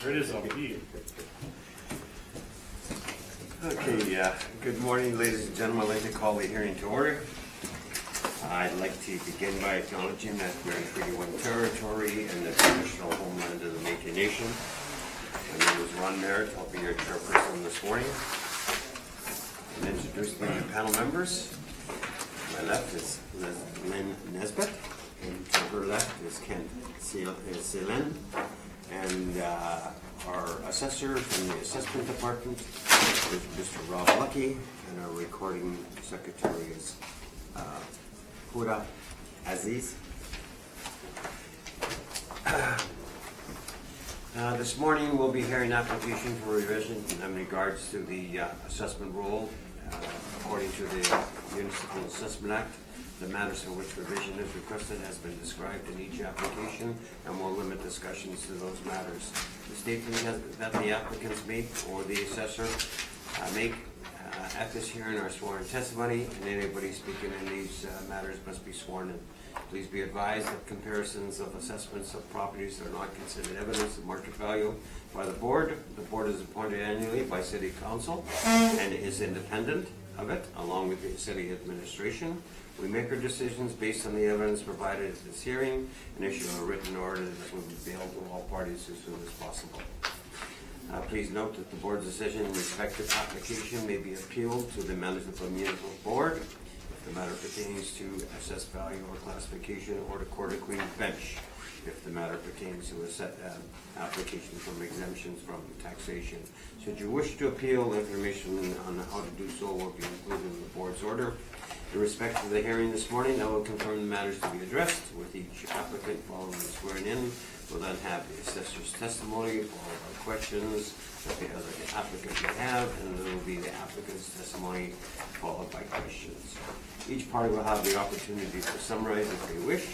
There it is, LP. Okay, good morning, ladies and gentlemen. I'd like to call the hearing to order. I'd like to begin by acknowledging that we're in Treaty 1 territory and the traditional homeland of the Métis Nation. My name is Ron Merritt. I'll be your chairperson this morning. And introducing the panel members. To my left is Lynn Nesbitt, and to her left is Kent Celine, and our assessor from the assessment department is Mr. Rob Lucky, and our recording secretary is Huda Aziz. This morning we'll be hearing application for revision in regards to the assessment rule according to the Municipal Assessment Act. The matters for which revision is requested has been described in each application, and will limit discussions to those matters. The statements that the applicants make or the assessor make at this hearing are sworn testimony, and anybody speaking in these matters must be sworn in. Please be advised that comparisons of assessments of properties are not considered evidence of market value by the board. The board is appointed annually by City Council and is independent of it, along with the City Administration. We make our decisions based on the evidence provided at this hearing and issue a written order that will be mailed to all parties as soon as possible. Please note that the board's decision in respect to application may be appealed to the members of the municipal board if the matter pertains to assessed value or classification, or to Court of Queen's Bench if the matter pertains to a set application from exemptions from taxation. Should you wish to appeal, information on how to do so will be included in the board's order. In respect to the hearing this morning, I will confirm the matters to be addressed with each applicant following the swearing in. We'll then have the assessor's testimony, followed by questions that the other applicant may have, and then will be the applicant's testimony followed by questions. Each party will have the opportunity to summarize if they wish.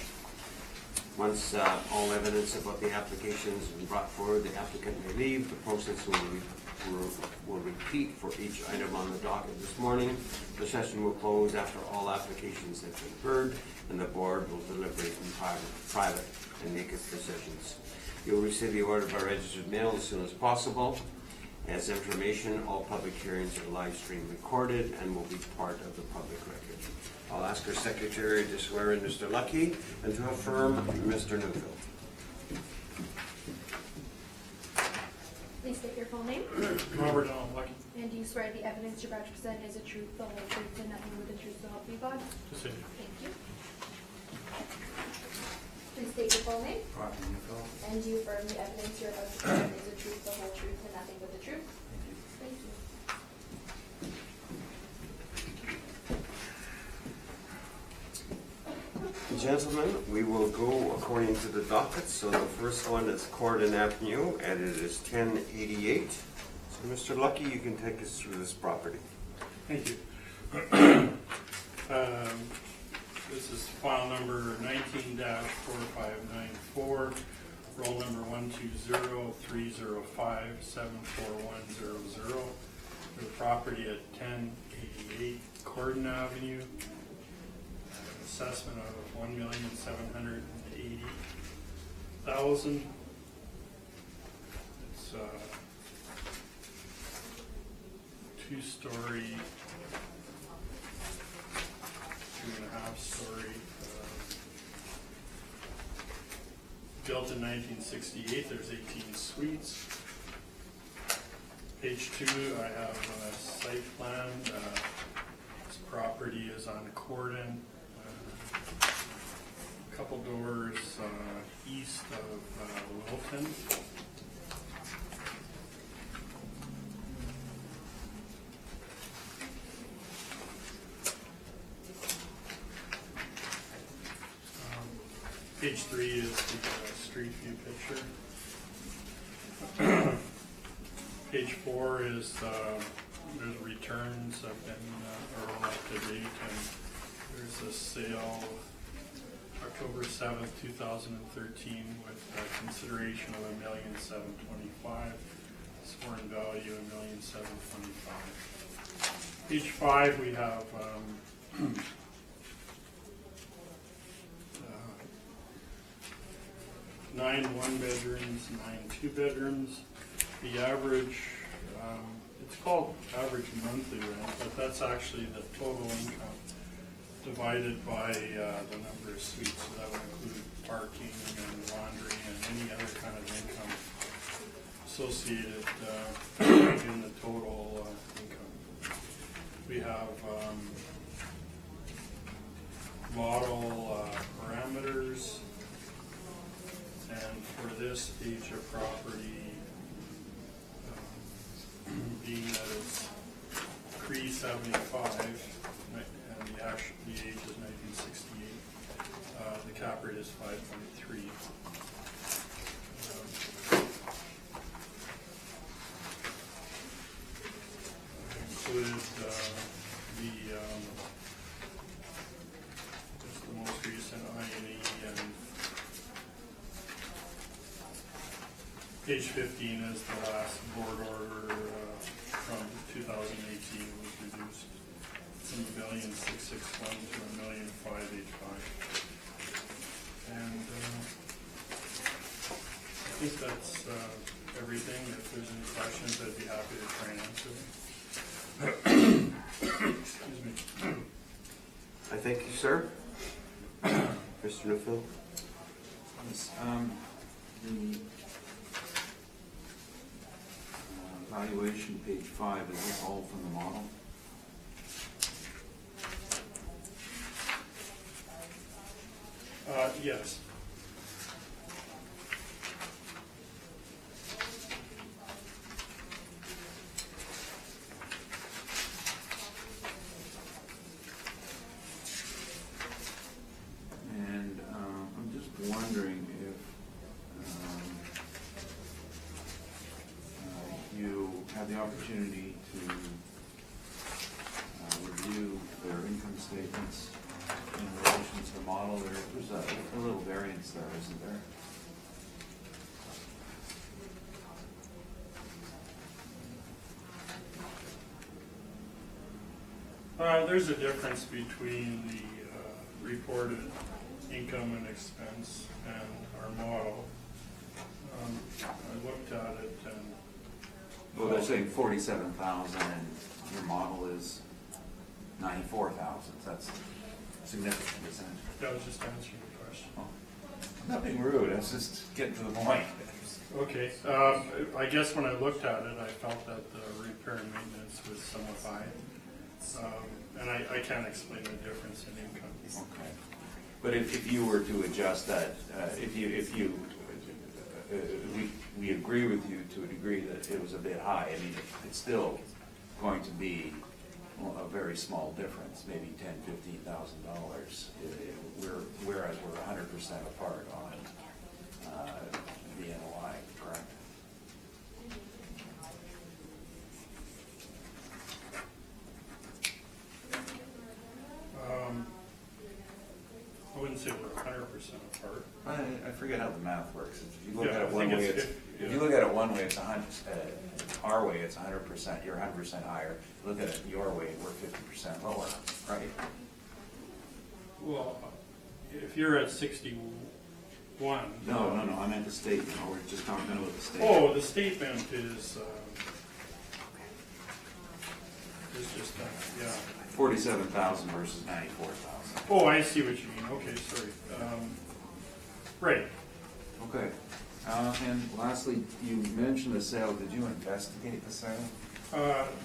Once all evidence about the application has been brought forward, the applicant may leave. The process will repeat for each item on the docket this morning. The session will close after all applications have been heard, and the board will deliberate in private and make its decisions. You'll receive the order by registered mail as soon as possible. As information, all public hearings are live stream recorded and will be part of the public record. I'll ask our secretary to swear in Mr. Lucky and to affirm Mr. Newfield. Please state your full name. Robert Donald Lucky. And do you swear the evidence you're about to present is the truth, the whole truth, and nothing but the truth, so help you God? Decision. Thank you. Please state your full name. Robert Newfield. And do you affirm the evidence you're about to present is the truth, the whole truth, and nothing but the truth? Thank you. Thank you. Gentlemen, we will go according to the docket. So the first one is Corden Avenue, and it is 1088. So Mr. Lucky, you can take us through this property. Thank you. This is file number 19-4594, roll number 120-305-74100, for the property at 1088 Corden Avenue. Assessment of $1,780,000. It's two-story, 2.5-story, built in 1968. There's 18 suites. Page 2, I have a site plan. This property is on Corden. Couple doors east of Wilton. Page 3 is the street view picture. Page 4 is there's returns have been are up to date, and there's a sale October 7th, 2013, with consideration of $1,725,000, sworn value $1,725,000. Page 5, we have 9 one-bedrooms, 9 two-bedrooms. The average, it's called average monthly rent, but that's actually the total income divided by the number of suites. So that would include parking and laundry and any other kind of income associated in the total income. We have model parameters, and for this age of property, being that it's pre-75 and the age is 1968, the cap rate is 5.3. Included just the most recent I&E, and page 15 is the last board order from 2018 was reduced from $1,661,000 to $1,585,000. And I think that's everything. If there's any questions, I'd be happy to try and answer them. Excuse me. I thank you, sir. Mr. Newfield? Yes, the valuation, page 5, is this all from the model? Yes. And I'm just wondering if you have the opportunity to review their income statements in relation to the model. There's a little variance there, isn't there? There's a difference between the reported income and expense and our model. I looked at it and... Well, they're saying 47,000 and your model is 94,000. That's significant, isn't it? That was just answering the question. Oh, nothing rude, that's just getting to the point. Okay, I guess when I looked at it, I felt that the repair and maintenance was somewhat high. And I can't explain the difference in income. Okay. But if you were to adjust that, we agree with you to a degree that it was a bit high. I mean, it's still going to be a very small difference, maybe $10,000–$15,000. Whereas we're 100% apart on the NOI, correct? I wouldn't say we're 100% apart. I forget how the math works. If you look Yeah, at I it one think way, it's it's, 50, if yeah. you look at it one way, it's 100. Our way, it's 100%. You're 100% higher. Look at it your way, we're 50% lower, right? Well, if you're at 61... No. I meant the statement. We're just talking about the statement. Oh, the statement is just that, yeah. 47,000 versus 94,000. Oh, I see what you mean. Okay, sorry. Right. Okay. And lastly, you mentioned the sale. Did you investigate the sale?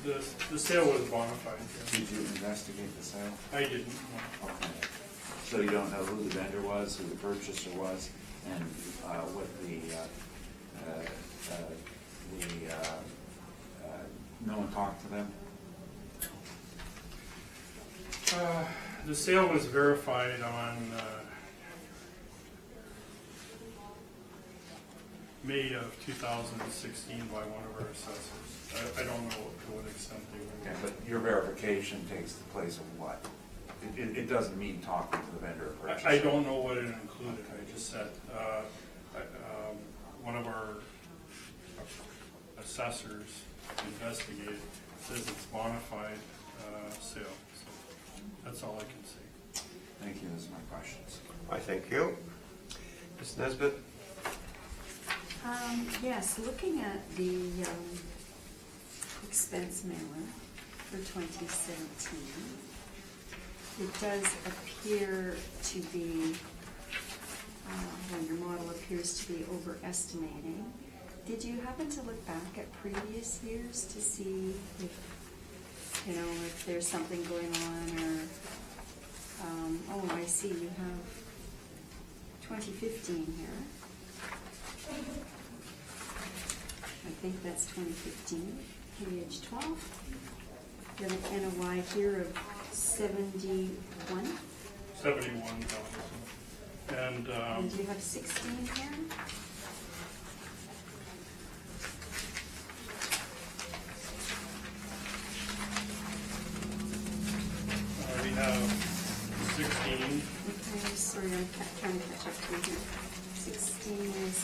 The sale was bona fide. Yeah. Did you investigate the sale? I didn't. No. Okay. So you don't know who the vendor was, who the purchaser was, and what no one talked to them? The sale was verified on May of 2016 by one of our assessors. I don't know to what extent they were. Yeah, but your verification takes the place of what? It doesn't mean talking to the vendor or purchaser. I don't know what it included. I just said one of our assessors investigated, says it's bona fide sale. So that's all I can say. Thank you, those are my questions. I thank you. Ms. Nesbitt? Yes, looking at the expense mailer for 2017, it does appear to be, well, your model appears to be overestimating. Did you happen to look back at previous years to see if, you know, if there's something going on or, oh, I see, you have 2015 here. I think that's 2015, page 12. You have an NOI here of 71. 71,000. And, And do you have 16 here? we have 16. Okay, sorry, I'm trying to catch up to you here. 16 is,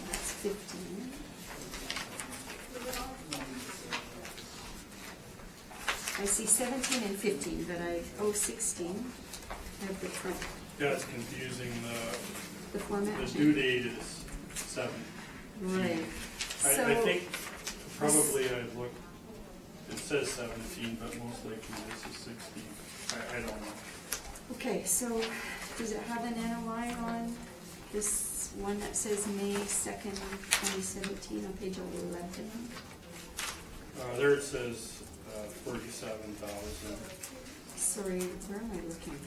that's 15. I see 17 and 15, but oh, 16. I have the front, Yeah, it's confusing. the format. The due date is 7. Right. I So, think probably I looked, it says 17, but most likely this is 16. I don't know. okay, so does it have an NOI on this one that says May 2nd, 2017 on page 11? There it says 47,000. Sorry, where am I looking?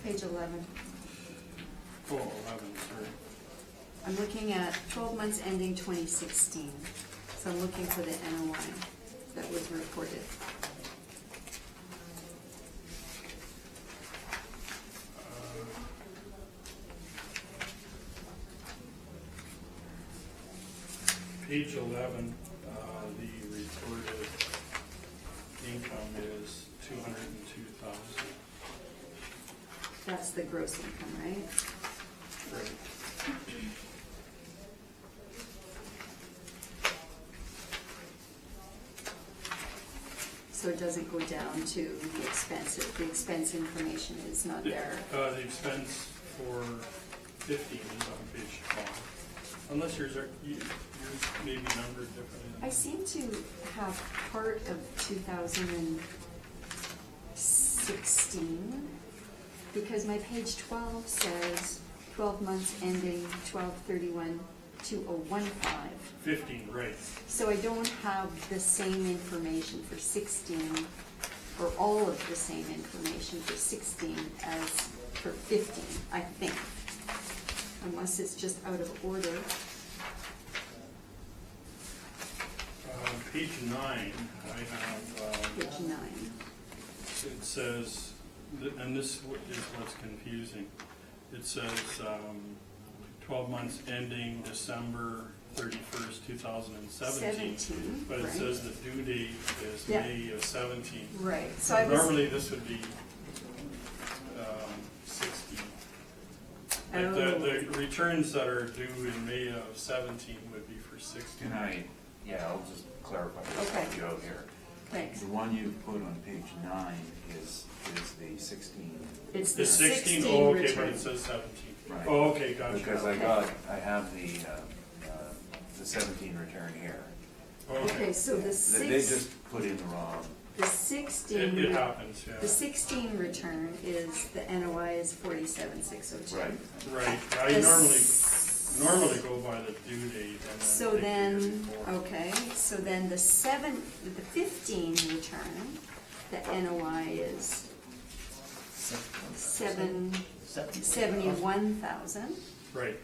Page 11. Oh, 11, sorry. I'm looking at 12 months ending 2016. So I'm looking for the NOI that was reported. Page 11, the reported income is 202,000. That's the gross income, right? Right. So it doesn't go down to the expense. The expense information is not there. The expense for 15 is on page 12. Unless yours may be numbered differently. I seem to have part of 2016 because my page 12 says 12 months ending 12/31/2015. 15, right. So I don't have the same information for 16, or all of the same information for 16 as for 15, I think. Unless it's just out of order. Page 9, I have, Page 9. it says, and this is what's confusing. It says 12 months ending December 31st, 2017. 17, But it right. says the due date is Yeah. May of 17. Right, so I was, Normally, this would be 16. Like the returns that are due in May of 17 would be for 16. I'll just clarify this Okay. with you out here. thanks. The one you put on page 9 is the 16. It's The the 16, 16 oh, okay, but return. it says 17. Right. Oh, okay, gotcha. Because Okay. I have the 17 return here. Okay, so the They just put in the wrong, the 16. It happens, yeah. The 16 return is, the NOI is 47,602. right. Right, I The normally go by the due date and then. So take the year then, before. okay, so then the 15 return, the NOI is 71,000. Right,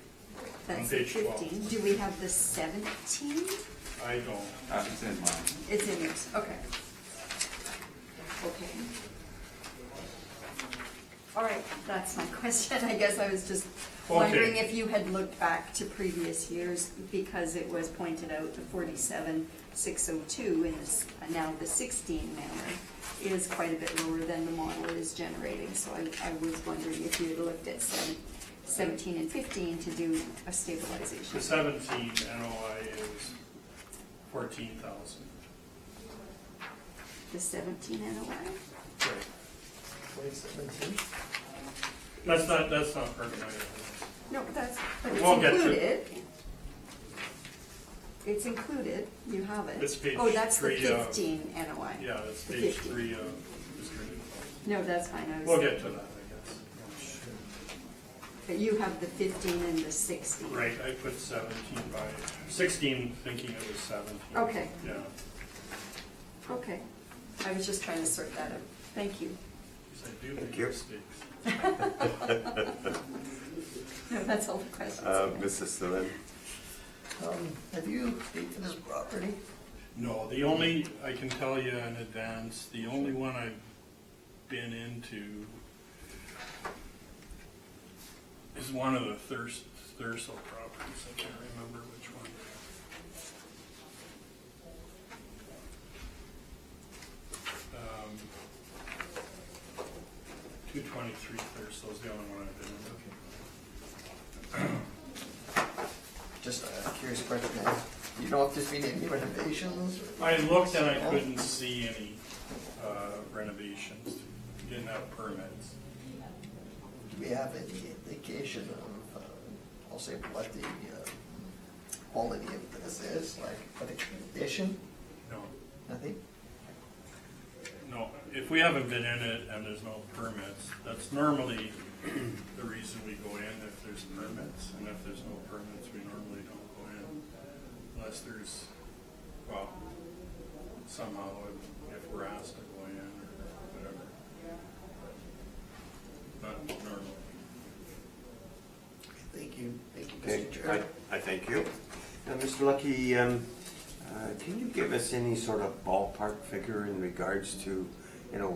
That's the page 12. 15. Do we have the 17? I don't. It's in mine. It's in yours, okay. Okay. All right, that's my question. I guess I was just wondering Okay. if you had looked back to previous years, because it was pointed out the 47,602 in this, now the 16 manner is quite a bit lower than the model is generating. So I was wondering if you had looked at 17 and 15 to do a stabilization. The 17 NOI is 14,000. The 17 NOI? Right. 2017? That's not part of my, No, but it's We'll get to- included. It's included, you have it. It's page Oh, that's the 3 of- 15 NOI. yeah, that's The page 50. 3 of Mr. Newfield's. No, that's fine, I was. We'll get to that, I guess. But you have the 15 and the 16. Right, I put 17 by, 16 thinking it was 17. Okay. Yeah. Okay, I was just trying to sort that out. Thank you. Because I do Thank make you. mistakes. No, that's all the questions. Mrs. Lynn? Have you stayed in this property? No, the only, I can tell you in advance, the only one I've been into is one of the Thursel properties. I can't remember which one. 223 Thursel is the only one I've been in. Just a curious question. Do you know if there's been any renovations? or- I looked and I couldn't see any renovations. Didn't have permits. Do we have any indication of, I'll say, what the quality of this is, like, what the condition? No, Nothing? no. If we haven't been in it and there's no permits, that's normally the reason we go in if there's permits. And if there's no permits, we normally don't go in unless there's, well, somehow if we're asked to go in or whatever. Not normally. Thank you, Okay, Mr. Chair. I thank you. Mr. Lucky, can you give us any sort of ballpark figure in regards to,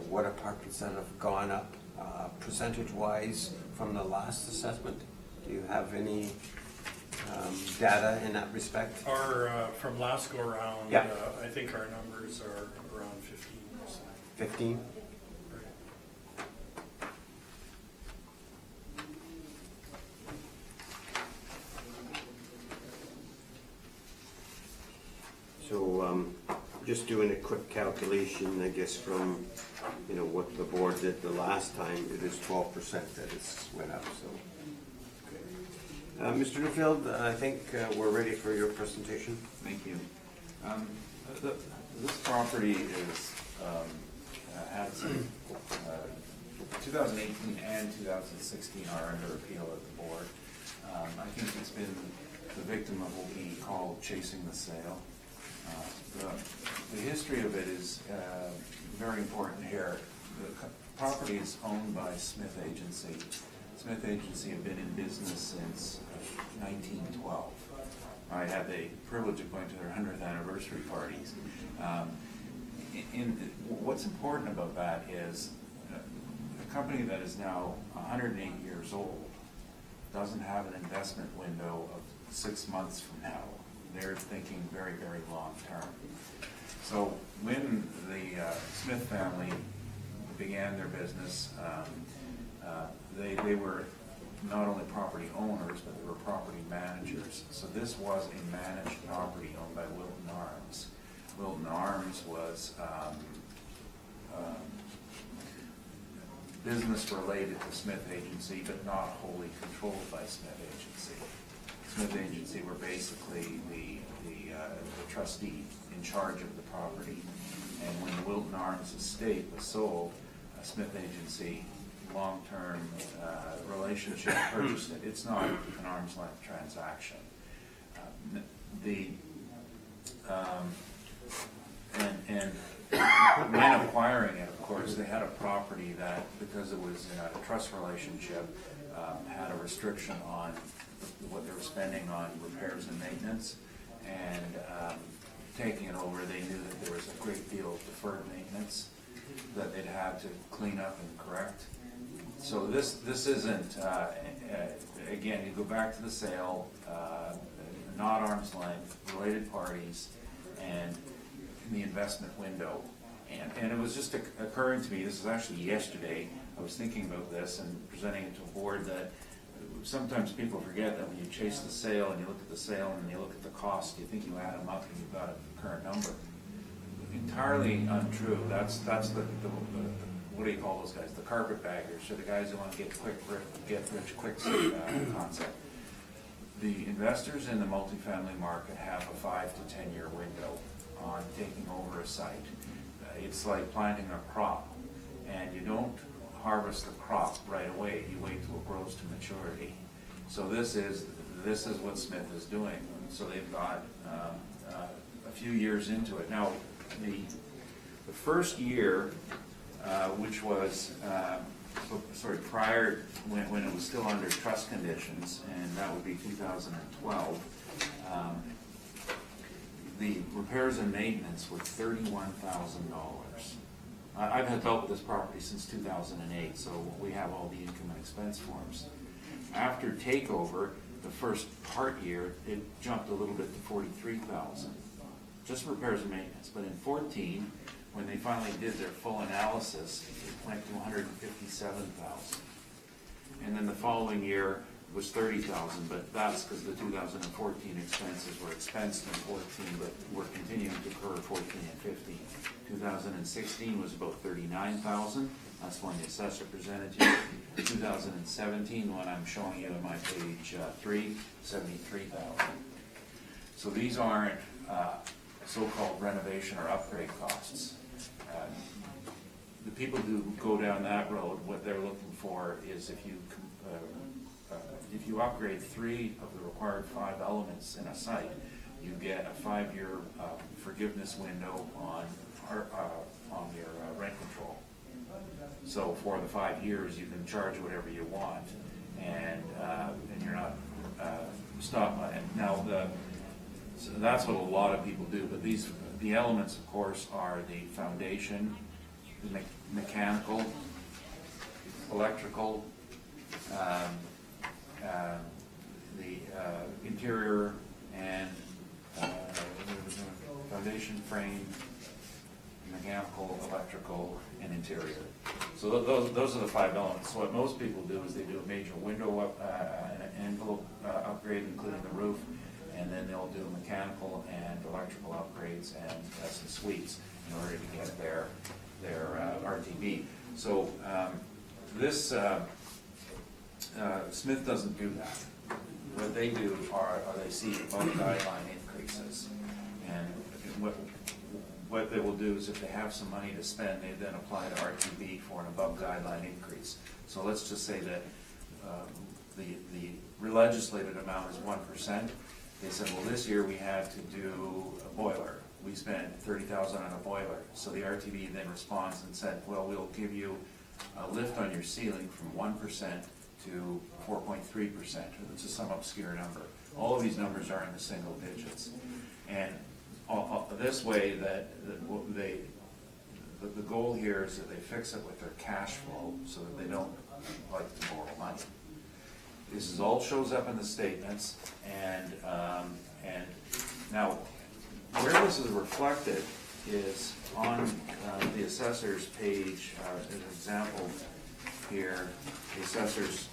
what apartments that have gone up percentage-wise from the last assessment? Do you have any data in that respect? Our, from last go around, Yeah. I think our numbers are around 15%. 15? So, just doing a quick calculation, I guess, from, what the board did the last time, it is 12% that it's went up, so. Mr. Newfield, I think we're ready for your presentation. Thank you. This property is, had some, 2018 and 2016 are under appeal at the board. I think it's been the victim of what we call chasing the sale. The history of it is very important here. The property is owned by Smith Agency. Smith Agency have been in business since 1912. I had the privilege of going to their 100th anniversary parties. What's important about that is a company that is now 108 years old doesn't have an investment window of 6 months from now. They're thinking very, very long term. So when the Smith family began their business, they were not only property owners, but they were property managers. So this was a managed property owned by Wilton Arms. Wilton Arms was business related to Smith Agency, but not wholly controlled by Smith Agency. Smith Agency were basically the trustee in charge of the property. And when the Wilton Arms estate was sold, Smith Agency long-term relationship purchased it. It's not an arm's length transaction. And when acquiring it, of course, they had a property that, because it was in a trust relationship, had a restriction on what they were spending on repairs and maintenance. And taking it over, they knew that there was a great deal of deferred maintenance that they'd have to clean up and correct. So this isn't, again, you go back to the sale, not arm's length, related parties, and in the investment window. And it was just occurring to me, this was actually yesterday, I was thinking about this and presenting it to a board, that sometimes people forget that when you chase the sale and you look at the sale and you look at the cost, you think you add them up and you've got a current number. Entirely untrue. That's what do you call those guys? The carpetbaggers, or the guys who want to get rich quick concept. The investors in the multifamily market have a 5 to 10 year window on taking over a site. It's like planting a crop, and you don't harvest the crop right away. You wait till it grows to maturity. So this is what Smith is doing. So they've got a few years into it. Now, the first year, which was prior, when it was still under trust conditions, and that would be 2012, the repairs and maintenance were $31,000. I've had dealt with this property since 2008, so we have all the income and expense forms. After takeover, the first part year, it jumped a little bit to $43,000, just repairs and maintenance. But in 14, when they finally did their full analysis, it went to $157,000. And then the following year was $30,000, but that's because the 2014 expenses were expensed in 14, but were continuing to occur in 14 and 15. 2016 was about $39,000. That's when the assessor presented to you. 2017, when I'm showing you on my page 3, $73,000. So these aren't so-called renovation or upgrade costs. The people who go down that road, what they're looking for is if you upgrade 3 of the required 5 elements in a site, you get a 5-year forgiveness window on your rent control. So for the 5 years, you can charge whatever you want, and you're not stopped by it. Now, so that's what a lot of people do. But the elements, of course, are the foundation, the mechanical, electrical, the interior, and foundation, frame, mechanical, electrical, and interior. So those are the 5 elements. So what most people do is they do a major window envelope upgrade, including the roof, and then they'll do mechanical and electrical upgrades and some suites in order to get their RTB. So this Smith doesn't do that. What they do are they see above guideline increases, and what they will do is if they have some money to spend, they then apply to RTB for an above guideline increase. So let's just say that the legislated amount is 1%. They said, well, this year we had to do a boiler. We spent $30,000 on a boiler. So the RTB then responds and said, well, we'll give you a lift on your ceiling from 1% to 4.3%, which is some obscure number. All of these numbers are in the single digits. And this way, the goal here is that they fix it with their cash flow so that they don't like to borrow money. This is all shows up in the statements, and now where this is reflected is on the assessor's page. As an example here, the assessor's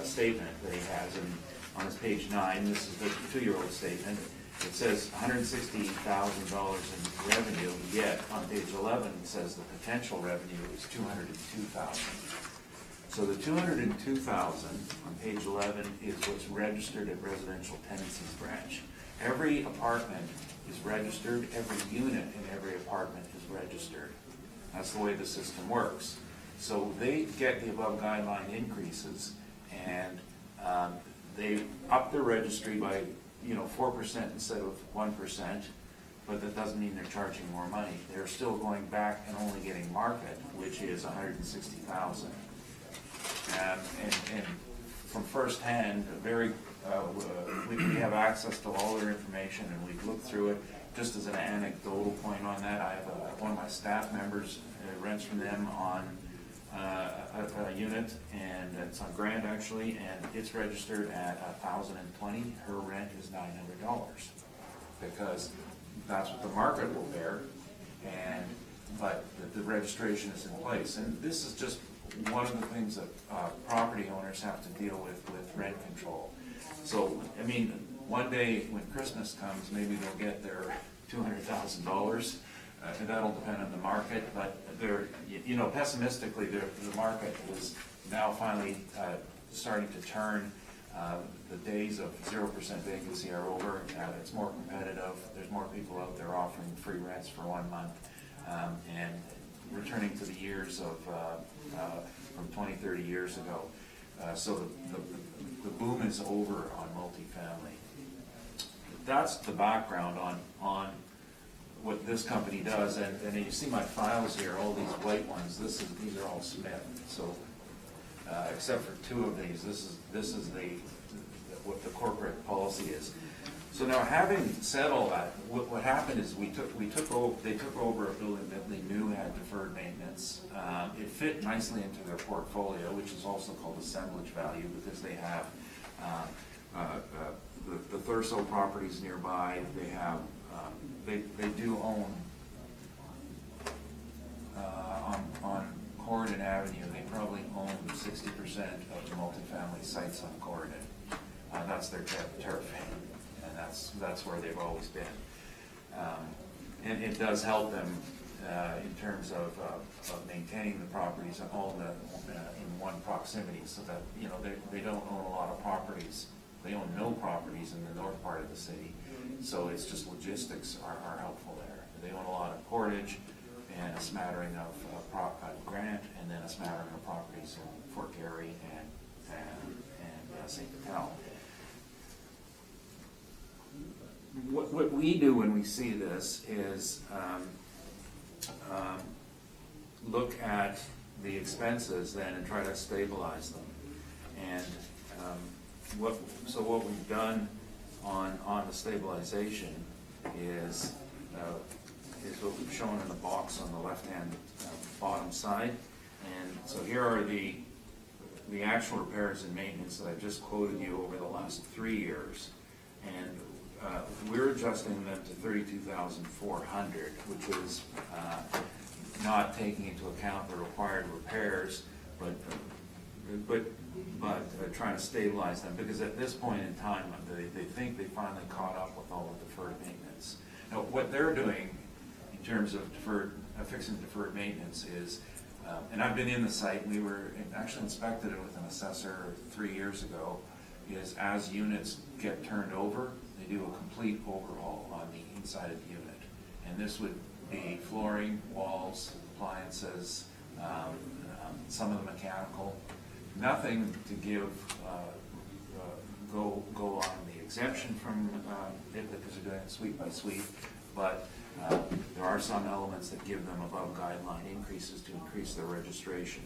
statement that he has, and on his page 9, this is the 2-year-old statement. It says $160,000 in revenue, yet on page 11 it says the potential revenue is $202,000. So the $202,000 on page 11 is what's registered at Residential Tenancies Branch. Every apartment is registered, every unit in every apartment is registered. That's the way the system works. So they get the above guideline increases, and they up their registry by 4% instead of 1%, but that doesn't mean they're charging more money. They're still going back and only getting market, which is $160,000. And from firsthand, we have access to all their information, and we've looked through it. Just as an anecdotal point on that, I have one of my staff members rents from them on a unit, and it's on Grand actually, and it's registered at $1,020. Her rent is $900 because that's what the market will bear, but the registration is in place. And this is just one of the things that property owners have to deal with rent control. So, I mean, one day when Christmas comes, maybe they'll get their $200,000 and that'll depend on the market, but you know, pessimistically, the market is now finally starting to turn. The days of 0% vacancy are over. It's more competitive. There's more people out there offering free rents for 1 month, and returning to the years of from 20, 30 years ago. So the boom is over on multifamily. That's the background on what this company does, and you see my files here, all these white ones. These are all Smith. So except for 2 of these, this is what the corporate policy is. So now, having said all that, what happened is they took over a building that they knew had deferred maintenance. It fit nicely into their portfolio, which is also called assemblage value, because they have the Thurso properties nearby. They have they do own on Corridon Avenue. They probably own 60% of the multifamily sites on Corridon. That's their turf, and that's where they've always been. And it does help them in terms of maintaining the properties and all in one proximity, so that, you know, they don't own a lot of properties. They own no properties in the north part of the city, so it's just logistics are helpful there. They own a lot of Portage and a smattering of Grant, and then a smattering of properties in Fort Garry and St. Patel. What we do when we see this is look at the expenses then and try to stabilize them. And what we've done on the stabilization is what we've shown in the box on the left-hand bottom side. And so here are the actual repairs and maintenance that I've just quoted you over the last 3 years. And we're adjusting them to $32,400, which is not taking into account the required repairs, but trying to stabilize them, because at this point in time, they think they finally caught up with all the deferred maintenance. Now, what they're doing in terms of fixing deferred maintenance is, and I've been in the site, we were actually inspected it with an assessor 3 years ago, is as units get turned over, they do a complete overhaul on the inside of the unit. And this would be flooring, walls, appliances, some of the mechanical. Nothing to give, go on the exemption from it, because they're doing it suite by suite, but there are some elements that give them above guideline increases to increase their registration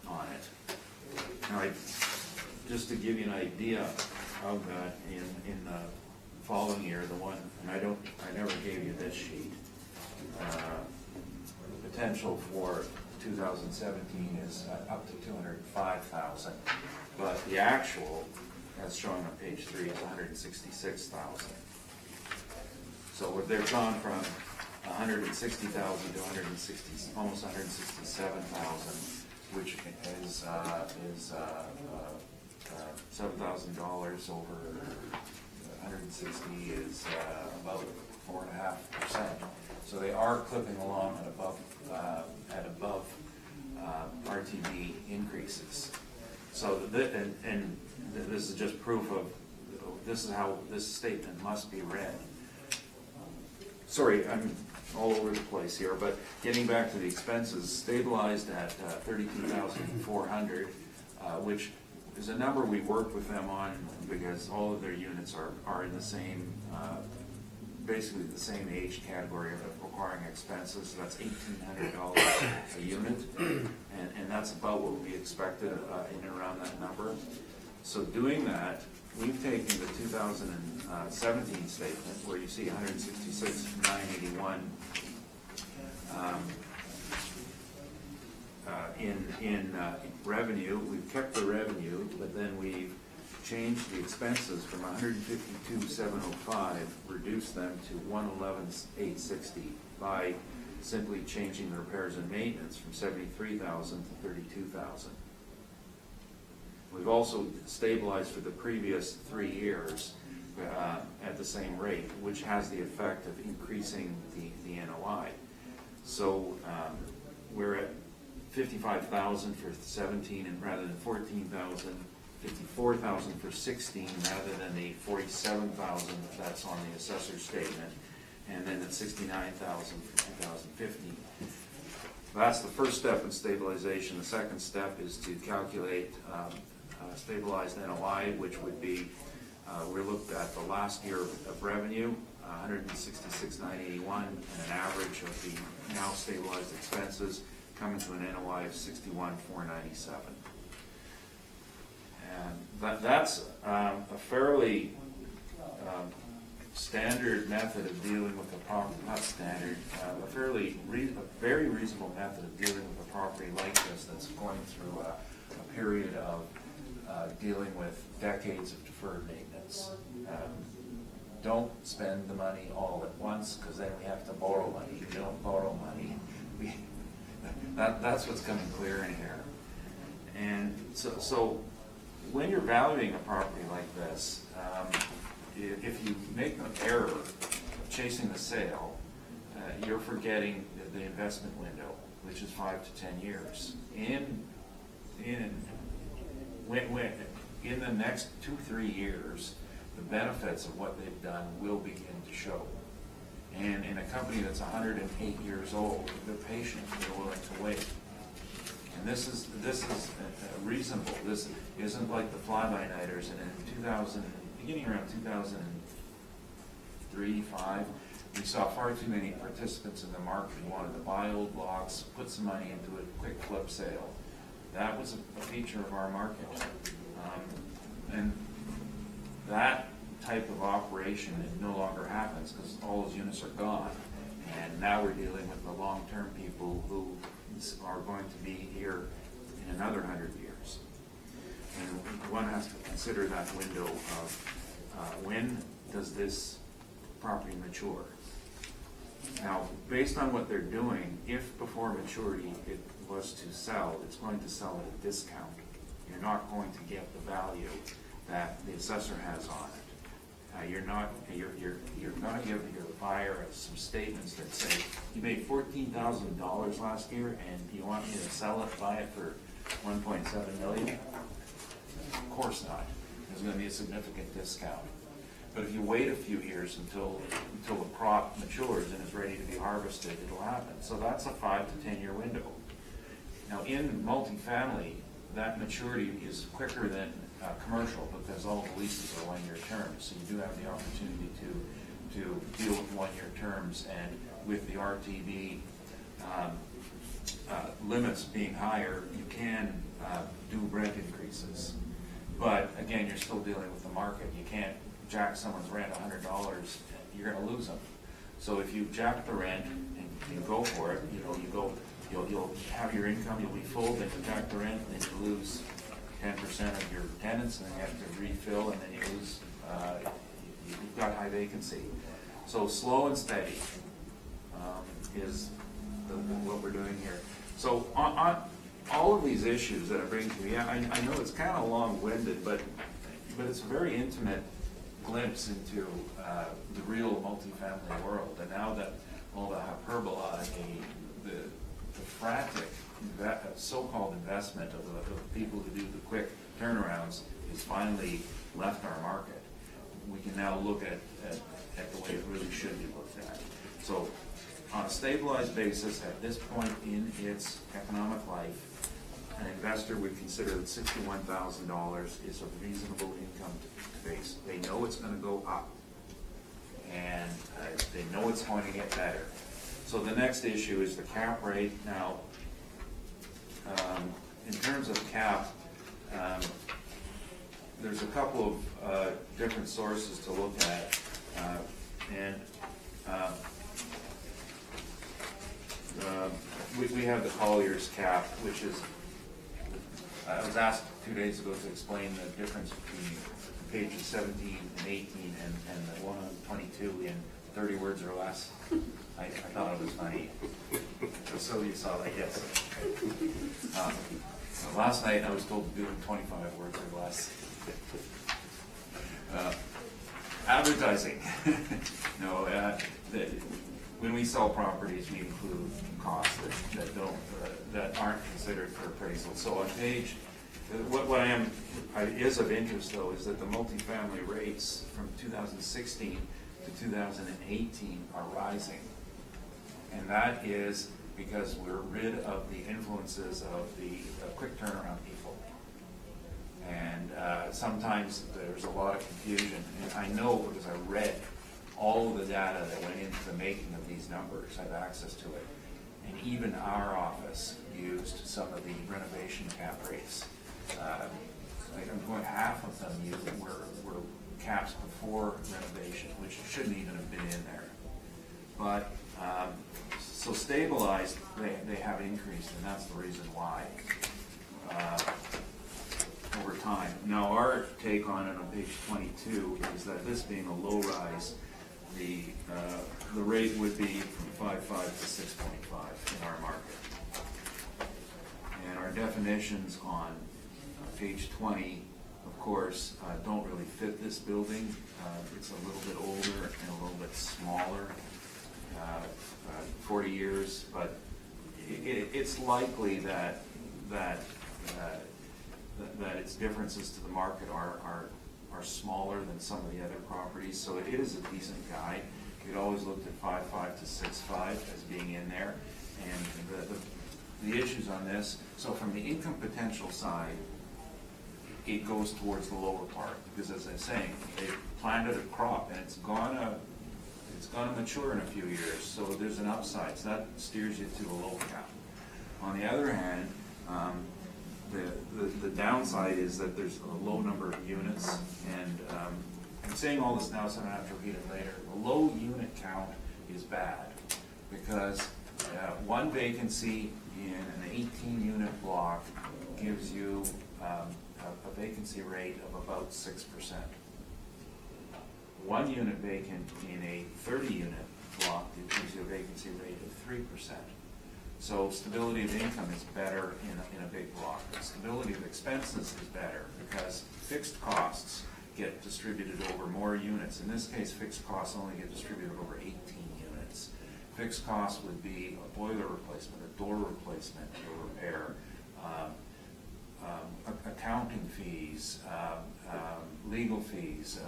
on it. Now, just to give you an idea of that, in the following year, the one, and I never gave you this sheet, the potential for 2017 is up to $205,000, but the actual, as shown on page 3, is $166,000. So they've gone from $160,000 to almost $167,000, which is $7,000 over 160 is about 4.5%. So they are clipping along at above RTB increases. So and this is just proof of, this is how this statement must be read. Sorry, I'm all over the place here, but getting back to the expenses, stabilized at $32,400, which is a number we worked with them on, because all of their units are in the same, basically the same age category of requiring expenses. So that's $1,800 a unit, and that's about what would be expected in and around that number. So doing that, we've taken the 2017 statement, where you see $166,981 in revenue. We've kept the revenue, but then we've changed the expenses from $152,705, reduced them to $111,860 by simply changing the repairs and maintenance from $73,000 to $32,000. We've also stabilized for the previous 3 years at the same rate, which has the effect of increasing the NOI. So we're at 55,000 for 17, and rather than 14,000, 54,000 for 16, rather than the 47,000 that's on the assessor's statement, and then at 69,000 for 2015. That's the first step in stabilization. The second step is to calculate stabilized NOI, which would be, we looked at the last year of revenue, 166,981, and an average of the now stabilized expenses, coming to an NOI of 61,497. And that's a fairly standard method of dealing with a property, not standard, a very reasonable method of dealing with a property like this that's going through a period of dealing with decades of deferred maintenance. Don't spend the money all at once, because then we have to borrow money. If you don't borrow money, that's what's coming clear in here. And so when you're valuing a property like this, if you make an error chasing the sale, you're forgetting the investment window, which is 5 to 10 years. In the next 2-3 years, the benefits of what they've done will begin to show. And in a company that's 108 years old, they're patient, they're willing to wait. And this is reasonable. This isn't like the fly-by-nighters. And in beginning around 2003-05, we saw far too many participants in the market who wanted to buy old blocks, put some money into a quick flip sale. That was a feature of our market. And that type of operation no longer happens, because all those units are gone. And now we're dealing with the long-term people who are going to be here in another 100 years. And one has to consider that window of when does this property mature? Now, based on what they're doing, if before maturity it was to sell, it's going to sell at a discount. You're not going to get the value that the assessor has on it. You're going to give your buyer some statements that say, you made $14,000 last year, and you want me to sell it, buy it for $1.7 million? Of course not. There's going to be a significant discount. But if you wait a few years until the crop matures and is ready to be harvested, it'll happen. So that's a 5 to 10 year window. Now, in multifamily, that maturity is quicker than commercial, because all the leases are 1 year terms. So you do have the opportunity to deal with 1 year terms, and with the RTV limits being higher, you can do rent increases. But again, you're still dealing with the market. You can't jack someone's rent $100, you're going to lose them. So if you jack the rent and you go for it, you'll have your income, you'll be full, then you jack the rent, and then you lose 10% of your tenants, and then you have to refill, and then you lose, you've got high vacancy. So slow and steady is what we're doing here. So on all of these issues that I bring to you, I know it's kind of long-winded, but it's a very intimate glimpse into the real multifamily world. And now that all the hyperbola, the frantic so-called investment of the people who do the quick turnarounds is finally left our market, we can now look at the way it really should be looked at. So on a stabilized basis, at this point in its economic life, an investor would consider that $61,000 is a reasonable income to face. They know it's going to go up, and they know it's going to get better. So the next issue is the cap rate. Now, in terms of cap, there's a couple of different sources to look at, we have the Collier's cap, which is, I was asked 2 days ago to explain the difference between pages 17 and 18 and the one on 22 in 30 words or less. I thought it was funny. So you saw that, yes. Last night I was told to do it in 25 words or less. advertising. No, when we sell properties, we include costs that aren't considered for appraisal. So on page, what is of interest though, is that the multifamily rates from 2016 to 2018 are rising. And that is because we're rid of the influences of the quick turnaround people. And sometimes there's a lot of confusion. And I know because I read all of the data that went into the making of these numbers. I have access to it. And even our office used some of the renovation cap rates. Like I'm going, half of them were caps before renovation, which shouldn't even have been in there. But so stabilized, they have increased, and that's the reason why over time. Now our take on it on page 22 is that this being a low rise, the rate would be from 5.5 to 6.5 in our market. And our definitions on page 20, of course, don't really fit this building. It's a little bit older and a little bit smaller, 40 years, but it's likely that its differences to the market are smaller than some of the other properties, so it is a decent guide. We'd always looked at 5.5 to 6.5 as being in there, and the issues on this. So from the income potential side, it goes towards the lower part because, as I'm saying, they planted a crop and it's gonna mature in a few years. So there's an upside. So that steers you to a low cap. On the other hand, the downside is that there's a low number of units, and I'm saying all this now so I don't have to repeat it later. A low unit count is bad because one vacancy in an 18-unit block gives you a vacancy rate of about 6%. 1 unit vacant in a 30-unit block gives you a vacancy rate of 3%. So stability of income is better in a big block. Stability of expenses is better because fixed costs get distributed over more units. In this case, fixed costs only get distributed over 18 units. Fixed costs would be a boiler replacement, a door replacement, or repair, accounting fees, legal fees,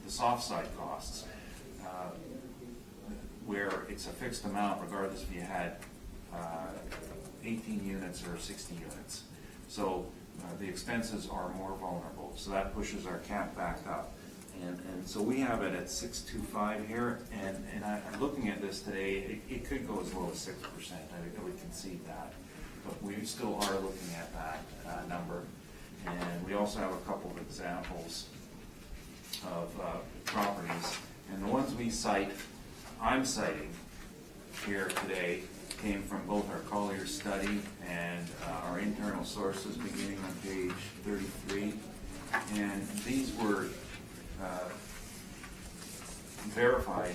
the soft side costs, where it's a fixed amount regardless if you had 18 units or 60 units. So the expenses are more vulnerable, so that pushes our cap back up. And so we have it at 6.25 here, and I'm looking at this today, it could go as low as 6%, I would concede that. But we still are looking at that number. And we also have a couple of examples of properties, and the ones we cite, I'm citing here today, came from both our Collier study and our internal sources beginning on page 33. And these were verified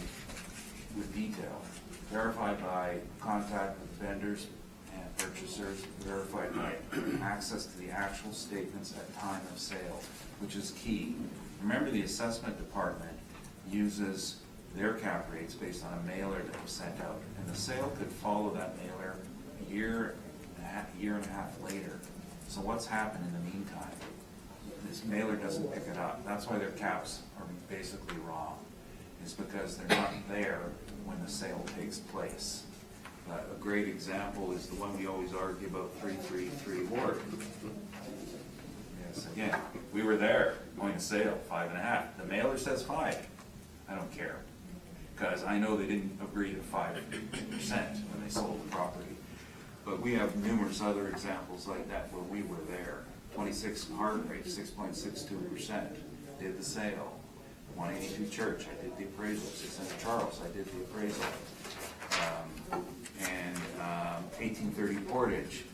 with detail, verified by contact with vendors and purchasers, verified by access to the actual statements at time of sale, which is key. Remember, the assessment department uses their cap rates based on a mailer that was sent out, and the sale could follow that mailer a year and a half later. So what's happened in the meantime? This mailer doesn't pick it up. That's why their caps are basically wrong. It's because they're not there when the sale takes place. A great example is the one we always argue about, 333 Ward. Yes, again, we were there, going to sale, 5.5. The mailer says 5. I don't care, because I know they didn't agree to 5% when they sold the property. But we have numerous other examples like that where we were there. 26 Hargrave, 6.62%, did the sale. 182 Church, I did the appraisal. 600 Charles, I did the appraisal. And 1830 Portage,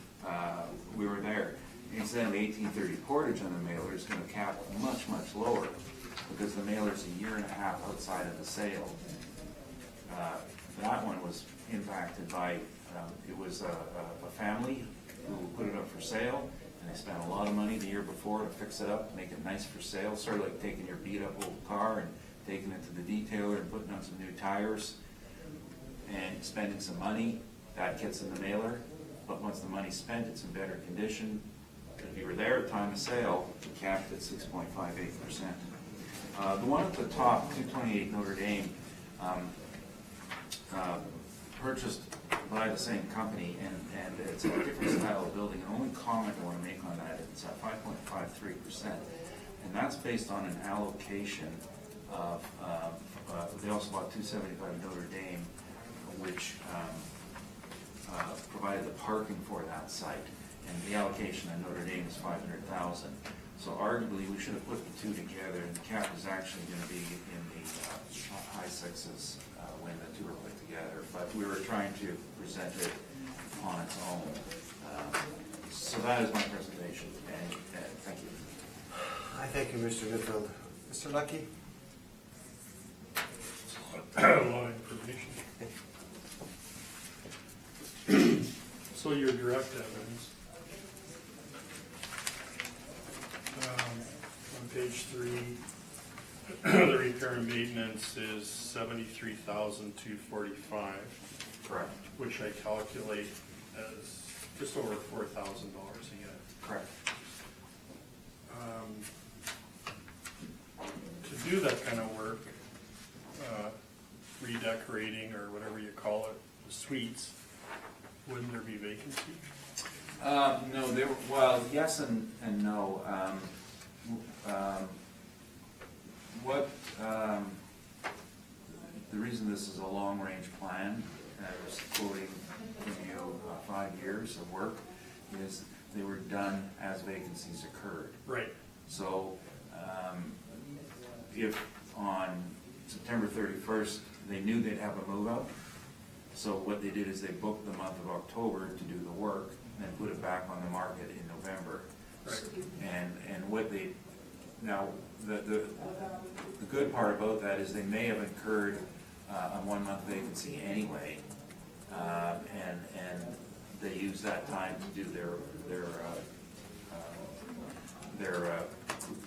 we were there. Incidentally, 1830 Portage on the mailer is going to cap much, much lower because the mailer's a year and a half outside of the sale. That one was impacted by, it was a family who put it up for sale, and They spent a lot of money the year before to fix it up, make it nice for sale, sort of like taking your beat up old car and taking it to the detailer and putting on some new tires and spending some money. That gets in the mailer, but once the money's spent, it's in better condition. If you were there at the time of sale, we capped at 6.58%. The one at the top, 228 Notre Dame, purchased by the same company, and it's a different style of building. The only comment I want to make on that, it's at 5.53%, and that's based on an allocation of, they also bought 275 Notre Dame, which provided the parking for that site, and the allocation on Notre Dame is 500,000. So arguably, we should have put the two together, and the cap is actually going to be in the high sixes when the two are put together. But we were trying to present it on its own. So that is my presentation, and thank you. I thank you, Mr. Newfield. Mr. Lucky? A lot of information. So your direct evidence. On page 3, the repair and maintenance is $73,245. Correct. Which I calculate as just over $4,000 a year. Correct. To do that kind of work, redecorating or whatever you call it, the suites, wouldn't there be vacancy? No, there, well, yes and no. The reason this is a long-range plan, and I was quoting from you 5 years of work, is they were done as vacancies occurred. Right. So, if on September 31st, they knew they'd have a move-out, so what they did is they booked the month of October to do the work, and then put it back on the market in November. Right. And what they, now, the good part about that is they may have incurred a 1 month vacancy anyway, and they use that time to do their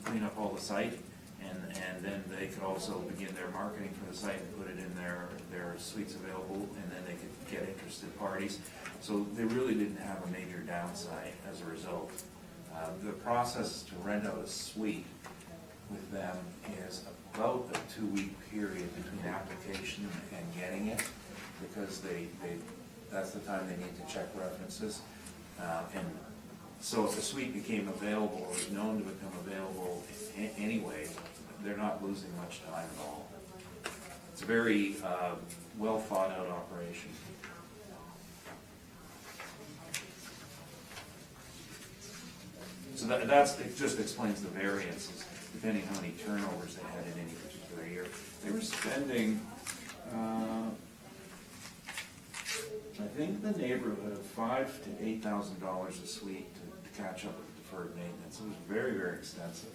clean up all the site, and then they could also begin their marketing for the site and put it in their suites available, and then they could get interested parties. So they really didn't have a major downside as a result. The process to rent out a suite with them is about a 2-week period between application and getting it, because that's the time they need to check references. And so if the suite became available, or was known to become available anyway, they're not losing much time at all. It's a very well thought out operation. So it just explains the variances, depending how many turnovers they had in any particular year. They were spending, I think, the neighborhood of $5,000 to $8,000 a suite to catch up with deferred maintenance. It was very, very extensive.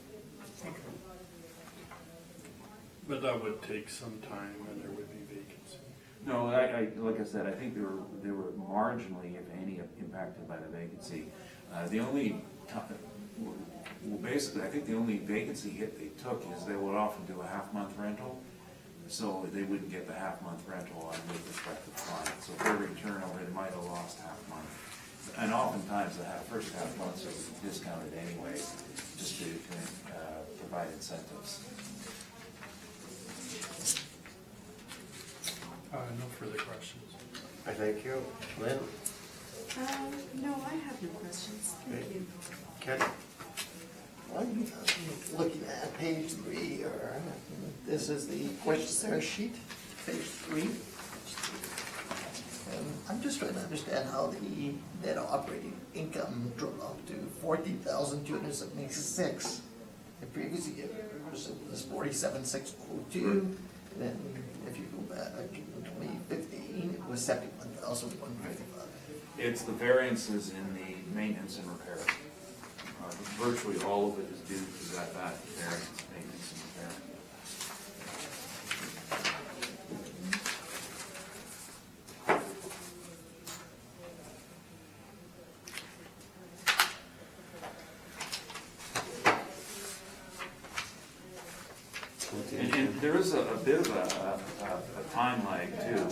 But that would take some time and there would be vacancy. No, like I said, I think they were marginally, if any, impacted by the vacancy. The only, well, basically, I think the only vacancy hit they took is they would often do a half-month rental, so they wouldn't get the half-month rental on the prospective client. So for every turnover, they might have lost half-month. And oftentimes, the first half months are discounted anyway, just to provide incentives. No further questions. I thank you. Lynn? No, I have no questions. Thank you. Ken? I'm looking at page 3, or this is the questionnaire sheet, page 3. And I'm just trying to understand how the net operating income dropped to 14,276. The previous year was 47,602. Then if you go back in 2015, it was 71,155. It's the variances in the maintenance and repair. Virtually all of it is due to that variance, maintenance and repair. And there is a bit of a time lag too.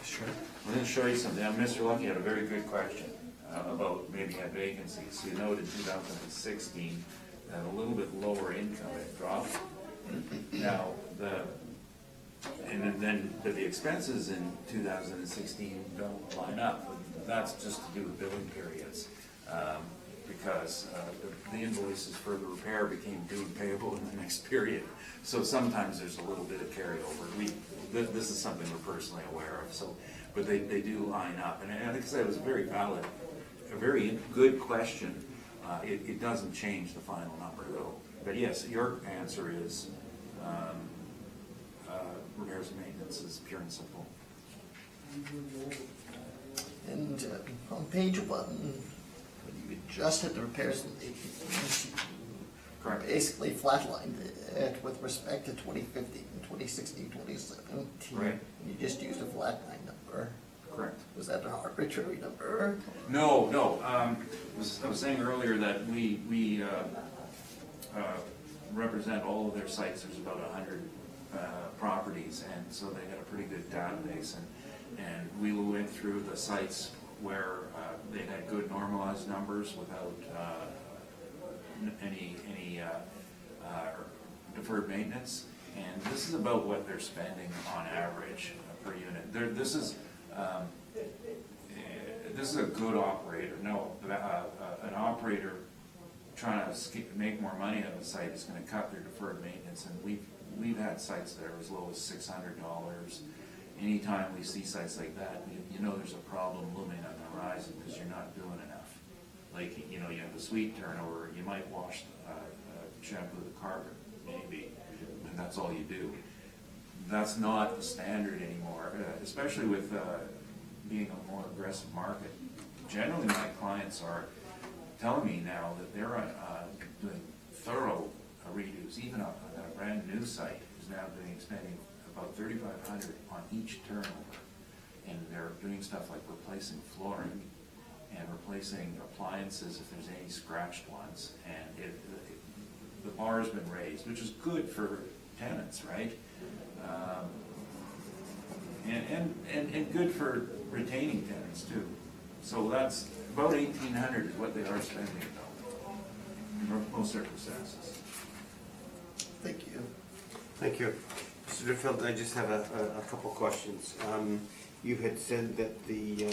Sure. I'm going to show you something. Now, Mr. Lucky had a very good question about maybe had vacancies. You noted in 2016 that a little bit lower income had dropped. Now, the expenses in 2016 don't line up. That's just to do with billing periods. Because the invoices for the repair became due and payable in the next period. So sometimes there's a little bit of carryover. This is something we're personally aware of, so, but they do line up. And I think it was very valid, a very good question. It doesn't change the final number though. But yes, your answer is repairs and maintenance is pure and simple. And on page 1, when you adjusted the repairs and maintenance, you Correct. basically flatlined it with respect to 2015, 2016, 2017. Right. And you just used a flatline number. Correct. Was that an arbitrary number? No. I was saying earlier that we represent all of their sites. There's about 100 properties, and so they got a pretty good database. And we went through the sites where they had good normalized numbers without any deferred maintenance. And this is about what they're spending on average per unit. This is a good operator. No, an operator trying to make more money on the site is going to cut their deferred maintenance. And we've had sites that are as low as $600. Anytime we see sites like that, you know there's a problem looming on the horizon because you're not doing enough. Like, you know, you have a sweet turnover, you might wash, shampoo the carpet, maybe, and that's all you do. That's not the standard anymore, especially with being a more aggressive market. Generally, my clients are telling me now that they're doing thorough redos. Even a brand new site is now spending about $3,500 on each turnover, and they're doing stuff like replacing flooring and replacing appliances if there's any scratched ones, and the bar's been raised, which is good for tenants, right? And good for retaining tenants too. So that's about $1,800 is what they are spending though, in most circumstances. Thank you. Thank you. Mr. Duffield, I just have a couple questions. You had said that the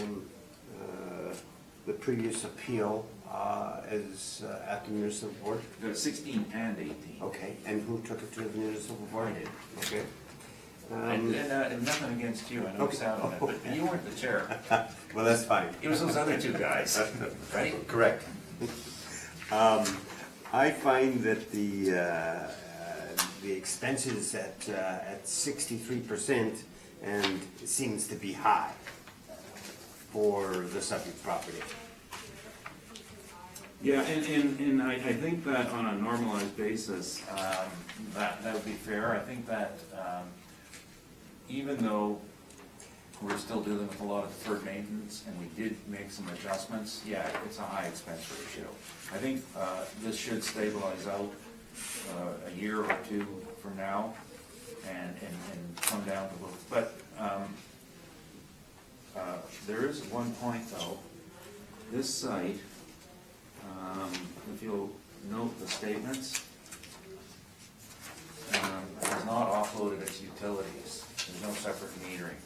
previous appeal is at the municipal board? There's 16 and 18. Okay, and who took it to the municipal board? I did. Okay. And nothing against you, I know you sat on it, but you weren't the chair. Well, that's fine. It was those other two guys, right? Correct. I find that the expenses at 63% and it seems to be high for the subject property. Yeah, and I think that on a normalized basis, that would be fair. I think that even though we're still dealing with a lot of deferred maintenance and we did make some adjustments, yeah, it's a high expense ratio. I think this should stabilize out a year or two from now and come down a little. But there is one point though. This site, if you'll note the statements, has not offloaded its utilities. There's no separate metering.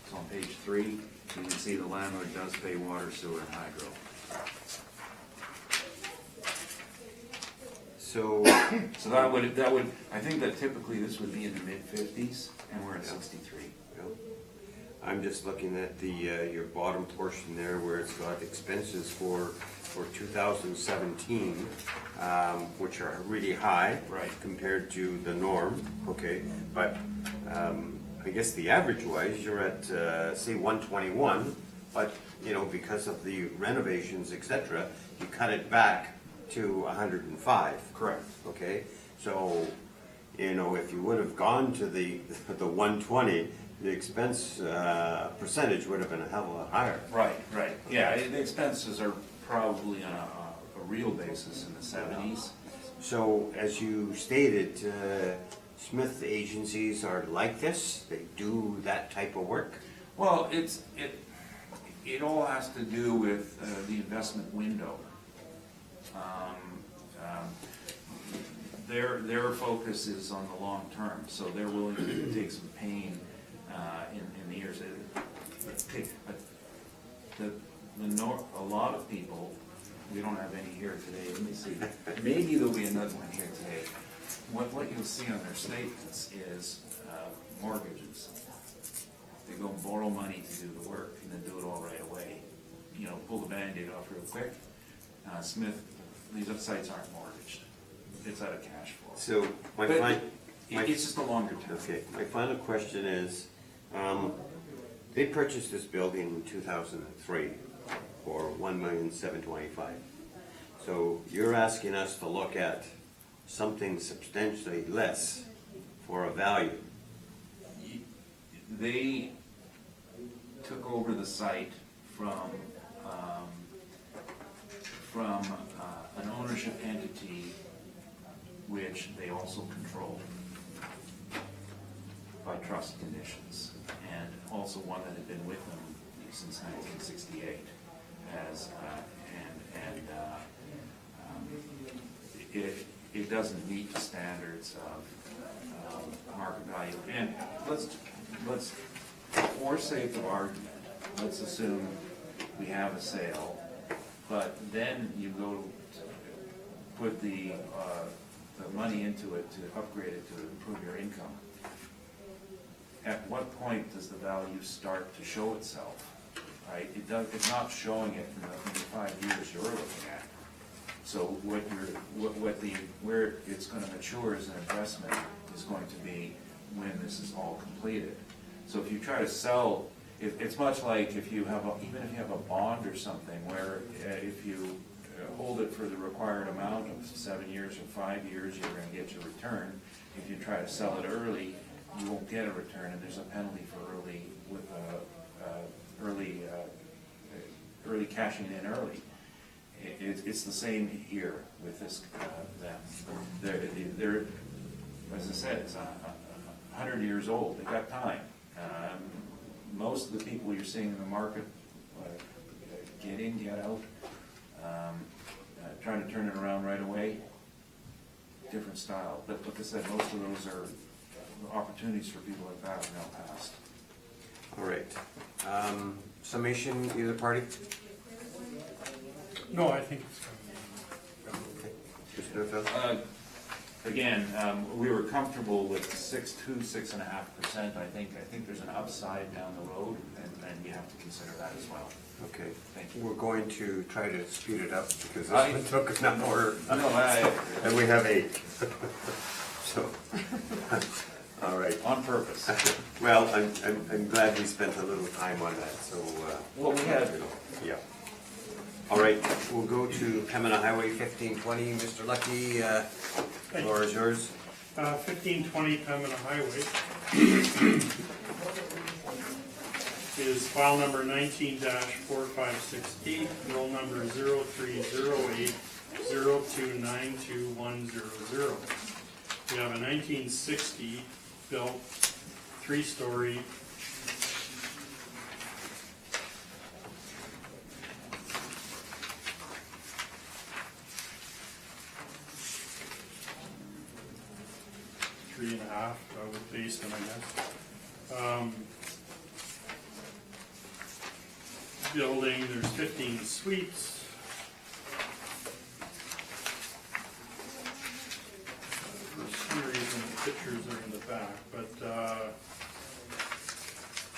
It's on page 3. You can see the landlord does pay water, sewer, and hydro. So, So that would, I think that typically this would be in the mid-50s, and we're at 63. I'm just looking at the your bottom portion there where it's got expenses for 2017, which are really high, Right. compared to the norm. Okay, but I guess the average wise you're at say 121, but you know because of the renovations, etc., you cut it back to 105. Correct. Okay, so you know if you would have gone to the 120. The expense percentage would have been a hell of a lot higher. Right. Yeah, the expenses are probably on a real basis in the 70s, So, as you stated, Smith agencies are like this? They do that type of work? Well, it all has to do with the investment window. Their focus is on the long term, so they're willing to take some pain in the years. A lot of people, we don't have any here today, let me see, maybe there'll be another one here today. What you'll see on their statements is mortgages. They go and borrow money to do the work and then do it all right away. You know, pull the Band-Aid off real quick. Smith, these sites aren't mortgaged. It's out of cash flow. So, But it's just a longer term. Okay, my final question is, they purchased this building in 2003 for $1,725,000. So you're asking us to look at something substantially less for a value. They took over the site from an ownership entity which they also control by trust conditions, and also one that had been with them since 1968. It doesn't meet the standards of market value. And let's, for sake of argument, let's assume we have a sale, but then you go to put the money into it to upgrade it to improve your income. At what point does the value start to show itself, right? It's not showing it in the 5 years you're looking at. So where it's gonna mature as an investment is going to be when this is all completed. So if you try to sell, it's much like if you have even if you have a bond or something where if you hold it for the required amount of 7 years or 5 years, you're gonna get your return. If you try to sell it early, you won't get a return, and there's a penalty for early cashing in early. It's the same here with this, they're, as I said, it's 100 years old, they've got time. Most of the people you're seeing in the market get in, get out, trying to turn it around right away, different style. But like I said, most of those are opportunities for people like that in the past. All right. Summation, either party? No, I think it's Okay. Mr. Phil? Again, we were comfortable with 6.5%. I think there's an upside down the road, and you have to consider that as well. Okay. Thank you. We're going to try to speed it up because this one took an hour. No, And we have 8. So, all right. on purpose. Well, I'm glad we spent a little time on that, so. Well, we had, Yeah. All right, we'll go to Pembina Highway 1520. Mr. Lucky, floor is yours. 1520 Pembina Highway is file number 19-4568, roll number 0308029210. We have a 1960 built 3-story three and a half with basement, I guess. Building, there's 15 suites. For some reason, the pictures are in the back, but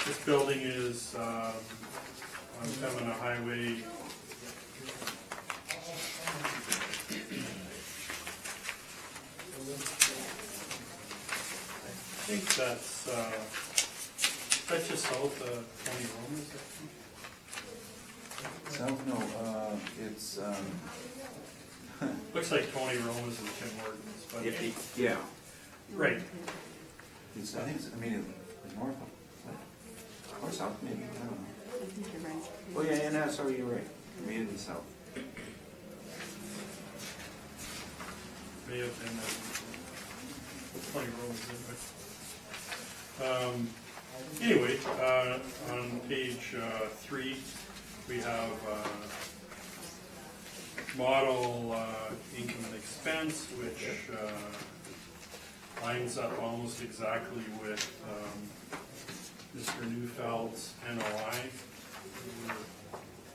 this building is on Pembina Highway. I think that's just south of 20 Rome, is that? South, no, it's, Looks like Tony Roma's and Tim Hortons, but, yeah. right, It's, I think it's, it's north of, or south maybe, I don't know. I think you're right. Oh, yeah, no, sorry, you're right. Immediately south. may have been in 20 rooms in it. Anyway, on page 3, we have model income and expense, which lines up almost exactly with Mr. Neufeld's NOI. We're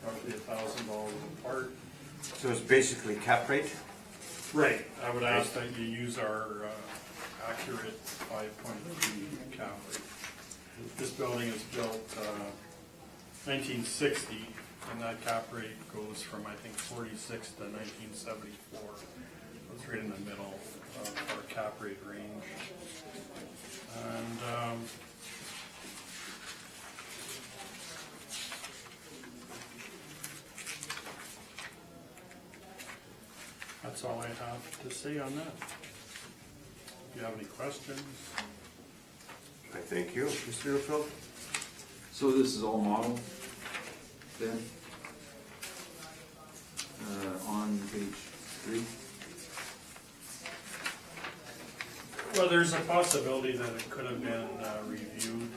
roughly $1,000 apart. So it's basically cap rate? Right, I would ask that you use our accurate 5.3 cap rate. This building is built 1960, and that cap rate goes from, I think, 46 to 1974. It's right in the middle of our cap rate range. And that's all I have to say on that. Do you have any questions? I thank you. Mr. Neufeld? So this is all model then? On page 3? Well, there's a possibility that it could have been reviewed,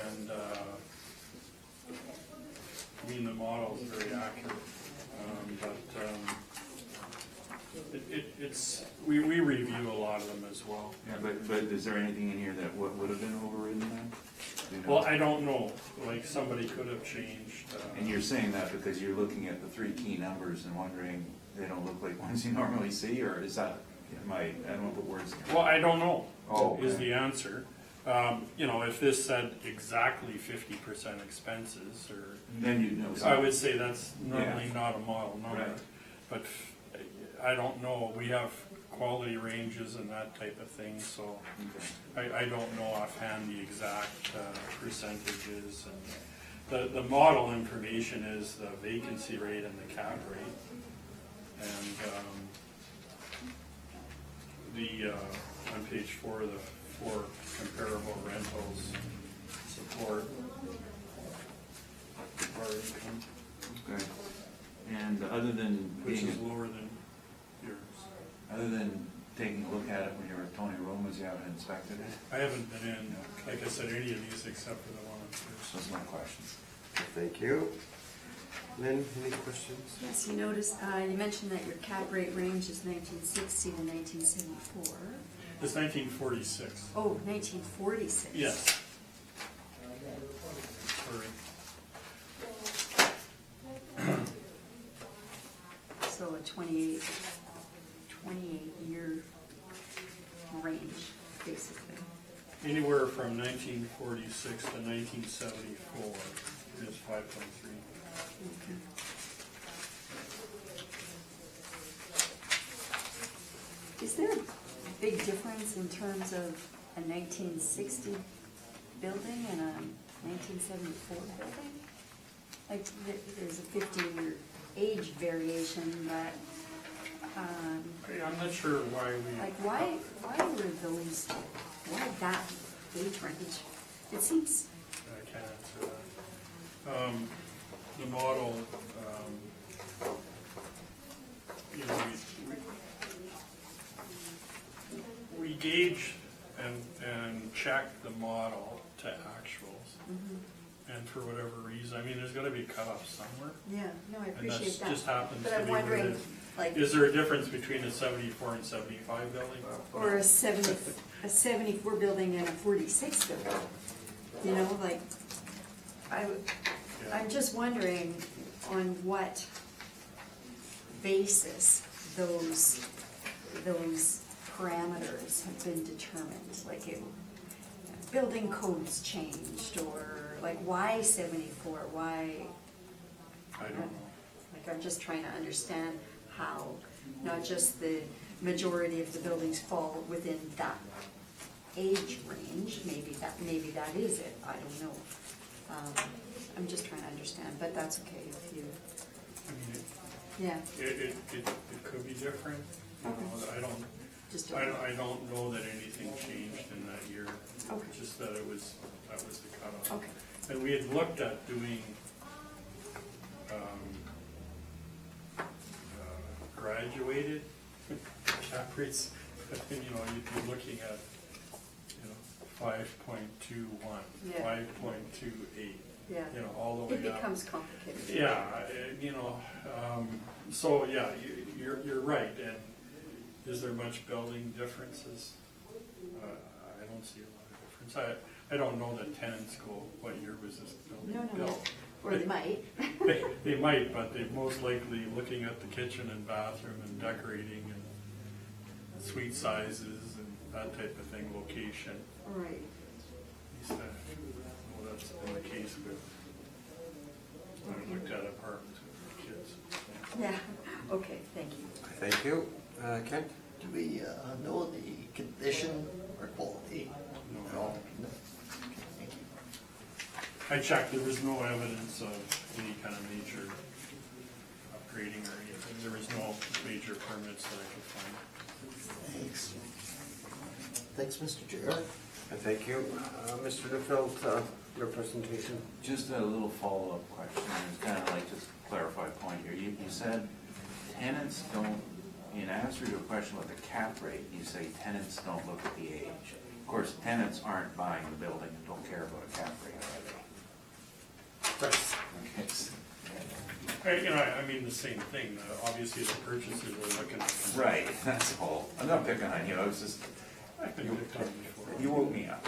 and I mean, the model is very accurate, but we review a lot of them as well. Yeah, but is there anything in here that would have been overridden then? Do you know? Well, I don't know, like, somebody could have changed. And you're saying that because you're looking at the 3 key numbers and wondering they don't look like ones you normally see, or is that, I don't want to put words in your Well, I don't know, Oh, is okay. the answer. You know, if this said exactly 50% expenses, or, Then you'd know. I would say that's normally Yeah. not a model number. Right. But I don't know, we have quality ranges and that type of thing, so Okay. I don't know offhand the exact percentages. And the model information is the vacancy rate and the cap rate. And on page 4, the 4 comparable rentals support our income, Okay. And other than which being, is lower than yours. other than taking a look at it when you were at Tony Roma's, you haven't inspected it? I haven't been in, like I said, any of these except for the one upstairs. Those are my questions. Thank you. Lynn, any questions? Yes, you noticed, you mentioned that your cap rate range is 1960 to 1974. It's 1946. Oh, 1946. Yes. Sorry. So a 28-year range, basically. Anywhere from 1946 to 1974 is 5.3. Okay. Is there a big difference in terms of a 1960 building and a 1974 building? Like, there's a 50-year age variation, but, I'm not sure why we. like, why were those, why that age range? It seems, I can't answer that. The model, you know, we gauge and check the model to actuals. And for whatever reason, I mean, there's gotta be a cutoff somewhere. yeah, no, I And appreciate that that. just happens But to I'm be where it wondering, is. like, Is there a difference between a 74 and 75 building? or a 74 building and a 46 building? You know, like, I'm just wondering on what basis those parameters have been determined, like building codes changed, or like why 74, why? I don't know. Like, I'm just trying to understand how, not just the majority of the buildings fall within that age range, maybe that is it, I don't know. I'm just trying to understand, but that's okay if you, I mean, yeah, it could be different. You know, I don't know that anything changed in that year. Okay. Just that that was the cutoff. Okay. And we had looked at doing graduated cap rates, you know, you'd be looking at, you know, 5.21, Yeah. 5.28, Yeah. you know, all the It way up. becomes complicated. Yeah, you know, so yeah, you're right, and is there much building differences? I don't see a lot of difference. I don't know that tenants go, what year was this building No. built? Or they might. They might, but they're most likely looking at the kitchen and bathroom and decorating and suite sizes and that type of thing, location. Right. At least I know that's been the case with, when I looked at apartments with my kids. so. Yeah, okay, thank you. Thank you. Kent? Do we know the condition or quality at all? No. Okay, thank you. I checked, there was no evidence of any kind of major upgrading or anything. There was no major permits that I could find. Thanks. Thanks, Mr. Chair. Thank you. Mr. Neufeld, your presentation. Just a little follow-up question, it's kind of like just clarify a point here. You said tenants don't, in answer to a question about the cap rate, you say tenants don't look at the age. Of course, tenants aren't buying the building and don't care about a cap rate, are they? Right. Okay, so- You know, I mean, the same thing. Obviously, the purchasers are looking at. Right, that's all. I'm not picking on you, I was just, I've been picked on before. you woke me up.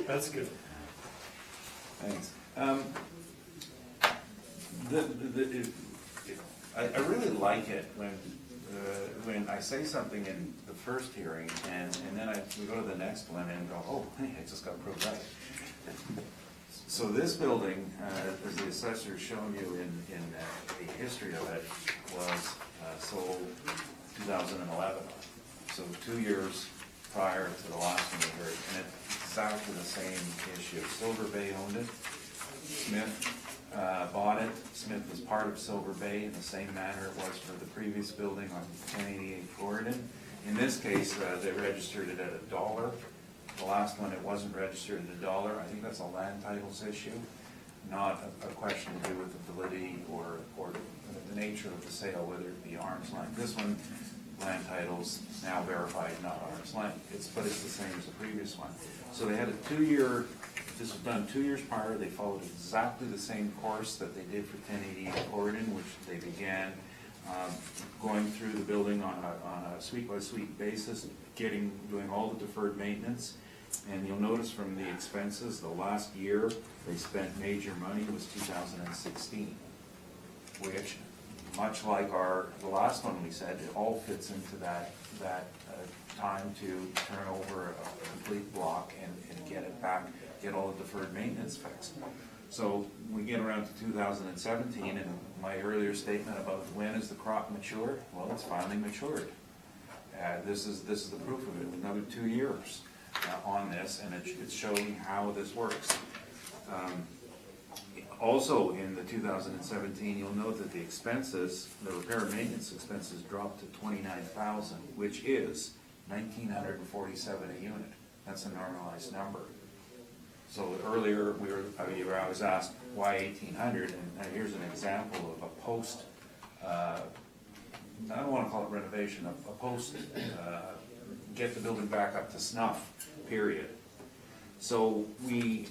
That's good. Thanks. I really like it when I say something in the first hearing and then we go to the next one and go, oh, hey, I just got proved right. So this building, as the assessor's shown you in the history of it, was sold 2011. So 2 years prior to the last one we heard, and it's exactly the same issue. Silver Bay owned it, Smith bought it. Smith was part of Silver Bay in the same manner it was for the previous building on 1088 Corridon. In this case, they registered it at $1. The last one, it wasn't registered at $1. I think that's a land titles issue, not a question to do with the validity or the nature of the sale, whether it be arm's length. This one, land titles now verified, not arm's length. But it's the same as the previous one. So they had a 2-year. This was done 2 years prior. They followed exactly the same course that they did for 1088 Corridon, which they began going through the building on a suite-by-suite basis, doing all the deferred maintenance. And you'll notice from the expenses, the last year they spent major money was 2016, which, much like the last one we said, it all fits into that time to turn over a complete block and get it back, get all the deferred maintenance fixed. So we get around to 2017, and my earlier statement about when is the crop mature? Well, it's finally matured. This is the proof of it. Another 2 years on this, and it's showing how this works. Also, in the 2017, you'll note that the expenses, the repair and maintenance expenses, dropped to $29,000, which is $1,947 a unit. That's a normalized number. So earlier, I was asked why $1,800, and here's an example of a post. I don't want to call it renovation. A post get the building back up to snuff. Period. So we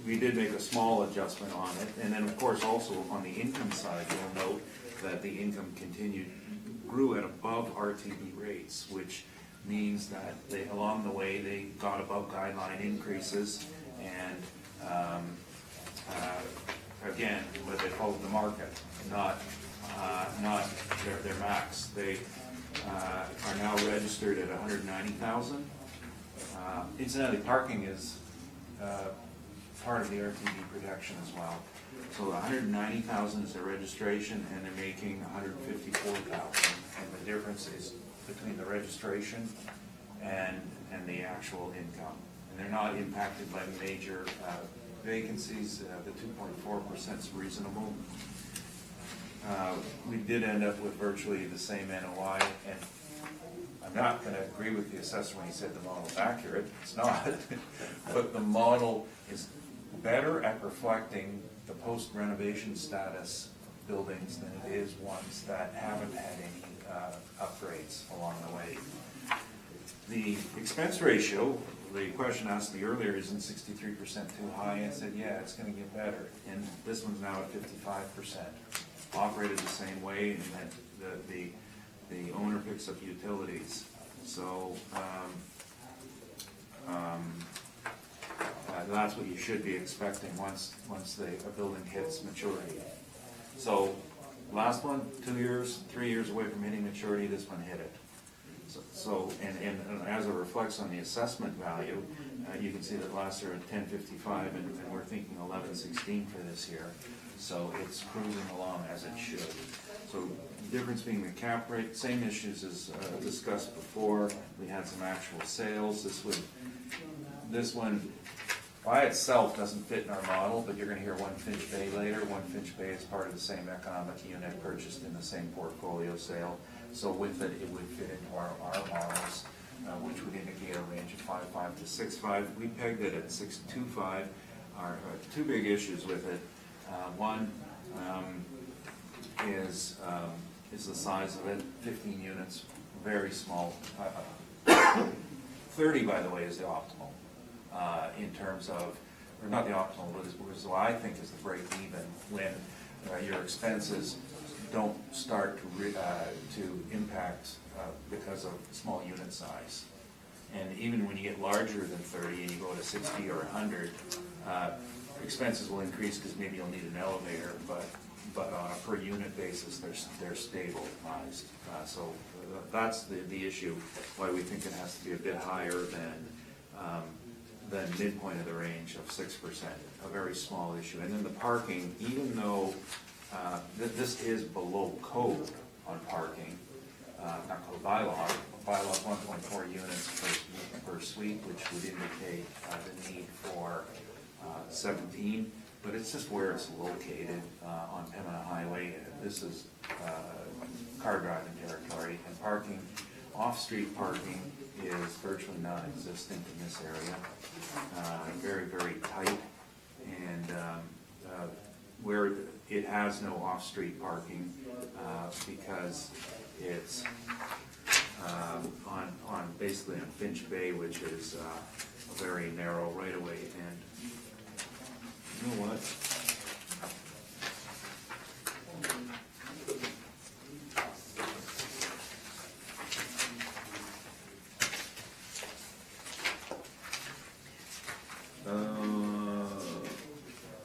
did make a small adjustment on it, and then of course also on the income side, you'll note that the income grew at above RTB rates, which means that along the way they got above guideline increases, and again, but they followed the market, not their max. They are now registered at 190,000. Incidentally, parking is part of the RTB protection as well. So 190,000 is their registration, and they're making 154,000. And the difference is between the registration and the actual income. And they're not impacted by major vacancies. The 2.4% is reasonable. We did end up with virtually the same NOI, and I'm not going to agree with the assessor when he said the model's accurate. It's not. But the model is better at reflecting the post-renovation status buildings than it is ones that haven't had any upgrades along the way. The expense ratio, the question asked me earlier, isn't 63% too high? I said, yeah, it's gonna get better. And this one's now at 55%. Operated the same way, and that the owner picks up utilities. So, that's what you should be expecting once a building hits maturity. So, last one, 2 years, 3 years away from hitting maturity, this one hit it. So, and as it reflects on the assessment value, you can see that last year at 1055, and we're thinking 1116 for this year. So it's cruising along as it should. So the difference being the cap rate, same issues as discussed before. We had some actual sales. This one by itself doesn't fit in our model, but you're gonna hear One Finch Bay later. One Finch Bay is part of the same economic unit purchased in the same portfolio sale. So with it, it would fit into our models, which would indicate a range of 5.5 to 6.5. We pegged it at 6.25. Our two big issues with it. One is the size of it, 15 units, very small. 30, by the way, is the optimal in terms of, or not the optimal, but is what I think is the break even when your expenses don't start to impact because of small unit size. And even when you get larger than 30 and you go to 60 or 100, expenses will increase because maybe you'll need an elevator, but on a per unit basis, they're stabilized. So that's the issue, why we think it has to be a bit higher than midpoint of the range of 6%, a very small issue. And then the parking, even though this is below code on parking, not code bylaw, bylaw's 1.4 units per suite, which would indicate the need for 17, but it's just where it's located on Pembina Highway. This is car driving territory, and parking, off-street parking is virtually non-existent in this area. Very, very tight, and where it has no off-street parking because it's on basically on Finch Bay, which is a very narrow right-of-way. And you know what?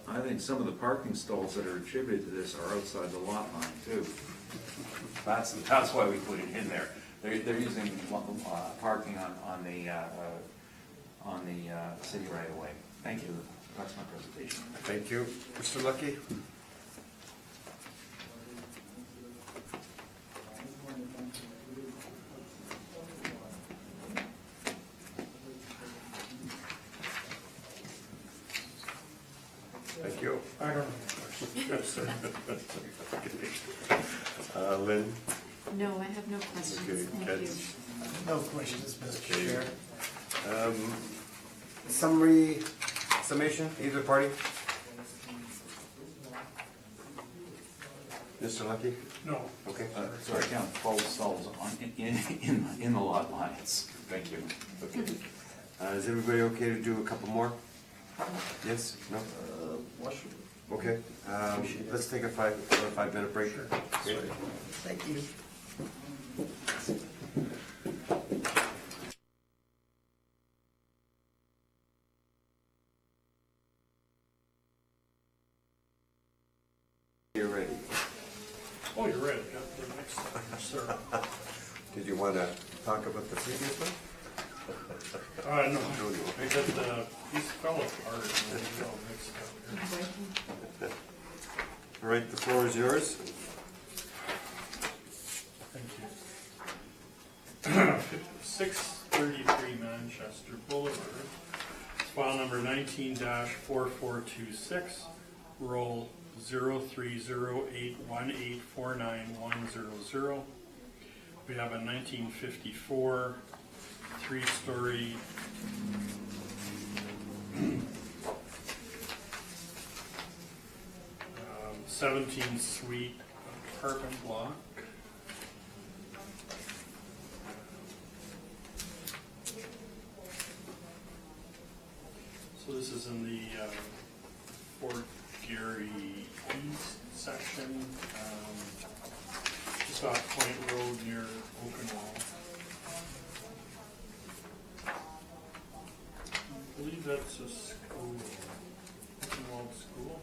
I think some of the parking stalls that are attributed to this are outside the lot line too. That's why we put it in there. They're using parking on the city right away. Thank you. That's my presentation. Thank you. Mr. Lucky? Thank you. I don't know. Lynn? No, I have no questions. Okay, Thank Ken? you. No questions, Mr. Okay. Chair. Summation, either party? Mr. Lucky? No. Okay. Sorry, count 12 stalls in the lot lines. Thank you. Okay. Is everybody okay to do a couple more? Yes? No? Washington. Okay. Let's take a 5-minute break. Okay. Thank you. You're ready. Oh, you're right, I got the next one, sir. Did you want to talk about the previous one? No, I got these fell apart and they all mixed up here. All right, the floor is yours. Thank you. 633 Manchester Boulevard, file number 19-4426, roll 0308184910. We have a 1954 three-story 17 suite apartment block. So this is in the Fort Garry East section, just off Point Road near Oakenwall. I believe that's a school, Oakenwall School.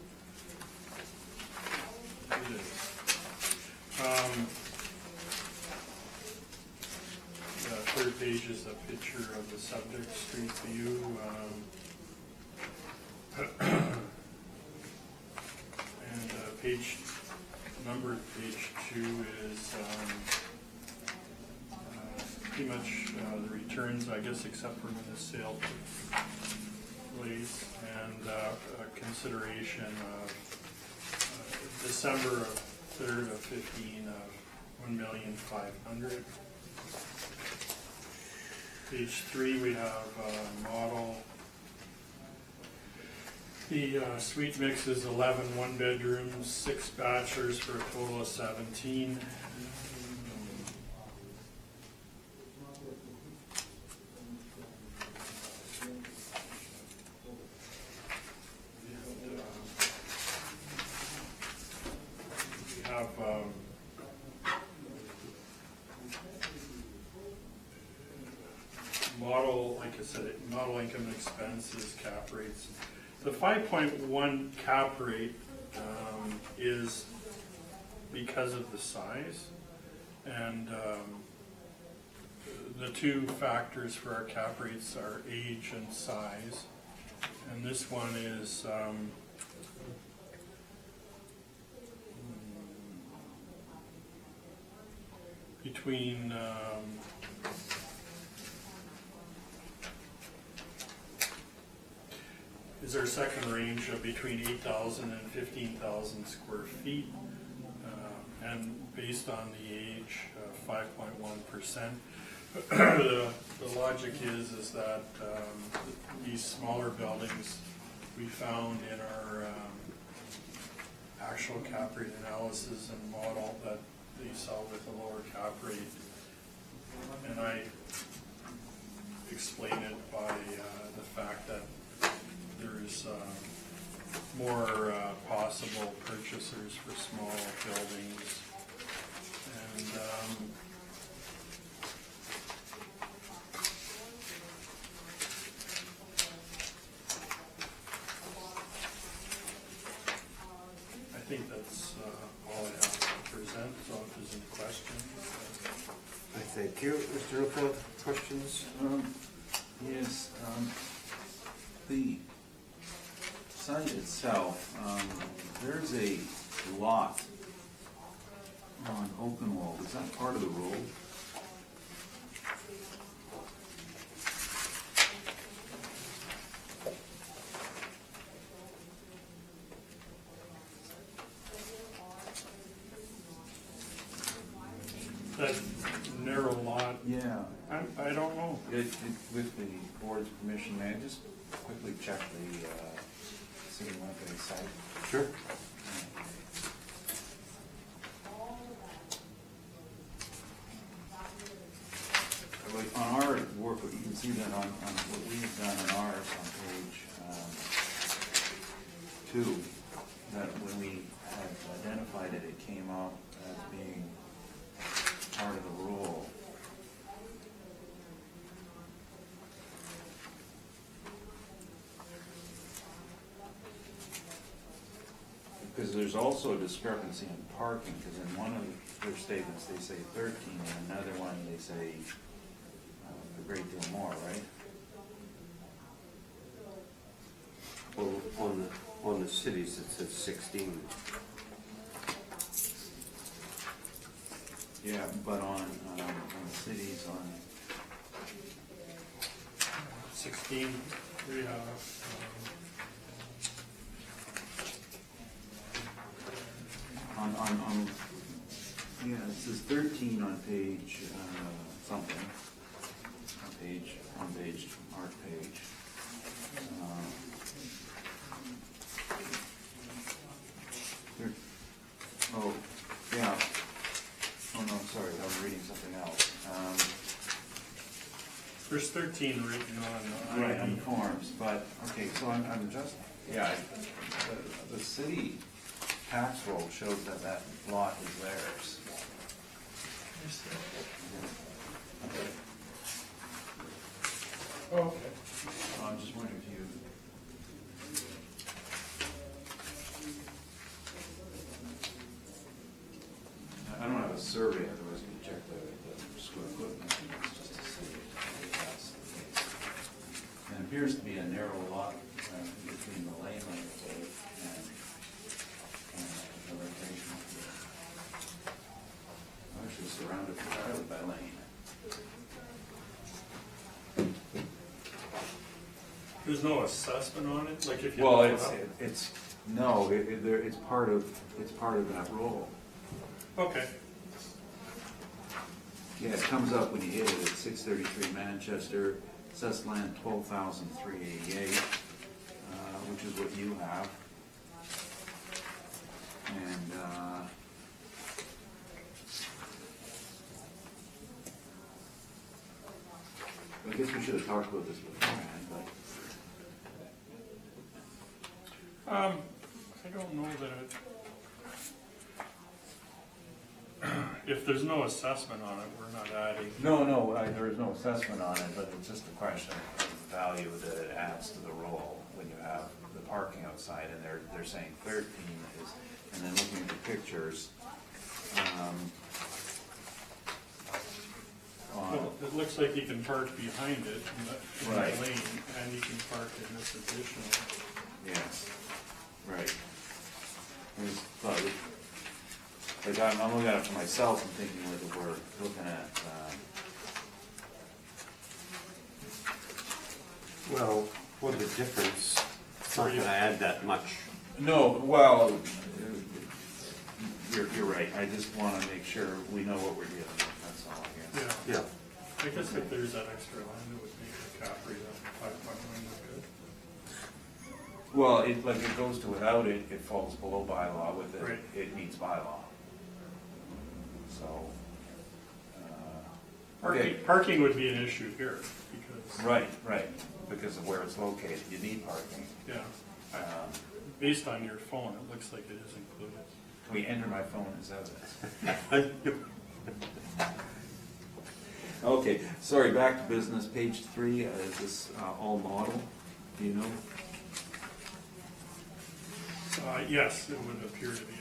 It is. The third page is a picture of the subject street view. And page 2 is pretty much the returns, I guess, except for when the sale took place, and a consideration of December 3rd of 15 of $1,500,000. Page 3, we have model. The suite mix is 11 one-bedrooms, 6 bachelors for a total of 17. We have model, like I said, model income and expenses, cap rates. The 5.1 cap rate is because of the size, and the two factors for our cap rates are age and size, and this one is between is our second range of between 8,000 and 15,000 square feet, and based on the age, 5.1%. The logic is that these smaller buildings, we found in our actual cap rate analysis and model that they sell with a lower cap rate, and I explain it by the fact that there's more possible purchasers for small buildings, and I think that's all I have to present, so if there's any questions. I thank you. Mr. Newfield, questions? Yes, the site itself, there's a lot on Oakenwall. Is that part of the rule? That narrow lot, Yeah. I don't know. With the board's permission, may I just quickly check the city Winnipeg site? Sure. Like on our work, you can see that on what we've done on ours on page 2, that when we had identified it, it came out as being part of the rule. Because there's also a discrepancy in parking, because in one of their statements, they say 13, and another one, they say a great deal more, right? Well, on the cities, it says 16. Yeah, but on the cities, on 16, we have, yeah, it says 13 on page something, on page, art page. reading something else. There's 13 written on. Right, on the forms, but, okay, so I'm just, yeah, the city tax roll shows that that lot is theirs. Oh, okay. So I'm just wondering if you. I don't have a survey, otherwise we can check the square foot measurements just to see if that's the case. And it appears to be a narrow lot between the lane and the recreational field. Actually surrounded entirely by lane. There's no assessment on it, like if you. Well, look it it's, no, it's part of that roll. up. Okay, Yeah, it comes up when you hit it, it's 633 Manchester, assessed land 12,388, which is what you have. And, I guess we should have talked about this beforehand, but. I don't know that if there's no assessment on it, we're not adding. No, there is no assessment on it, but it's just a question of the value that it adds to the roll when you have the parking outside, and they're saying 13 is, and then looking at the pictures, Well, it looks like you can park behind it in the Right. lane, and you can park in this additional. yes, right. I just thought, like, I'm looking at it for myself and thinking whether we're looking at, Well, for the difference, it's not gonna add that much. no, well, you're right, I just wanna make sure we know what we're dealing with, that's all, I guess. Yeah, Yeah. I guess if there's that extra land, it would make the cap rate of 5.1 look good. Well, it goes to without it, it falls below bylaw, with it, Right. it meets bylaw. So, Parking would be an issue here, because, right, because of where it's located, you need parking. yeah, Um, based on your phone, it looks like it is included. We enter my phone as evidence. Okay, sorry, back to business, page 3, is this all model, do you know? Yes, it would appear to be.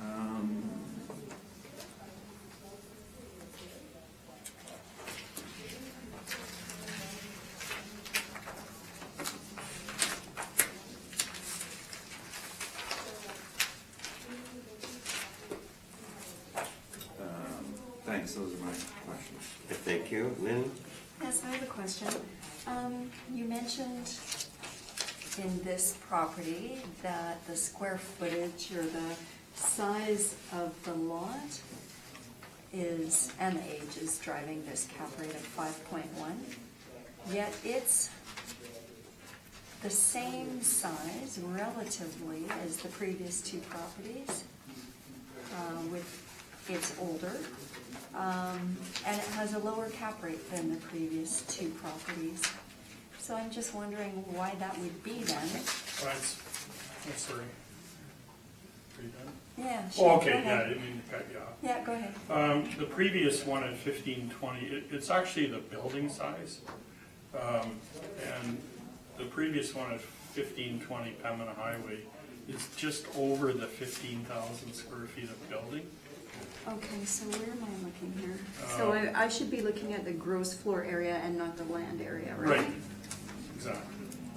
Um, Thanks, those are my questions. Thank you. Lynn? Yes, I have a question. You mentioned in this property that the square footage or the size of the lot is, and the age is driving this cap rate of 5.1, yet it's the same size relatively as the previous two properties, with, it's older, and it has a lower cap rate than the previous two properties. So I'm just wondering why that would be then. I'm sorry. Are you done? Yeah, Oh, sure, go okay, yeah, I ahead. didn't mean to cut you off. Yeah, go ahead. The previous one at 1520, it's actually the building size. And the previous one at 1520 Pembina Highway is just over the 15,000 square feet of building. Okay, so where am I looking here? So I should be looking at the gross floor area and not the land area, right? Right, exactly.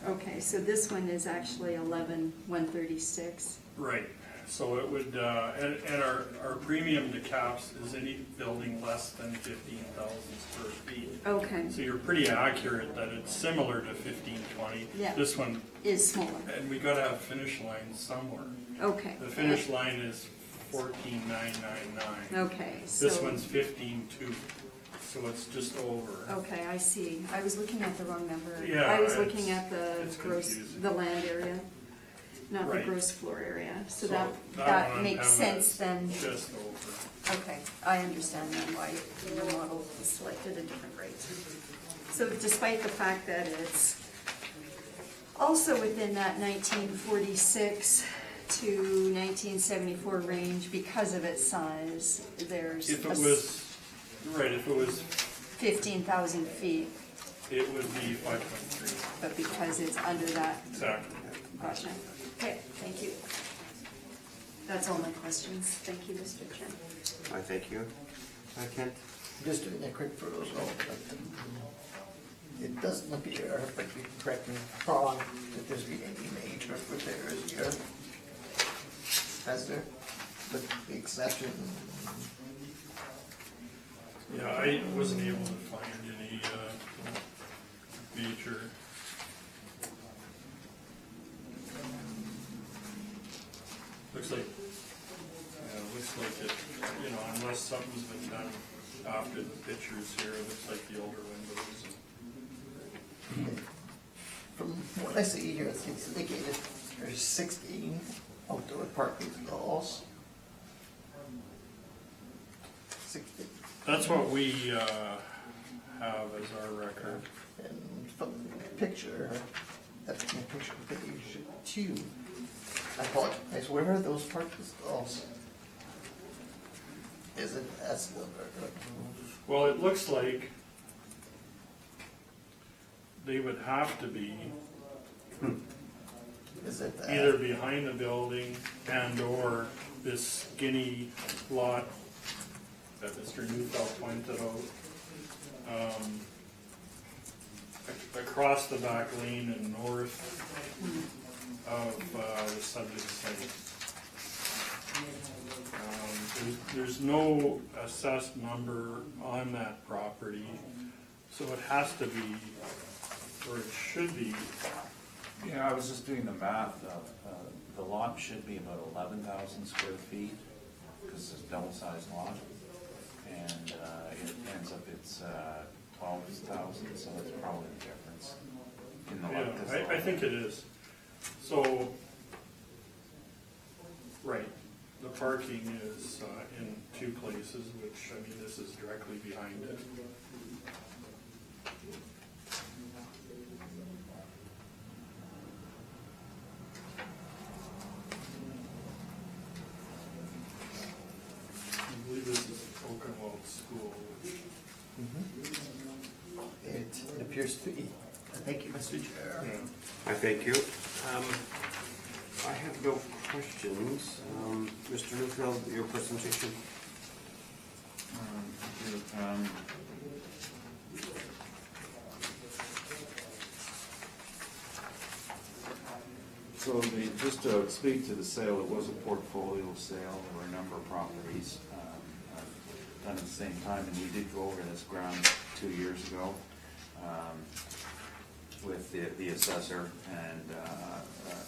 Okay, so this one is actually 11,136. Right, so it would, and our premium to caps is any building less than 15,000 square feet. Okay, So you're pretty accurate that it's similar to 1520. Yeah. This one, is smaller. and we gotta have finish lines somewhere. Okay. The finish line is 14,999. Okay, so. This one's 15,200, so it's just over. Okay, I see. I was looking at the wrong number. Yeah, I was it's- looking at the it's gross, confusing. the land area. not the Right. gross floor area, so So that that one makes I'm sense then. Just over. Okay, I understand then why your model was selected a different rate. So despite the fact that it's also within that 1946 to 1974 range because of its size, there's If a it was, right, if it was, 15,000 feet, it would be 5.3. but because it's under that, Exactly. gotcha. Okay, thank you. That's all my questions. Thank you, Mr. Chair. I thank you. Kent? Just doing a quick photos of it doesn't appear, but you can correct me if I'm wrong, that there's been any major repairs here. Has there? But the exception, Yeah, I wasn't able to find any major. Looks like, yeah, looks like it, you know, unless something's been done after the pictures here, it looks like the older windows. from what I see here, it's indicated there's 16 outdoor parking stalls. 16. That's what we have as our record. And from the picture, that's my picture page 2. I apologize, where are those parking stalls? Is it, that's the, Well, it looks like they would have to be is it that? either behind the building and or this skinny lot that Mr. Neufeld pointed out. Across the back lane and north of the subject site. There's no assessed number on that property, so it has to be, or it should be, Yeah, I was just doing the math. The lot should be about 11,000 square feet, because it's a double-sized lot. And it ends up it's 12,000, so that's probably the difference in the lot. 'cause yeah, I think it is. So, right, the parking is in two places, which, I mean, this is directly behind it. I believe this is Oakenwald School, which It appears to be. Thank you, Mr. Chair. yeah. I thank you. I have no questions. Mr. Neufeld, your presentation? So just to speak to the sale, it was a portfolio sale. There were a number of properties done at the same time, and we did go over this ground 2 years ago with the assessor, and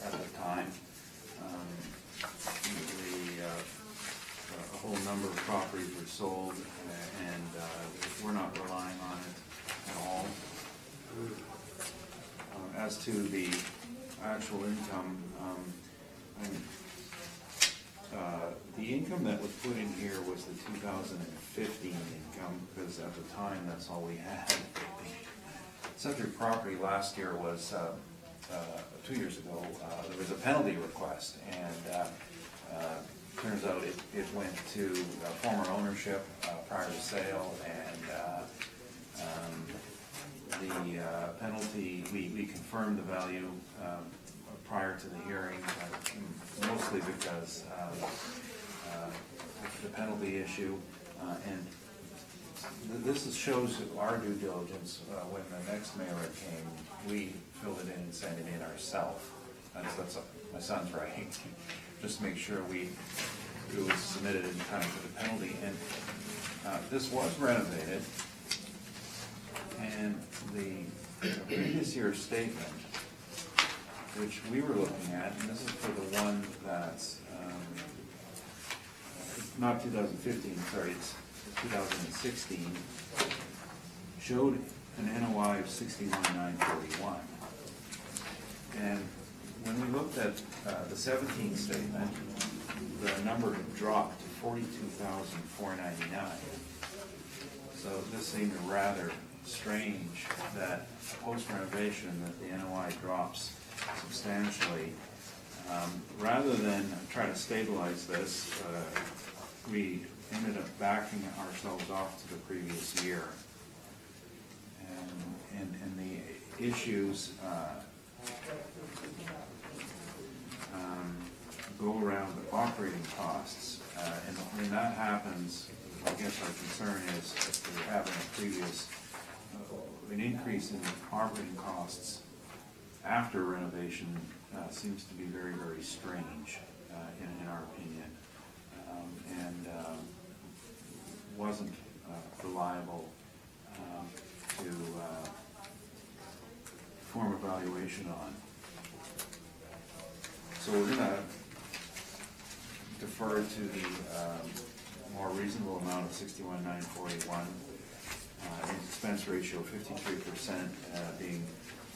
at the time, a whole number of properties were sold, and we're not relying on it at all. As to the actual income, the income that was put in here was the 2015 income, because at the time, that's all we had. Subject property last year was, 2 years ago, there was a penalty request, and turns out it went to former ownership prior to sale, and the penalty, we confirmed the value prior to the hearing, mostly because the penalty issue, and this shows our due diligence. When the next mayor came, we filled it in and sent it in ourselves. That's my son's writing, just to make sure it was submitted in time for the penalty. And this was renovated, and the previous year's statement, which we were looking at, and this is for the one that's not 2015, sorry, it's 2016, showed an NOI of 61,941. And when we looked at the 17 statement, the number had dropped to 42,499. So this seemed rather strange that post renovation that the NOI drops substantially. Rather than try to stabilize this, we ended up backing ourselves off to the previous year. And the issues go around the operating costs. And when that happens, I guess our concern is if we're having a previous, an increase in operating costs after renovation seems to be very, very strange in our opinion. And wasn't reliable to form evaluation on. So we're gonna defer to the more reasonable amount of 61,941. Expense ratio 53% being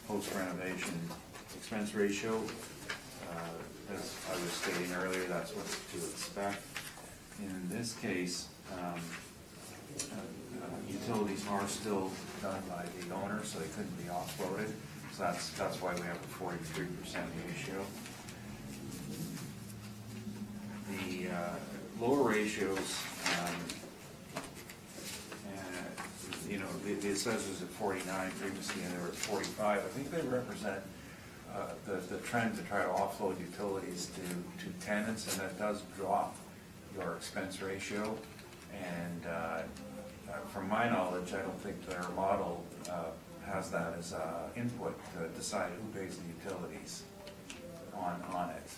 post renovation expense ratio. As I was stating earlier, that's what to expect. In this case, utilities are still done by the owner, so they couldn't be offloaded. So that's why we have a 43% ratio. The lower ratios, the assessors at 49 previously, and they were at 45. I think they represent the trend to try to offload utilities to tenants, and that does drop your expense ratio. And from my knowledge, I don't think their model has that as input to decide who pays the utilities on it.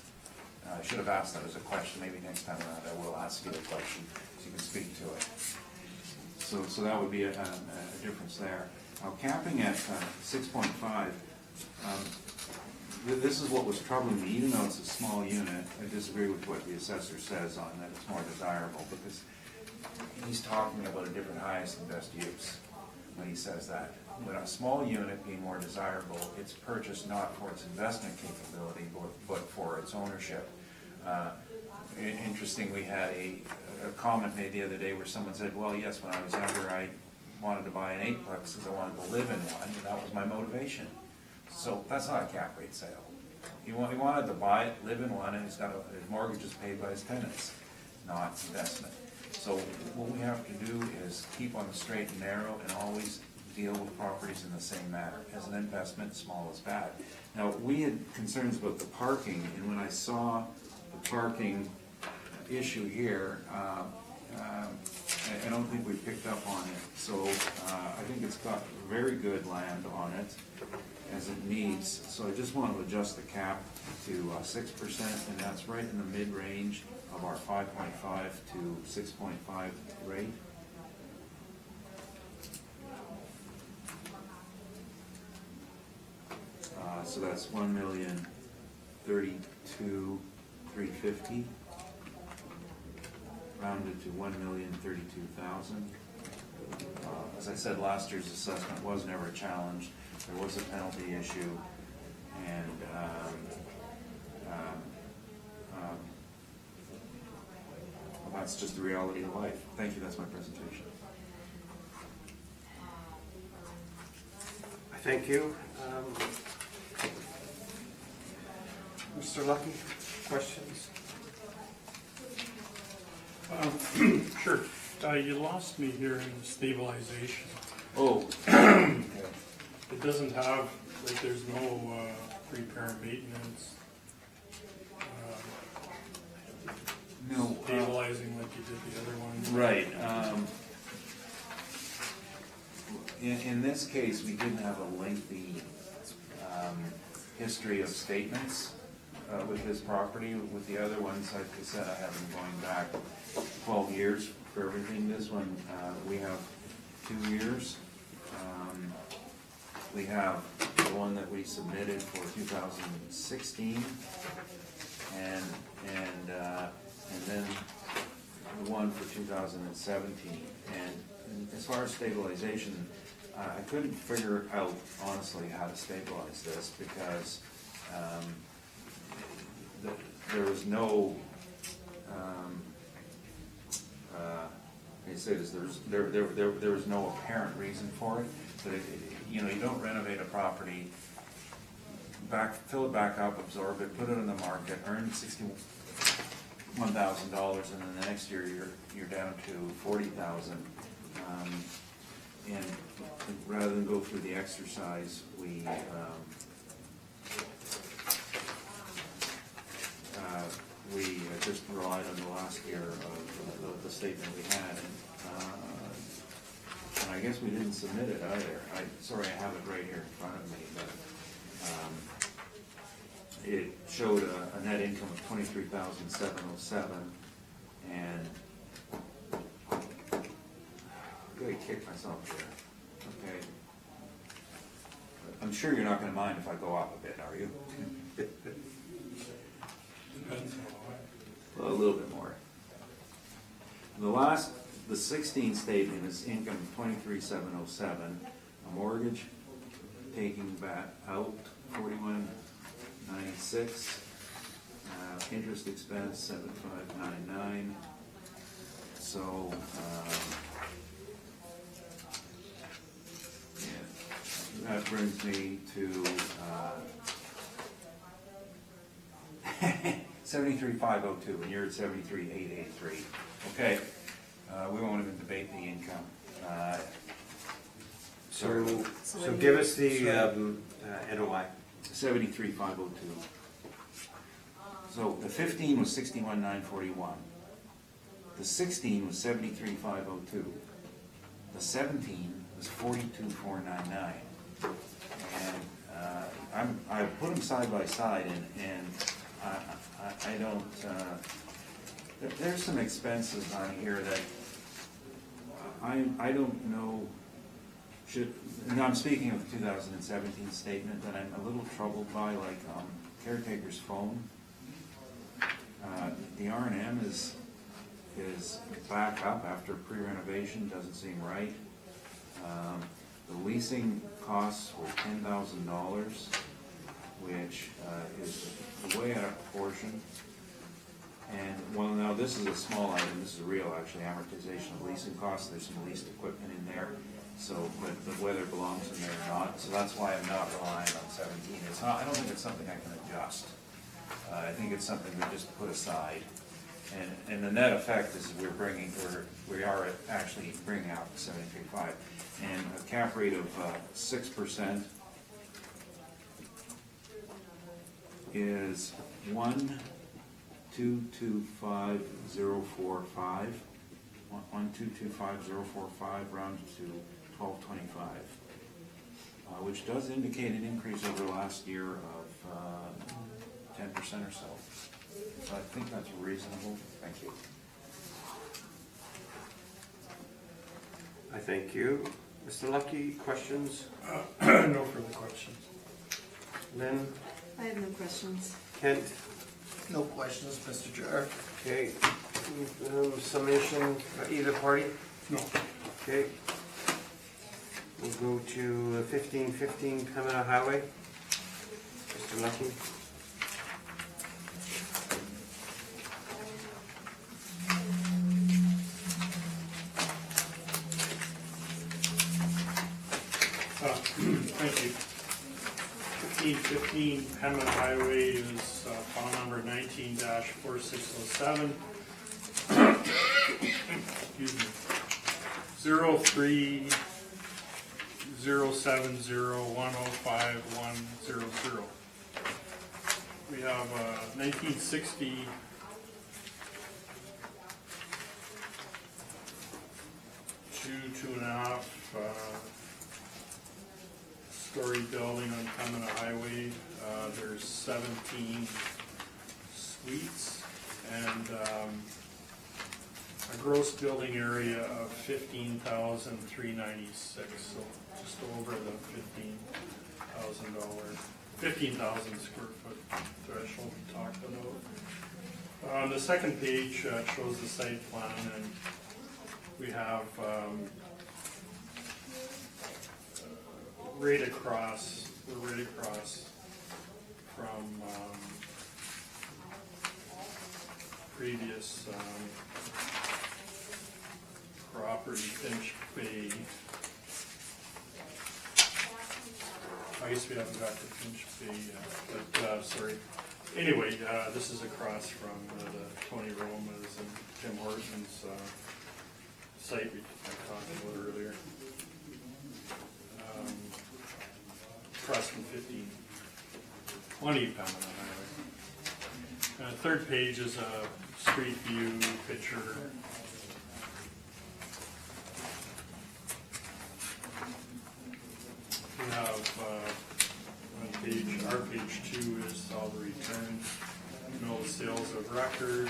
I should have asked that as a question. Maybe next time around I will ask you the question so you can speak to it. So that would be a difference there. Now capping at 6.5, this is what was troubling me. Even though it's a small unit, I disagree with what the assessor says on that it's more desirable, because he's talking about a different highest and best use when he says that. When a small unit being more desirable, it's purchased not for its investment capability, but for its ownership. Interesting, we had a comment made the other day where someone said, well, yes, when I was younger, I wanted to buy an 8-plex because I wanted to live in one, and that was my motivation. So that's not a cap rate sale. He wanted to buy it, live in one, and his mortgage is paid by his tenants, not investment. So what we have to do is keep on the straight and narrow and always deal with properties in the same manner. As an investment, small is bad. Now, we had concerns about the parking, and when I saw the parking issue here, I don't think we picked up on it. So I think it's got very good land on it as it needs. So I just want to adjust the cap to 6%, and that's right in the mid-range of our 5.5 to 6.5 rate. So that's $1,032,350, rounded to $1,032,000. As I said, last year's assessment was never challenged. There was a penalty issue, and well, that's just the reality of life. Thank you. That's my presentation. Thank you. Mr. Lucky, questions? Sure. You lost me here in the stabilization. Oh. It doesn't have, like, there's no pre-parent maintenance. No. Stabilizing like you did the other one. Right. In this case, we didn't have a lengthy history of statements with this property. With the other ones, like I said, I have them going back 12 years for everything. This one, we have 2 years. We have the one that we submitted for 2016, and then the one for 2017. And as far as stabilization, I couldn't figure out honestly how to stabilize this, because there was no, how do you say this, there was no apparent reason for it, but you know, you don't renovate a property, fill it back up, absorb it, put it on the market, earn $61,000, and then the next year you're down to $40,000. And rather than go through the exercise, we just relied on the last year of the statement we had. And I guess we didn't submit it either. Sorry, I have it right here in front of me, but it showed a net income of $23,707, and I'm gonna kick myself here. Okay. I'm sure you're not gonna mind if I go up a bit, are you? Depends on Well, a little bit more. The 16 statement is income of $23,707, a mortgage taking back out $41,996, interest expense $7,599. So, yeah, that brings me to 73,502, and you're at 73,883. Okay, we won't even debate the income. So give us the NOI. 73,502. So the 15 was 61,941. The 16 was 73,502. The 17 was 42,499. And I put them side by side, and I don't. There's some expenses on here that I don't know. And I'm speaking of the 2017 statement that I'm a little troubled by, like caretaker's phone. The R&M is back up after pre-renovation, doesn't seem right. The leasing costs were $10,000, which is way out of proportion. And well, now this is a small item. This is a real, actually, amortization of leasing costs. There's some leased equipment in there. So, but whether it belongs in there or not, so that's why I'm not relying on 17. It's not. I don't think it's something I can adjust. I think it's something we just put aside. And the net effect is we are actually bringing out the 73.5, and a cap rate of 6% is 1,225,045. 1,225,045 rounded to 1,225, which does indicate an increase over last year of 10% or so. So I think that's reasonable. Thank you. I thank you. Mr. Lucky, questions? No further questions. Lynn? I have no questions. Kent? No questions, Mr. Chair. Okay. Summation for either party? No. Okay. We'll go to 1515 Pembina Highway. Mr. Lucky? Thank you. 1515 Pembina Highway is file number 19-4607. Excuse me. 03-070-105-100. We have 1960 two and a half story building on Pembina Highway. There's 17 suites and a gross building area of 15,396, so just over the $15,000 square foot threshold we talked about. On the second page shows the site plan, and we have we're right across from previous property, Finch Bay. I guess we haven't got to Finch Bay yet, but, sorry. Anyway, this is across from the Tony Roma's and Tim Hortons site I talked about earlier. Across from 1520 Pembina Highway. Third page is a street view picture. We have on page, our page 2 is all the returns, no sales of record.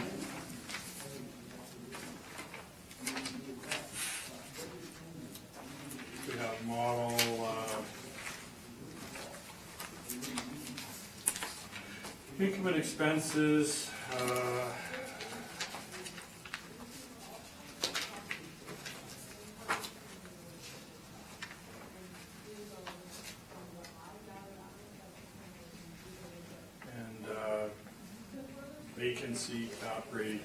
We have model income and expenses. And vacancy, cap rate.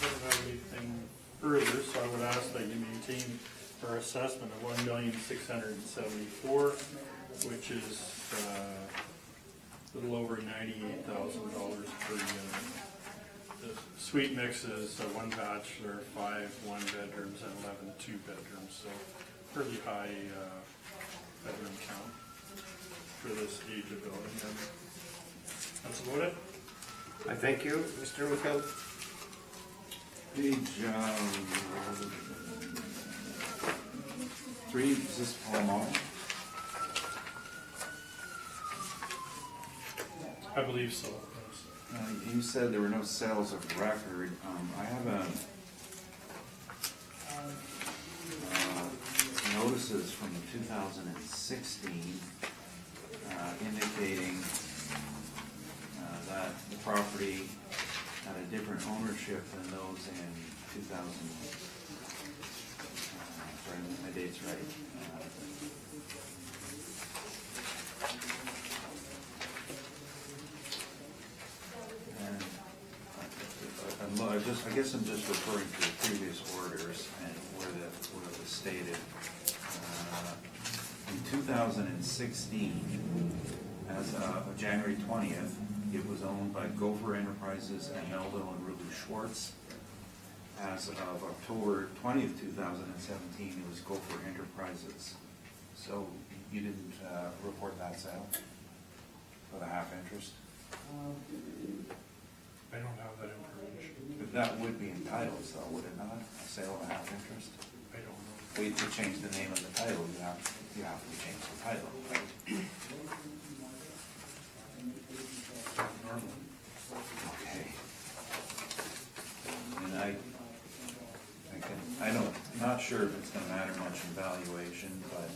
Don't have anything further, so I would ask that you maintain our assessment of $1,674,000, which is a little over $98,000 per unit. The suite mix is 1 bachelor, 5 one-bedrooms, and 11 two-bedrooms, so pretty high bedroom count for this age of building. And that's about it. I thank you, Mr. McCall. Page 3, is this Paul Mall? I believe so, yes. You said there were no sales of record. I have notices from 2016 indicating that the property had a different ownership than those in 2000. Sorry, my date's right. I guess I'm just referring to the previous orders and where it was stated. In 2016, as of January 20th, it was owned by Gopher Enterprises and Melville and Rulu Schwartz. As of October 20th, 2017, it was Gopher Enterprises. So you didn't report that sale for the half interest? I don't have that information. But that would be in titles though, would it not? A sale of a half interest? I don't know. Well, to change the name of the title, you have to change the title, right? Normally. Okay. And I don't, not sure if it's gonna matter much in valuation, but,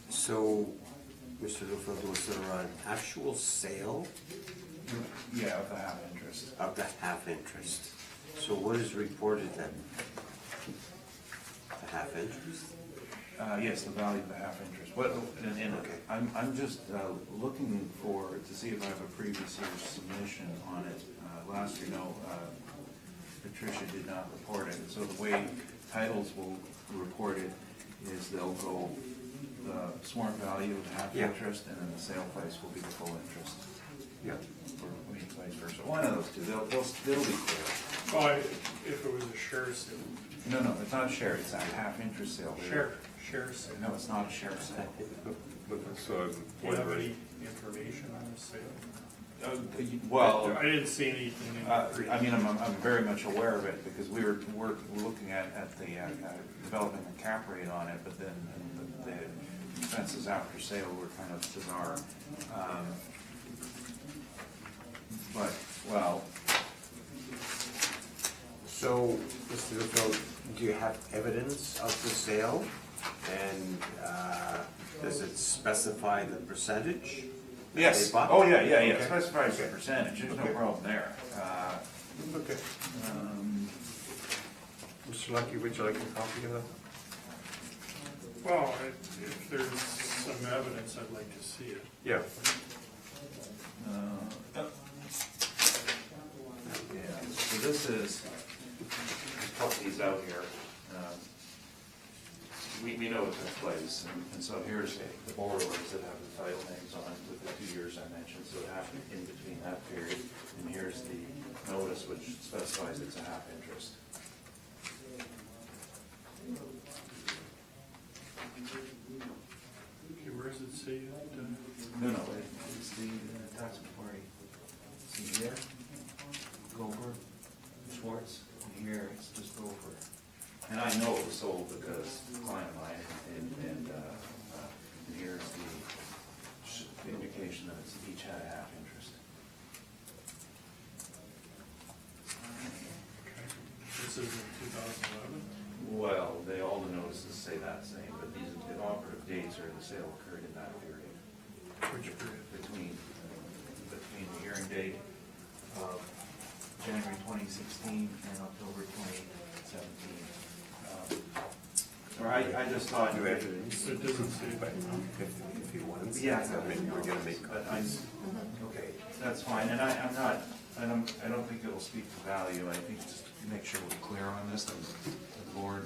So, Mr. Duffield, was there an actual sale yeah, of the half interest. of the half interest? So what is reported then? The half interest? Yes, the value of the half interest. What, and Okay. I'm just looking to see if I have a previous year's submission on it. Last year, no, Patricia did not report it. So the way titles will report it is they'll go the sworn value of the half Yeah. interest, and then the sale price will be the full interest. Yeah. Or vice versa. One of those two. It'll be clear. Well, if it was a share sale. No, it's not a share. It's a half interest sale. Share sale. No, it's not a share sale. So, Do you have any information on the sale? Well, I didn't see anything in the I mean, I'm very much aware of it because we're looking at the developing a cap rate on it, but then the expenses after sale were kind of bizarre. But, well, So, Mr. Duffield, do you have evidence of the sale? And does it specify the percentage? yes, They bought? oh, yeah, Okay. it specifies the percentage, there's no problem there. Okay. Um, Mr. Lucky, would you like a copy of that? Well, if there's some evidence, I'd like to see it. Yeah. Yeah, so this is, put these out here. We know what took place, and so here's the borrowers that have the title names on with the 2 years I mentioned, so it happened in between that period, and here's the notice which specifies it's a half interest. Okay, where does it say that? No, it's the tax authority. See here, Goldberg, Schwartz, and here it's just Goldberg. And I know it was sold because a client of mine, and here's the indication that it's each had a half interest. Okay. This is in 2011? Well, all the notices say that same, but the operative dates are the sale occurred in that period. Which period? Between the hearing date of January 2016 and October 2017. Or I just thought. New evidence. It doesn't say that. If you want. Yeah. I mean, we're gonna make But copies. okay, that's fine, and I'm not, I don't think it'll speak to value, I think just to make sure we're clear on this, the board.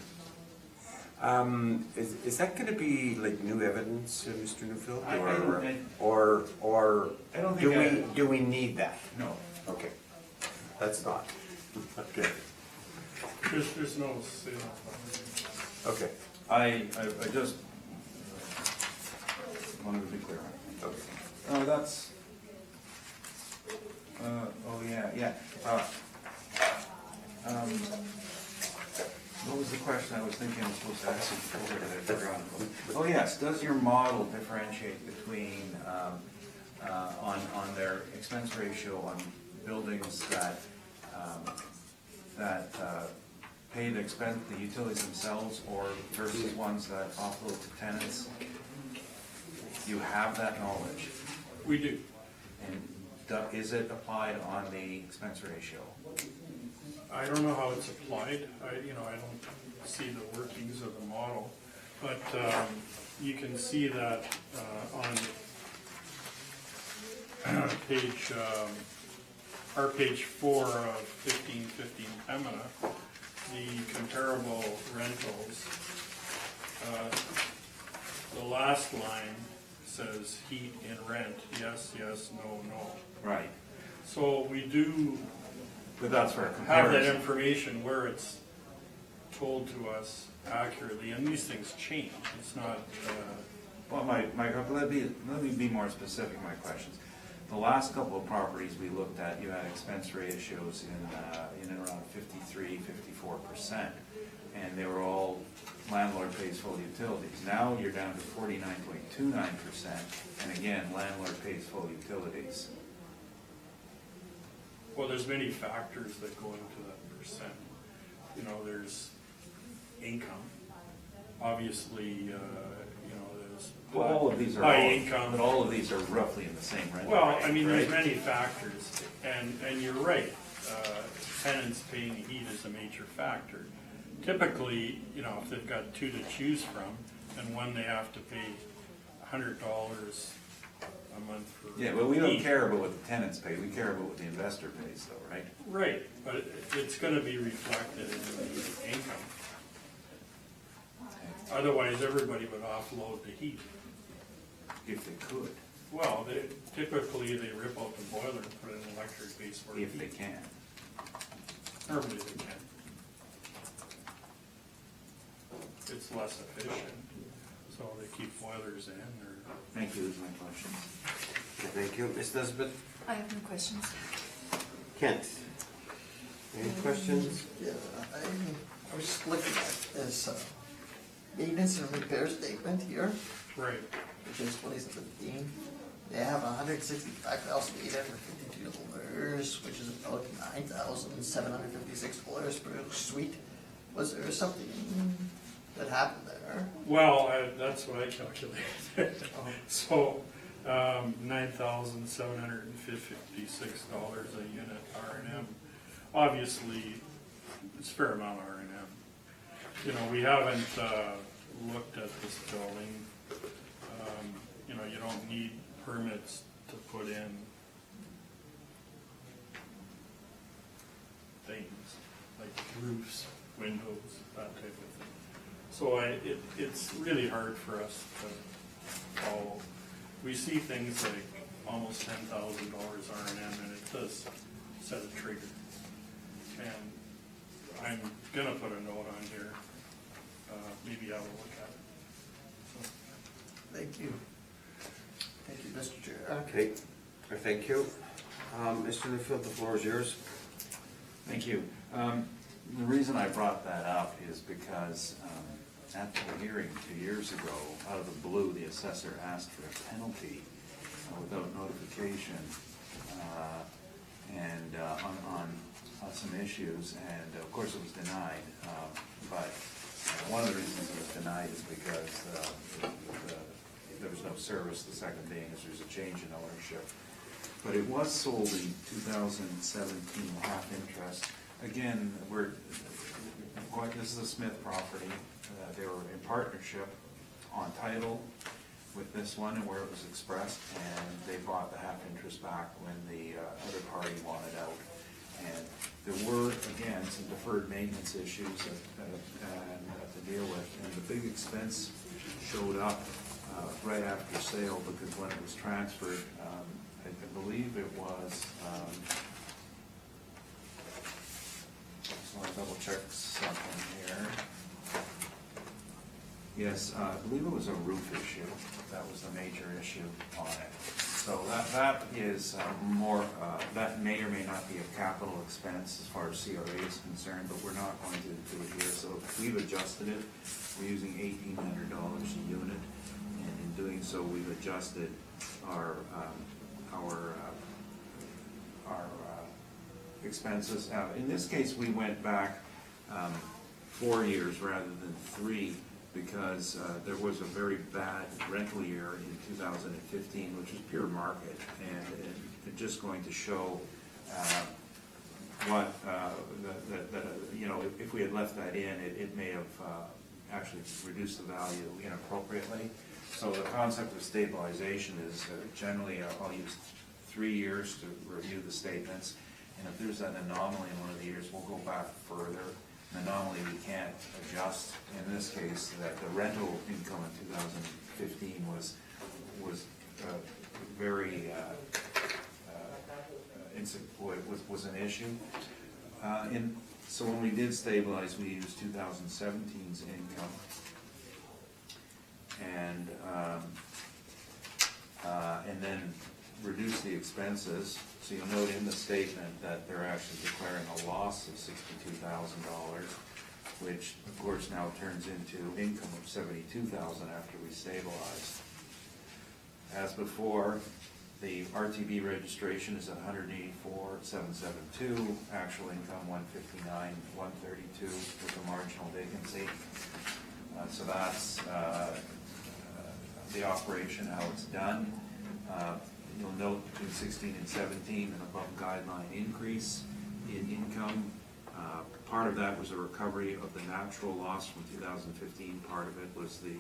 Is that gonna be like new evidence, Mr. Newfield? I don't- Or I don't do think do we need that? No, Okay, that's not. Okay, There's no sale. okay, I just wanted to be clear on it. okay. Oh, that's, oh, yeah. What was the question I was thinking I was supposed to ask you before that I forgot? Oh, yes, does your model differentiate between, on their expense ratio on buildings that pay the expense, the utilities themselves, or versus ones that offload to tenants? You have that knowledge, We do. and is it applied on the expense ratio? I don't know how it's applied. I don't see the workings of the model. But you can see that on page, page 4 of 1515 Pembina, the comparable rentals, the last line says heat in rent, yes, yes, no, no. Right. So we do But that's for a have that comparison. information where it's told to us accurately, and these things change. It's not, Well, let me be more specific, my questions. The last couple of properties we looked at, you had expense ratios in and around 53–54%, and they were all landlord pays full utilities. Now you're down to 49.29%, and again, landlord pays full utilities. well, there's many factors that go into that percent. There's income, obviously, there's Well, all of these are, high income. but all of these are roughly in the same rent. Well, range, there's right? many factors, and you're right. Tenants paying heat is a major factor. Typically, if they've got two to choose from, and one they have to pay $100 a month for Yeah, but we don't heat. care about what the tenants pay, we care about what the investor pays though, right? Right, but it's gonna be reflected in the income. Otherwise, everybody would offload the heat. If they could, Well, typically they rip out the boiler and put an electric base for if they heat. can. Normally they can. It's less efficient, so they keep boilers in, or, Thank you, those are my questions. Thank you. Ms. Nesbitt? I have no questions. Kent? Any questions? Yeah, I was just looking at this maintenance and repair statement here, right. which is 2017. They have $165,852, which is about $9,756 per suite. Was there something that happened there? Well, that's what I calculated. So, $9,756 a unit R&M. obviously, it's a fair amount of R&M. You know, we haven't looked at this building. You know, you don't need permits to put in things, like roofs, windows, that type of thing. So it's really hard for us to follow. We see things like almost $10,000 R&M, and it does set a trigger. And I'm gonna put a note on here, maybe have a look at it. So, Thank you. Thank you, Mr. Chair. Okay, thank you. Mr. Newfield, the floor is yours. Thank you. The reason I brought that up is because at the hearing 2 years ago, out of the blue, the assessor asked for a penalty without notification and on some issues, and of course it was denied. But one of the reasons it was denied is because there was no service. The second being is there's a change in ownership. But it was sold in 2017, half interest. Again, this is a Smith property. They were in partnership on title with this one and where it was expressed, and they bought the half interest back when the other party wanted out. And there were, again, some deferred maintenance issues to deal with, and the big expense showed up right after sale, because when it was transferred, I believe it was, so I double check something here. Yes, I believe it was a roof issue. That was the major issue on it. So that is more, that may or may not be a capital expense as far as CRA is concerned, but we're not going to do it here. So we've adjusted it. We're using $1,800 a unit, and in doing so, we've adjusted our expenses. In this case, we went back 4 years rather than 3, because there was a very bad rental year in 2015, which was pure market, and it's just going to show what you know, if we had left that in, it may have actually reduced the value inappropriately. So the concept of stabilization is generally I'll use 3 years to review the statements, and if there's an anomaly in one of the years, we'll go back further. An anomaly we can't adjust. In this case, that the rental income in 2015 was very was an issue. So when we did stabilize, we used 2017's income, and then reduce the expenses. So you'll note in the statement that they're actually declaring a loss of $62,000, which of course now turns into income of $72,000 after we stabilize. As before, the RTB registration is at $184,772, actual income $159,132 with a marginal vacancy. So that's the operation, how it's done. You'll note between 16 and 17 an above guideline increase in income. Part of that was a recovery of the natural loss from 2015. Part of it was the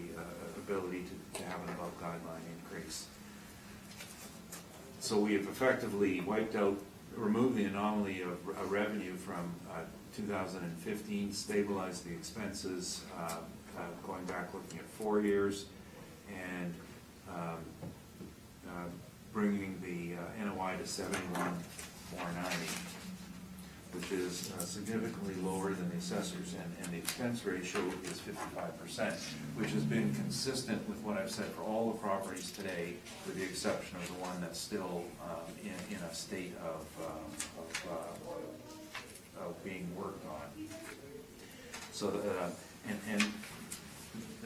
ability to have an above guideline increase. So we have effectively wiped out, removed the anomaly of revenue from 2015, stabilized the expenses, going back looking at 4 years, and bringing the NOI to $71,490, which is significantly lower than the assessors, and the expense ratio is 55%, which has been consistent with what I've said for all the properties today, with the exception of the one that's still in a state of being worked on. So,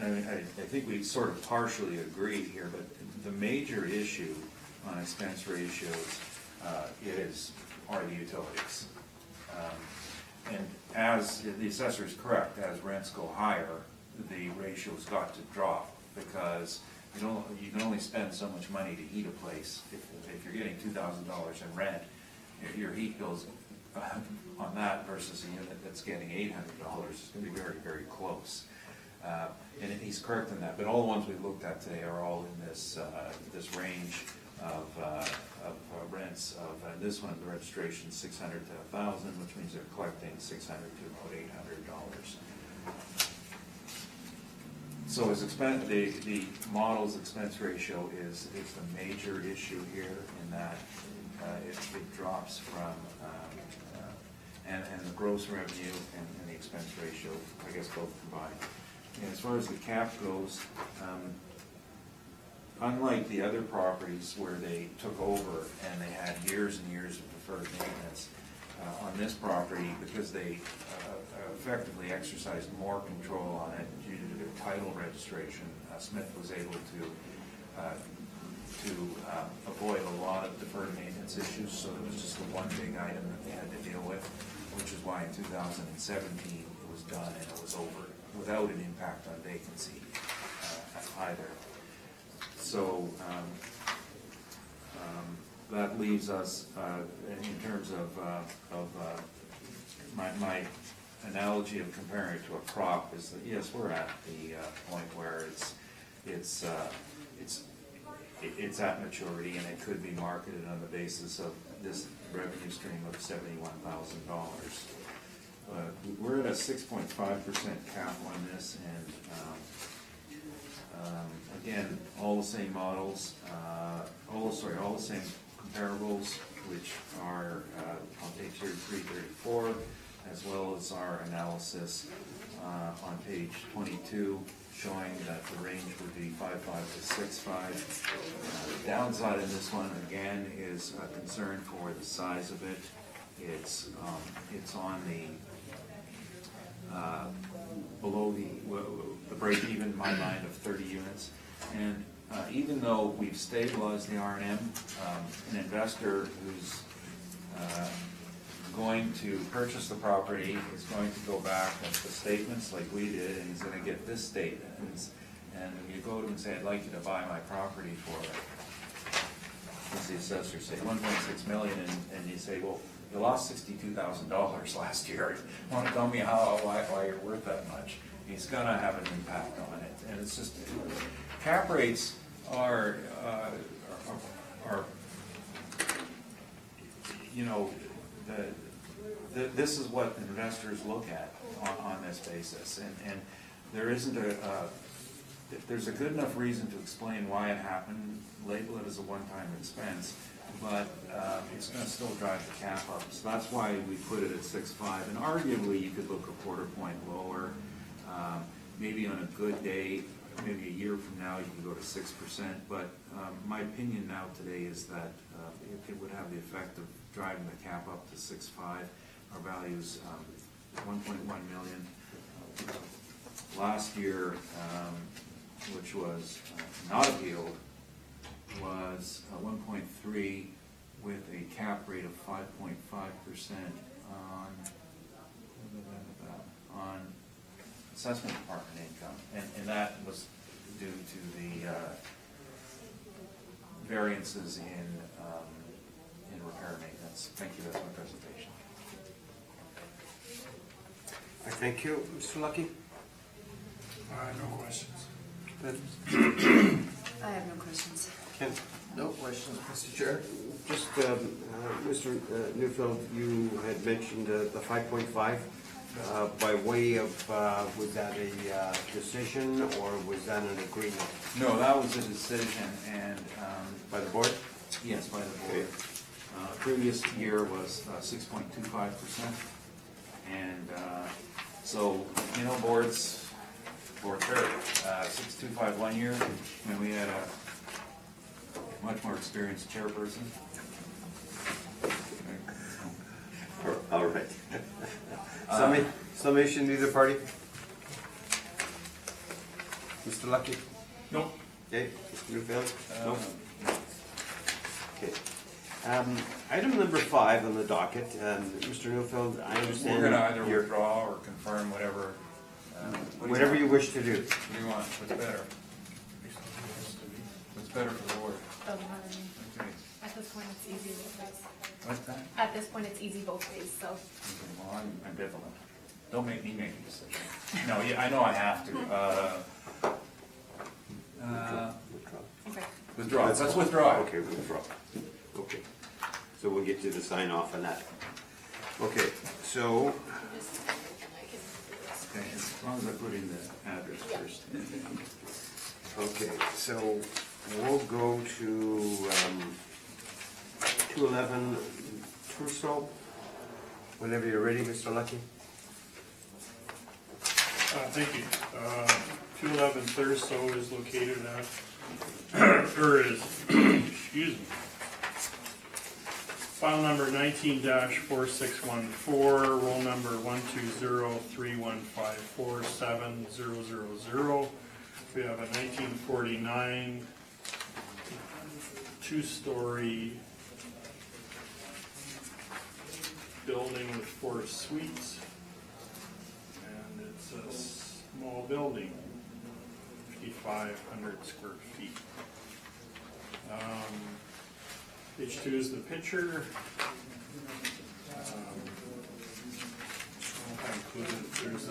I think we sort of partially agree here, but the major issue on expense ratios are the utilities. And as the assessor is correct, as rents go higher, the ratio's got to drop, because you can only spend so much money to heat a place. If you're getting $2,000 in rent, if your heat bill's on that versus a unit that's getting $800, it's gonna be very, very close. And he's correct in that, but all the ones we looked at today are all in this, this range of rents of, this one, the registration is 600 to 1,000, which means they're collecting 600 to about $800. So his expense, the model's expense ratio is the major issue here in that it drops from, and the gross revenue and the expense ratio, I guess both combined. And as far as the cap goes, unlike the other properties where they took over and they had years and years of deferred maintenance, on this property, because they effectively exercised more control on it due to their title registration, Smith was able to avoid a lot of deferred maintenance issues, so it was just the one big item that they had to deal with, which is why in 2017 it was done and it was over without an impact on vacancy either. So that leaves us in terms of my analogy of comparing it to a crop is that yes, we're at the point where it's at maturity and it could be marketed on the basis of this revenue stream of $71,000. We're at a 6.5% cap on this, and again, all the same models, all the same comparables, which are on page 334, as well as our analysis on page 22, showing that the range would be 5.5 to 6.5. The downside in this one, again, is a concern for the size of it. It's on the below the break even, in my mind, of 30 units. And even though we've stabilized the R&M, an investor who's going to purchase the property is going to go back with the statements like we did, and he's going to get this statement. And when you go to him and say, I'd like you to buy my property for, what's the assessor say, $1.6 million, and you say, well, you lost $62,000 last year. You want to tell me why you're worth that much? He's going to have an impact on it. And it's just, cap rates are you know, this is what investors look at on this basis. And there isn't if there's a good enough reason to explain why it happened, label it as a one-time expense, but it's going to still drive the cap up. So that's why we put it at 6.5. And arguably, you could look a quarter point lower. Maybe on a good day, maybe a year from now, you can go to 6%. But my opinion now today is that it would have the effect of driving the cap up to 6.5. Our value's 1.1 million. Last year, which was not appealed, was 1.3 with a cap rate of 5.5% on assessment department income, and that was due to the variances in repair maintenance. Thank you. That's my presentation. I thank you, Mr. Lucky. No questions. I have no questions. Ken? No questions, Mr. Chair. Just, Mr. Newfield, you had mentioned the 5.5 by way of, was that a decision or was that an agreement? No, that was a decision, and By the board? yes, by the board. Previous year was 6.25%, and so, you know, boards fair, 6.25 1 year, and we had a much more experienced chairperson. All right. Summation, either party? Mr. Lucky? Nope. Okay, Mr. Newfield? Nope. Okay. Item number 5 on the docket, Mr. Newfield, I understand. We're gonna either you're- withdraw or confirm whatever. Whatever you wish to do. What do you want? What's better? What's better for the board? Doesn't matter to me. Okay. At this point, it's easy with this. What's that? At this point, it's easy both ways, so. Okay, well, I'm ambivalent. Don't make me make a decision. No, yeah, I know I have to. Okay. Withdraw, let's withdraw it. Okay, withdraw. Okay, so we'll get you the sign off on that. Okay, so, Okay, as long as I put in the address first. okay, so we'll go to 211 Trusso. Whenever you're ready, Mr. Lucky. Thank you. 211 Thurso is located at, or is, excuse me, file number 19-4614, roll number 12031547000. We have a 1949 two-story building with 4 suites. And it's a small building, 5,500 square feet. Page 2 is the picture. I included, there was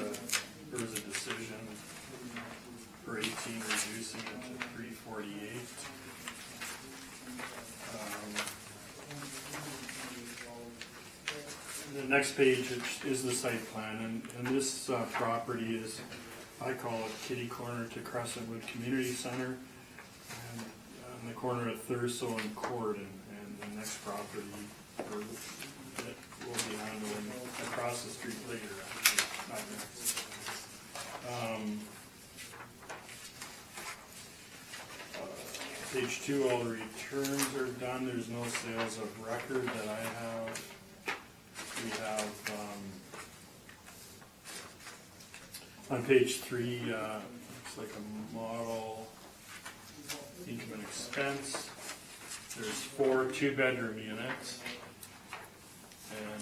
a decision for 18 reducing it to 348. The next page is the site plan, and this property is, I call it kitty corner to Crescentwood Community Center, and on the corner of Thurso and Court, and the next property that will be handled across the street later, actually, not next. Page 2, all the returns are done. There's no sales of record that I have. We have, on page 3, looks like a model income and expense. There's 4 2-bedroom units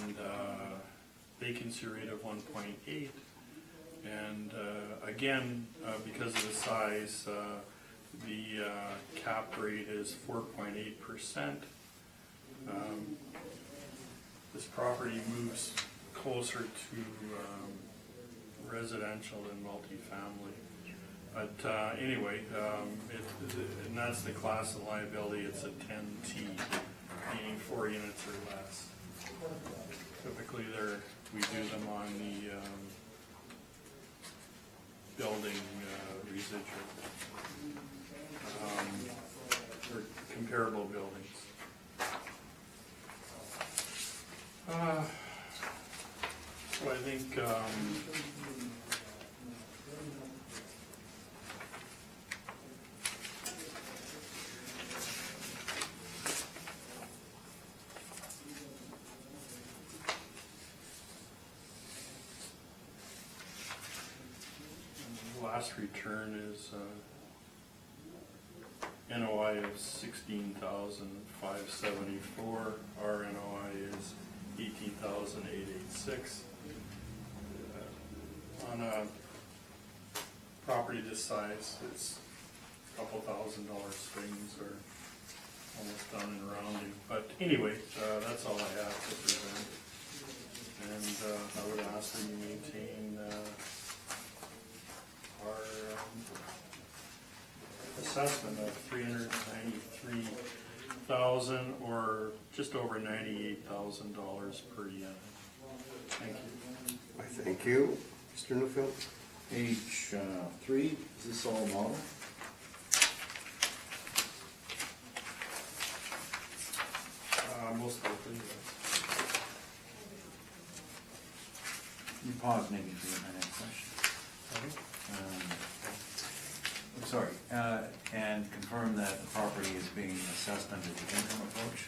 and vacancy rate of 1.8. And again, because of the size, the cap rate is 4.8%. This property moves closer to residential than multifamily. But anyway, and that's the class of liability. It's a 10T, meaning 4 units or less. Typically, we do them on the building residual or comparable buildings. So I think the last return is NOI of 16,574. Our NOI is 18,886. On a property this size, it's a couple $1,000 swings or almost done in rounding. But anyway, that's all I have to present. And I would ask that you maintain our assessment of $393,000 or just over $98,000 per unit. Thank you. I thank you. Mr. Newfield? Page 3, is this all model? Most likely, yes. You pause maybe for my next question. I'm sorry, and confirm that the property is being assessed under the income approach?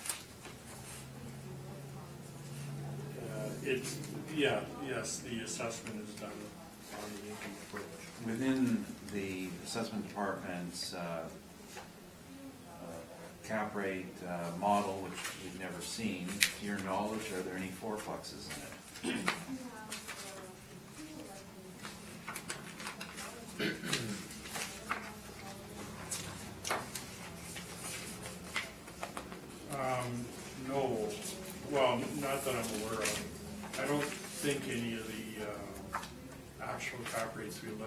Yes, the assessment is done on the income approach. Within the assessment department's cap rate model, which we've never seen, to your knowledge, are there any fourplexes in it? No.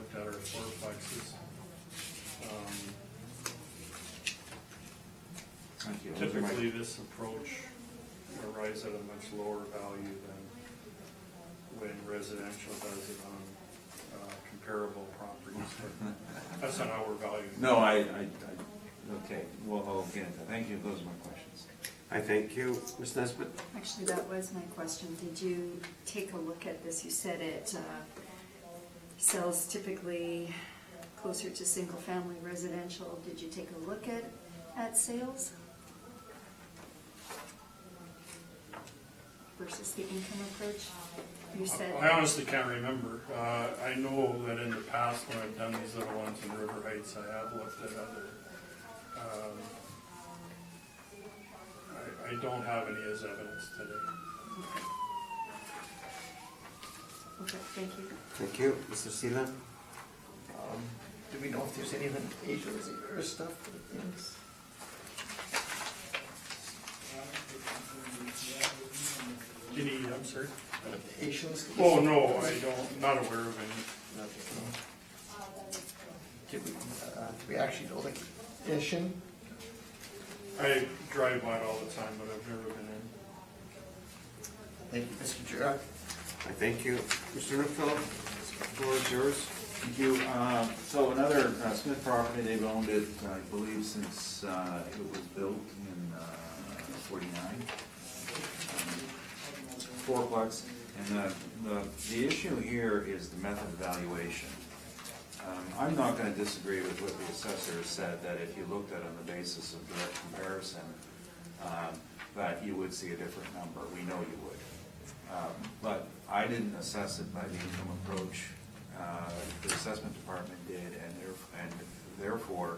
looked at our fourplexes. Thank you. Those are my- Typically, this approach arrives at a much lower value than when residential does it on comparable properties, but that's not how we're valuing. No, okay, well, I'll get into that. Thank you, those are my questions. I thank you. Ms. Nesbitt? Actually, that was my question. Did you take a look at this? You said it sells typically closer to single-family residential. Did you take a look at sales versus the income approach? You said. I honestly can't remember. I know that in the past, when I've done these little ones in River Heights, I have looked at other. I don't have any as evidence today. Okay, thank you. Thank you. Mr. Seelan? Do we know if there's any limitations or stuff for the things? I'm sorry? Limitations? Oh, no, I don't, not aware of any. Do we actually know the condition? I drive by it all the time, but I've never been in. Thank you, Mr. Chair. I thank you. Mr. Ruffalo, the floor is yours. Thank you. So another Smith property, they've owned it, I believe, since it was built in 49. Fourplex, and the issue here is the method of valuation. I'm not going to disagree with what the assessor has said, that if you looked at it on the basis of direct comparison, that you would see a different number. We know you would. But I didn't assess it by the income approach. The assessment department did, and therefore,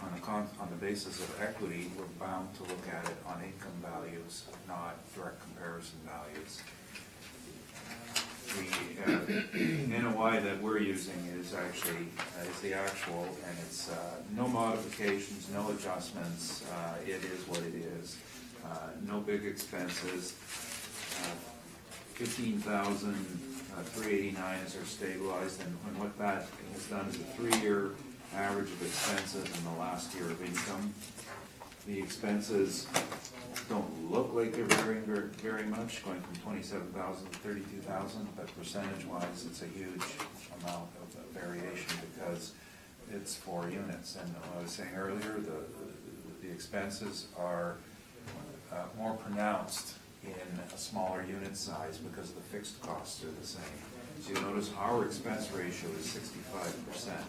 on the basis of equity, we're bound to look at it on income values, not direct comparison values. The NOI that we're using is actually the actual, and it's no modifications, no adjustments. It is what it is. No big expenses. 15,389 is our stabilized, and what that has done is a 3-year average of expenses in the last year of income. The expenses don't look like they're varying very much, going from 27,000 to 32,000, but percentage-wise, it's a huge amount of variation because it's 4 units. And what I was saying earlier, the expenses are more pronounced in a smaller unit size because the fixed costs are the same. So you notice our expense ratio is 65%.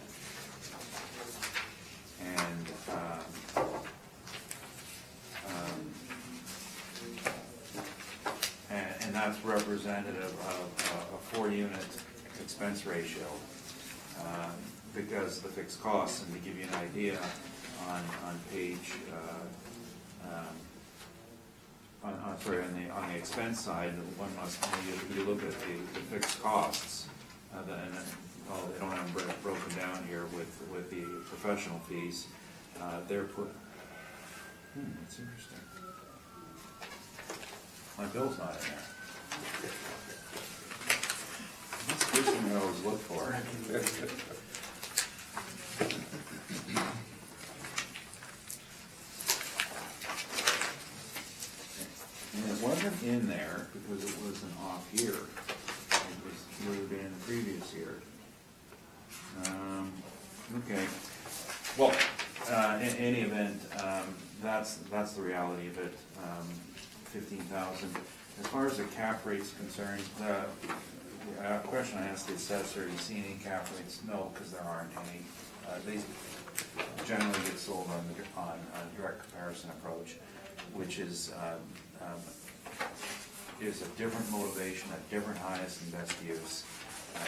And that's representative of a 4-unit expense ratio because of the fixed costs. And to give you an idea, on page, on the expense side, one must, you look at the fixed costs, they don't have them broken down here with the professional fees. They're put, that's interesting. My bill's not in there. That's the first thing I always look for. And it wasn't in there because it was an off year. It would have been in the previous year. Okay. Well, in any event, that's the reality of it. 15,000. As far as the cap rate's concerned, the question I asked the assessor, you see any cap rates? No, because there aren't any. They generally get sold on a direct comparison approach, which is a different motivation, a different highest and best use.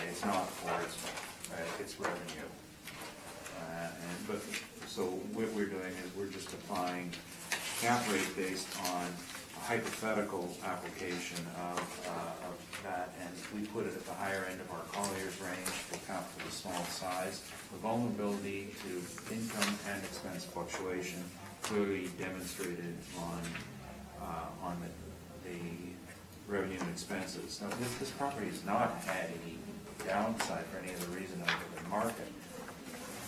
It's not for its revenue. So what we're doing is we're just applying cap rate based on a hypothetical application of that, and we put it at the higher end of our Collier's range to account for the small size. The vulnerability to income and expense fluctuation clearly demonstrated on the revenue and expenses. Now, this property has not had any downside for any other reason other than market.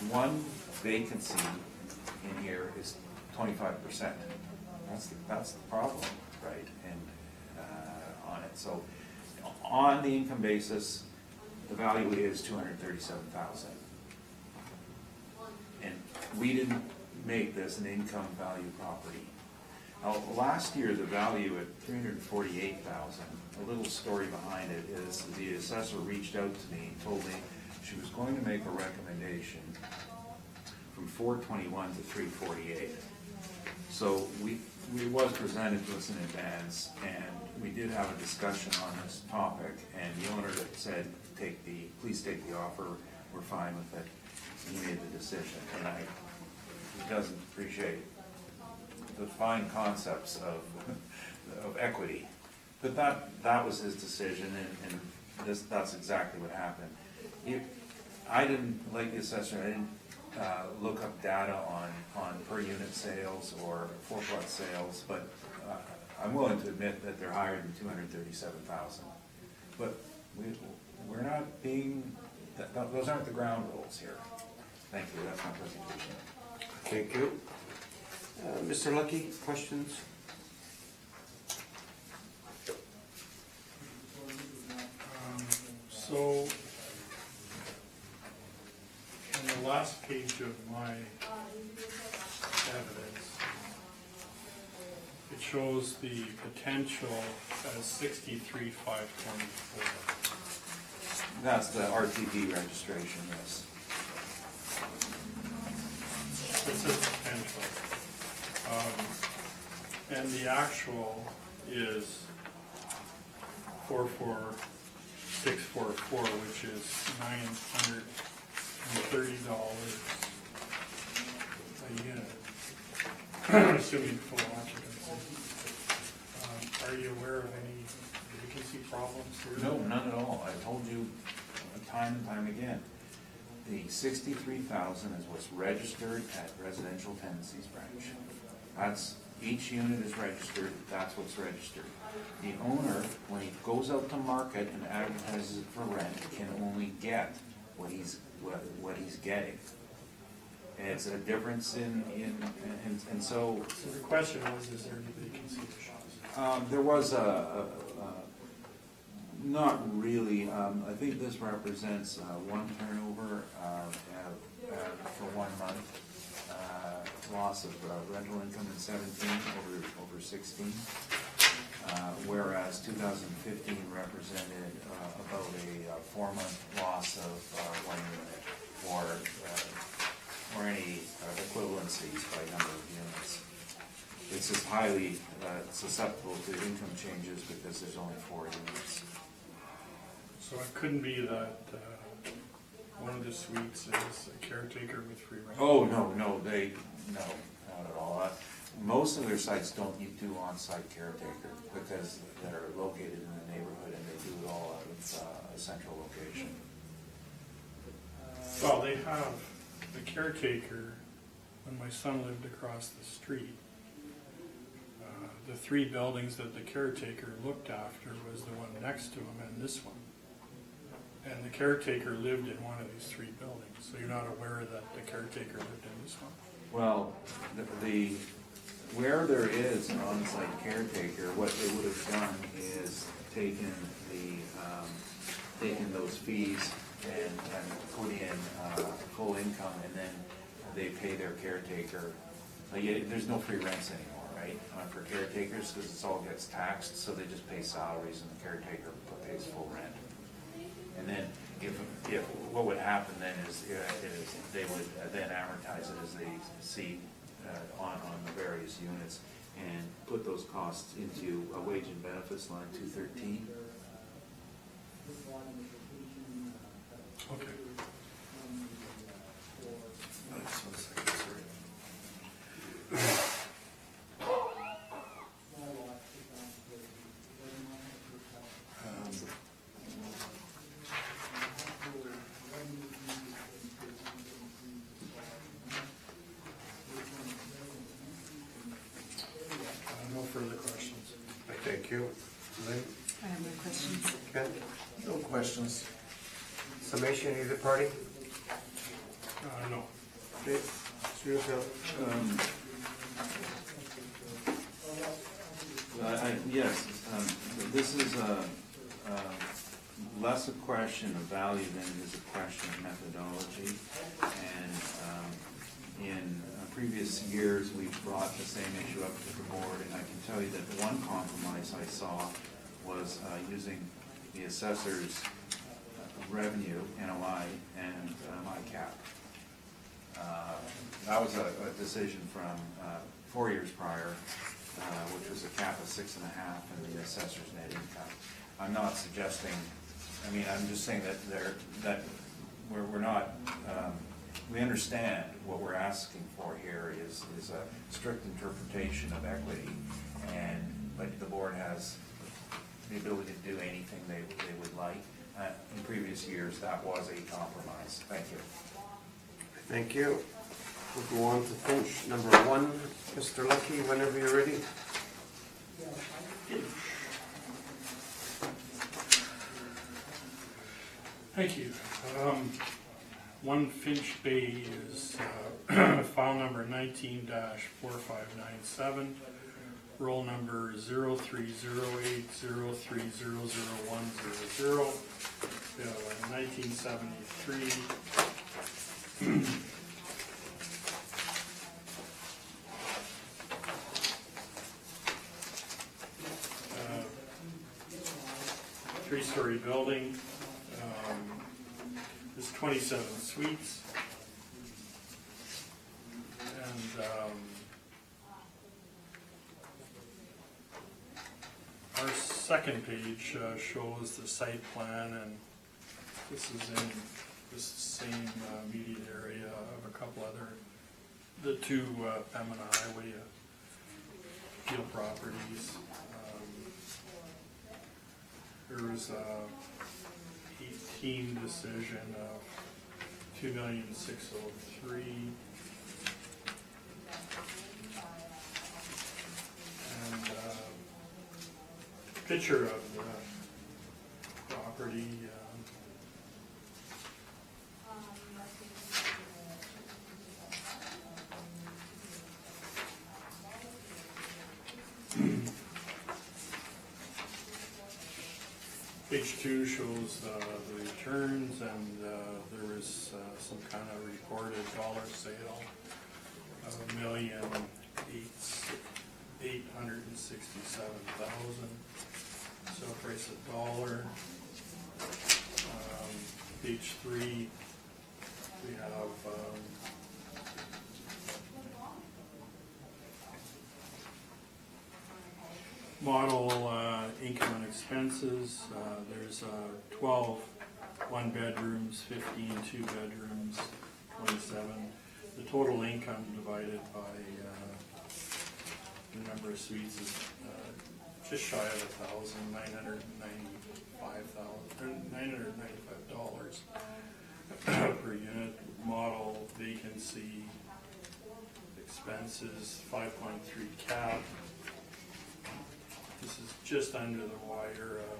One vacancy in here is 25%. That's the problem, right? And on it, so on the income basis, the value is $237,000. And we didn't make this an income value property. Now, last year, the value at $348,000, a little story behind it is the assessor reached out to me and told me she was going to make a recommendation from $421 to $348. So we was presented to us in advance, and we did have a discussion on this topic, and the owner said, please take the offer, we're fine with it. He made the decision, and he doesn't appreciate the fine concepts of equity. But that was his decision, and that's exactly what happened. I didn't, like the assessor, I didn't look up data on per unit sales or four-plot sales, but I'm willing to admit that they're higher than $237,000. But we're not being, those aren't the ground rules here. Thank you, that's my presentation. Thank you. Mr. Lucky, questions? So, on the last page of my evidence, it shows the potential as 63,524. That's the RTP registration, yes. It says potential. And the actual is 44644, which is $930 a unit, assuming full occupancy. Are you aware of any vacancy problems here? No, none at all. I told you time and time again. The 63,000 is what's registered at residential tenancies branch. That's, each unit is registered, that's what's registered. The owner, when he goes out to market and advertises it for rent, can only get what he's getting. And it's a difference and so. So the question was, is there any vacancy issues? There was not really. I think this represents one turnover for 1 month, loss of rental income in 17 over 16, whereas 2015 represented about a 4-month loss of 1 unit, or any equivalencies by number of units. It's just highly susceptible to income changes because there's only 4 units. So it couldn't be that one of the suites is a caretaker with free rent? Oh, no, not at all. Most of their sites don't do on-site caretaker because they're located in the neighborhood and they do it all out of a central location. Well, they have the caretaker, when my son lived across the street, the 3 buildings that the caretaker looked after was the one next to him and this one. And the caretaker lived in one of these 3 buildings, so you're not aware that the caretaker lived in this one? Well, where there is an on-site caretaker, what they would have done is taken those fees and put in full income, and then they pay their caretaker. There's no free rents anymore, right, for caretakers, because it all gets taxed, so they just pay salaries and the caretaker pays full rent. And then if what would happen then is they would then amortize it as they see on the various units and put those costs into a wage and benefits line 213. Okay. Just 1 second, sorry. No further questions. Thank you. Lynn? I have no questions. Ken? No questions. Summation, either party? Okay, Mr. Newfield. Yes, this is less a question of value than it is a question of methodology. And in previous years, we've brought the same issue up to the board, and I can tell you that the one compromise I saw was using the assessor's revenue, NOI, and my cap. That was a decision from 4 years prior, which was a cap of 6.5 and the assessor's net income. I'm not suggesting, I'm just saying that we're not, we understand what we're asking for here is a strict interpretation of equity, but the board has the ability to do anything they would like. In previous years, that was a compromise. Thank you. Thank you. We'll go on to Finch number 1. Mr. Lucky, whenever you're ready. Thank you. 1 Finch Bay is file number 19-4597, roll number 030803000100. We have a 1973 3-story building. There's 27 suites. And our second page shows the site plan, and this is in this same immediate area of a couple other, the 2 Pembina Highway field properties. There was a 18 decision of $2,603,000. And picture of the property. Page 2 shows the returns, and there was some kind of reported dollar sale of $1,867,000. Sale price $1. Page 3, we have model income and expenses. There's 12 1-bedrooms, 15 2-bedrooms, 27. The total income divided by the number of suites is just shy of $995 per unit. Model vacancy expenses 5.3 cap. This is just under the wire of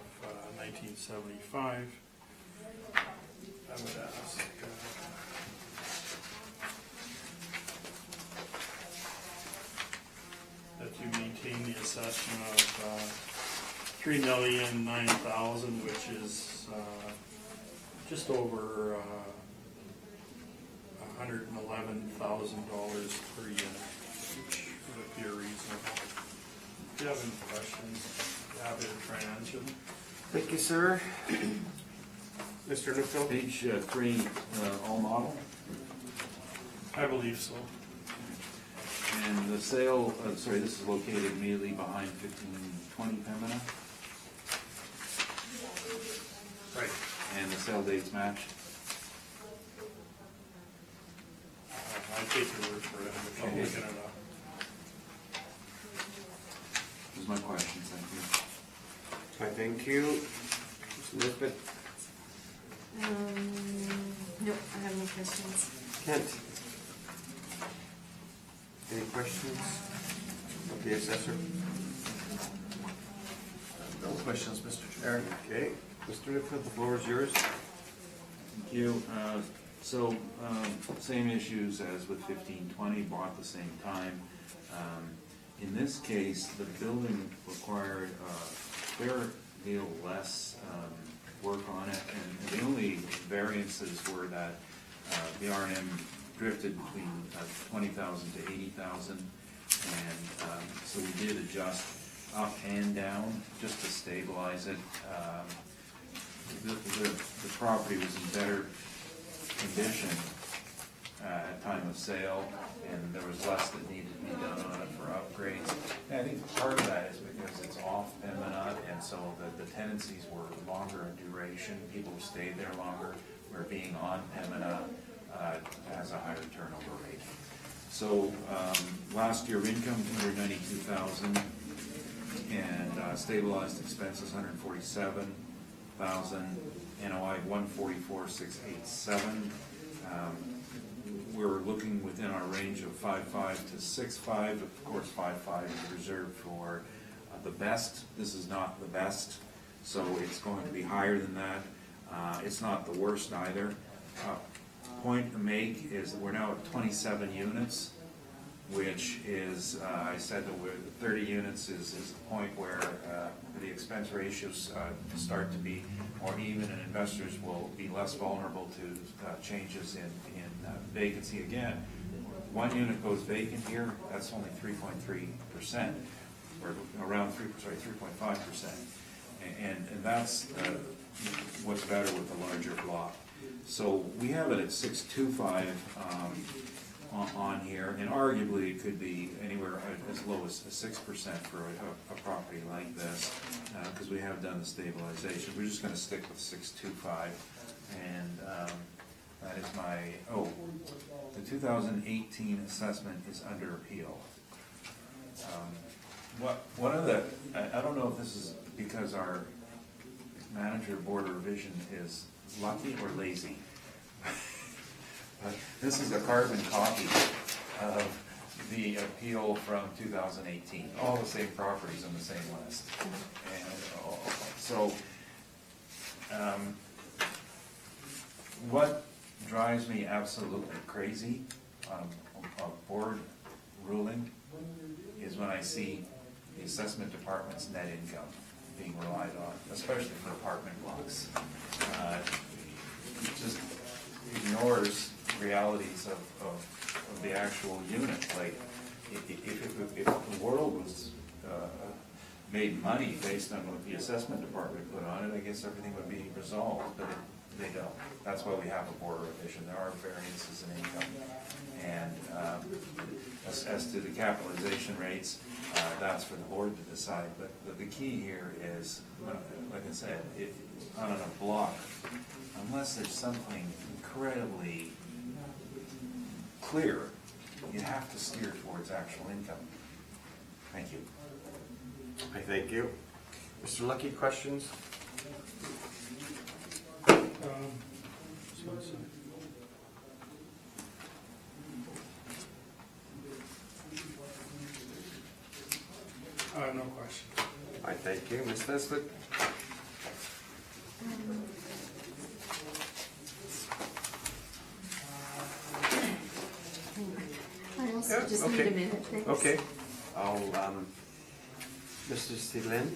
1975. I would ask that you maintain the assessment of $3,009,000, which is just over $111,000 per unit, which would appear reasonable. If you have any questions, I'm happy to try and answer them. Thank you, sir. Mr. Newfield? Page 3, all model. I believe so. And the sale, this is located immediately behind 1520 Pembina. Right. And the sale dates match. I'll take your word for it. I'm Okay. looking it up. Those are my questions, thank you. Thank you. Mr. Nisbet? Nope, I have no questions. Kent? Any questions of the assessor? No questions, Mr. Chair. Okay. Mr. Newfield, the floor is yours. Thank you. So, same issues as with 1520, bought at the same time. In this case, the building required a fair deal less work on it, and the only variances were that the R&M drifted between 20,000 to 80,000, and so we did adjust up and down just to stabilize it. The property was in better condition at time of sale, and there was less that needed to be done on it for upgrades. And I think part of that is because it's off Pembina, and so the tenancies were longer in duration. People who stayed there longer, where being on Pembina has a higher turnover rate. So last year income, 292,000, and stabilized expenses, 147,000, NOI 144,687. We're looking within our range of 5.5 to 6.5. Of course, 5.5 is reserved for the best. This is not the best, so it's going to be higher than that. It's not the worst either. Point to make is that we're now at 27 units, which is, I said that 30 units is the point where the expense ratios start to be more even, and investors will be less vulnerable to changes in vacancy. Again, one unit goes vacant here, that's only 3.3%, or around 3.5%. And that's what's better with the larger block. So we have it at 625 on here, and arguably it could be anywhere as low as 6% for a property like this, because we have done the stabilization. We're just going to stick with 625, and that is my, the 2018 assessment is under appeal. One of the, I don't know if this is because our manager board of revision is lucky or lazy. This is a carbon copy of the appeal from 2018, all the same properties on the same list. And so, what drives me absolutely crazy on a board ruling is when I see the assessment department's net income being relied on, especially for apartment blocks. It just ignores realities of the actual unit. Like, if the world was made money based on what the assessment department put on it, I guess everything would be resolved, but they don't. That's why we have a board revision. There are variances in income. And as to the capitalization rates, that's for the board to decide. But the key here is, like I said, on a block, unless there's something incredibly clear, you have to steer towards actual income. Thank you. I thank you. Mr. Lucky, questions? No question. I thank you. Ms. Nesbitt? I also Yeah, just need okay. a minute, thanks. Okay. I'll, Mr. Stiglen?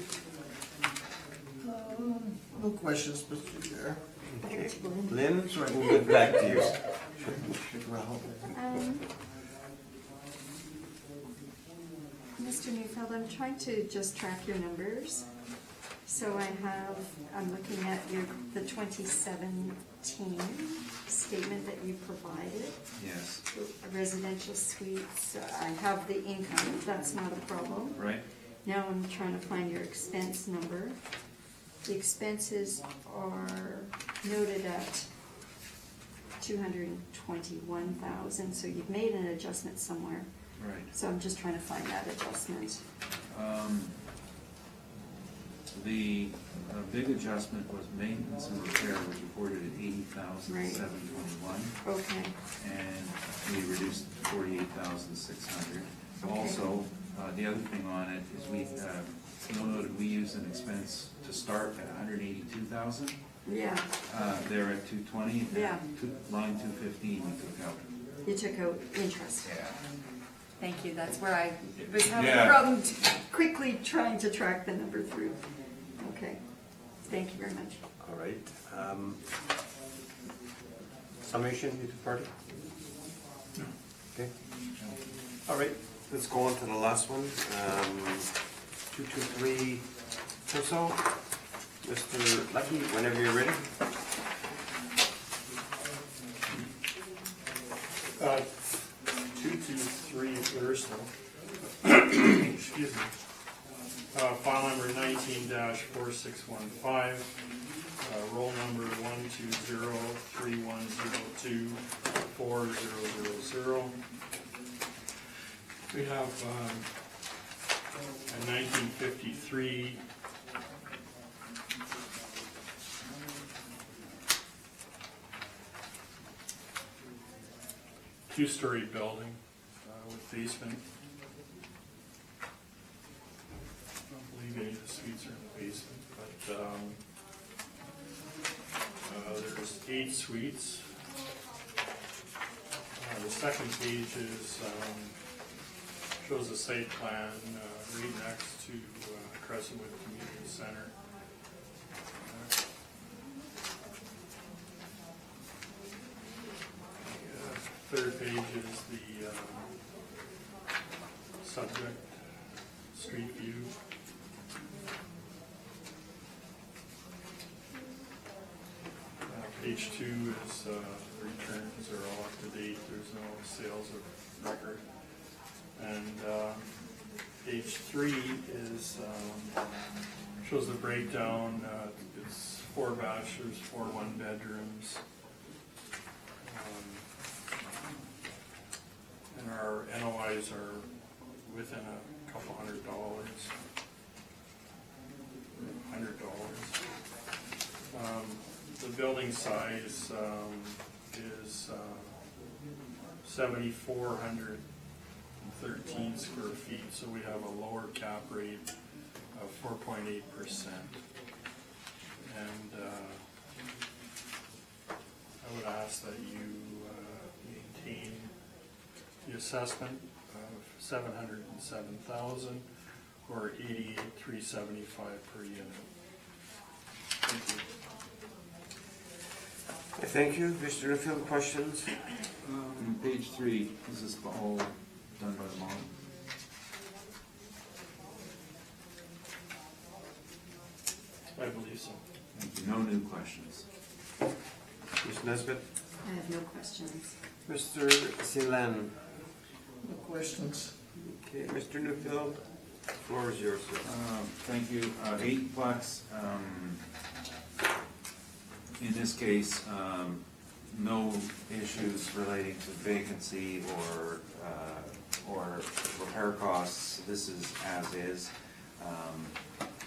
No questions, Mr. Chair. Okay. Lynn, we'll get back to you. Mr. Neufeld, I'm trying to just track your numbers. So I'm looking at the 2017 statement that you provided. Yes. Residential suites, I have the income, that's not a problem. Right? Now I'm trying to find your expense number. The expenses are noted at 221,000, so you've made an adjustment somewhere. Right. So I'm just trying to find that adjustment. The big adjustment was maintenance and repair, was reported at 80,721. Okay, And we reduced it to 48,600. Okay. Also, the other thing on it is we noted we used an expense to start at 182,000. Yeah, They're at 220. Yeah. Line 215 we took out. you took out interest. Yeah. Thank you, that's where I was having Yeah. a problem quickly trying to track the number through. Okay, thank you very much. All right. Summation, you two party? Okay. All right, let's go on to the last one. 223 Turso. Mr. Lucky, whenever you're ready. 223 Ursula. Excuse me. File number 19-4615, roll number 12031024000. We have a 1953 two-story building with basement. I don't believe any of the suites are in the basement, but there's 8 suites. The second page shows a site plan right next to Crescentwood Community Center. Third page is the subject street view. Page 2 is returns are all up to date. There's no sales of record. And page 3 is shows the breakdown. It's 4 bachelors, 4 one-bedrooms. And our NOIs are within a couple $100. The building size is 7,413 square feet, so we have a lower cap rate of 4.8%. And I would ask that you maintain the assessment of $707,000 or $88,375 per unit. Thank you. Thank you. Mr. Newfield, questions? Page 3, is this all done by the model? I believe so. Thank you. No new questions. Ms. Nesbitt? I have no questions. Mr. Silan? No questions? Okay, Mr. Newfield, the floor is yours, sir. Thank you. 8-plex, in this case, no issues relating to vacancy or repair costs. This is as is.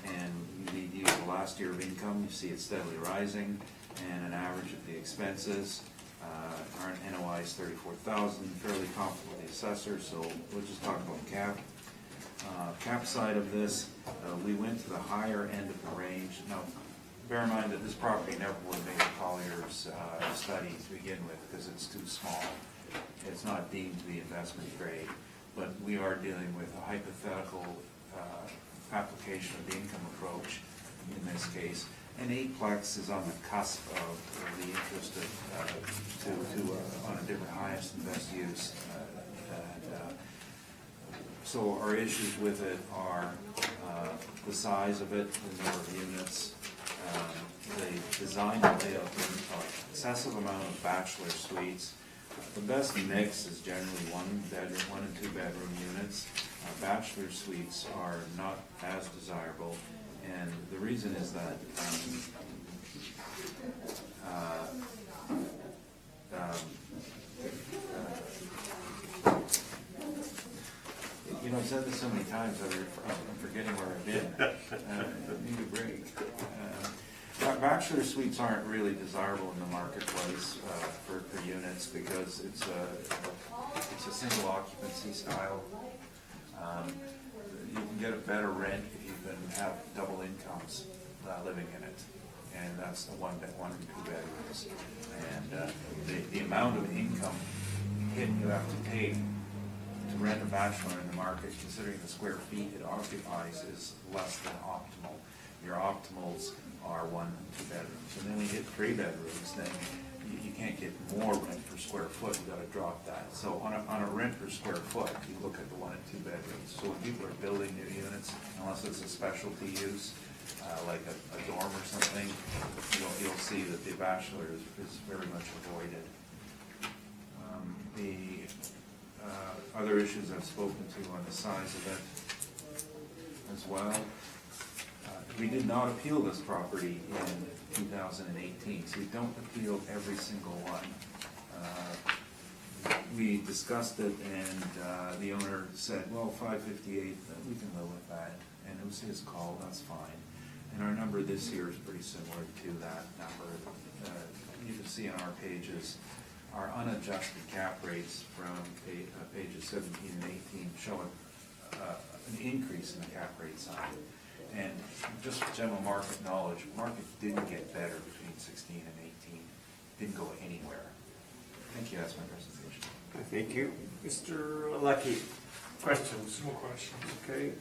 And you need to use the last year of income. You see it steadily rising, and an average of the expenses. Our NOI is $34,000, fairly comparable to the assessor, so we'll just talk about cap. Cap side of this, we went to the higher end of the range. Now, bear in mind that this property never would have made a Collier's study to begin with because it's too small. It's not deemed to be investment grade, but we are dealing with a hypothetical application of the income approach in this case. And 8-plex is on the cusp of the interest on a different highest and best use. So our issues with it are the size of it, the number of units, the design and layout, excessive amount of bachelor suites. The best mix is generally 1 and 2 bedroom units. Bachelor suites are not as desirable, and the reason is that I've said this so many times that I'm forgetting where I've been. I need a break. Bachelor suites aren't really desirable in the marketplace for units because it's a single occupancy style. You can get a better rent if you can have double incomes living in it. and that's the one and two bedrooms. And the amount of income hit you have to pay to rent a bachelor in the market, considering the square feet it occupies, is less than optimal. Your optimals are 1 and 2 bedrooms, and then when you hit 3 bedrooms, then you can't get more rent per square foot, you gotta drop that. So on a rent per square foot, you look at the 1 and 2 bedrooms. So when people are building new units, unless it's a specialty use, like a dorm or something, you'll see that the bachelor is very much avoided. The other issues I've spoken to on the size of it as well. We did not appeal this property in 2018, so we don't appeal every single one. We discussed it, and the owner said, well, 558, we can live with that, and it was his call, that's fine. And our number this year is pretty similar to that number. You can see on our pages, our unadjusted cap rates from pages 17 and 18 show an increase in the cap rate side. And just for general market knowledge, market didn't get better between 16 and 18, didn't go anywhere. Thank you, that's my presentation. Thank you. Mr. Lucky, questions? No questions. Okay.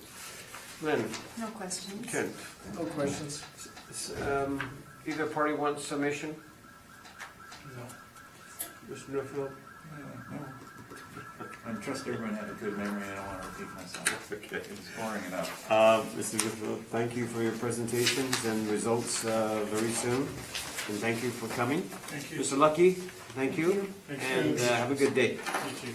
Lynn, No questions. Kent, No questions. either party wants summation? No. Mr. Newfield? No. I trust everyone had a good memory, I don't want to repeat myself. Okay. It's boring enough. Mr. Newfield, thank you for your presentations and results very soon. And thank you for coming. Thank you. Mr. Lucky, thank you. Thank you. And have a good day. You too.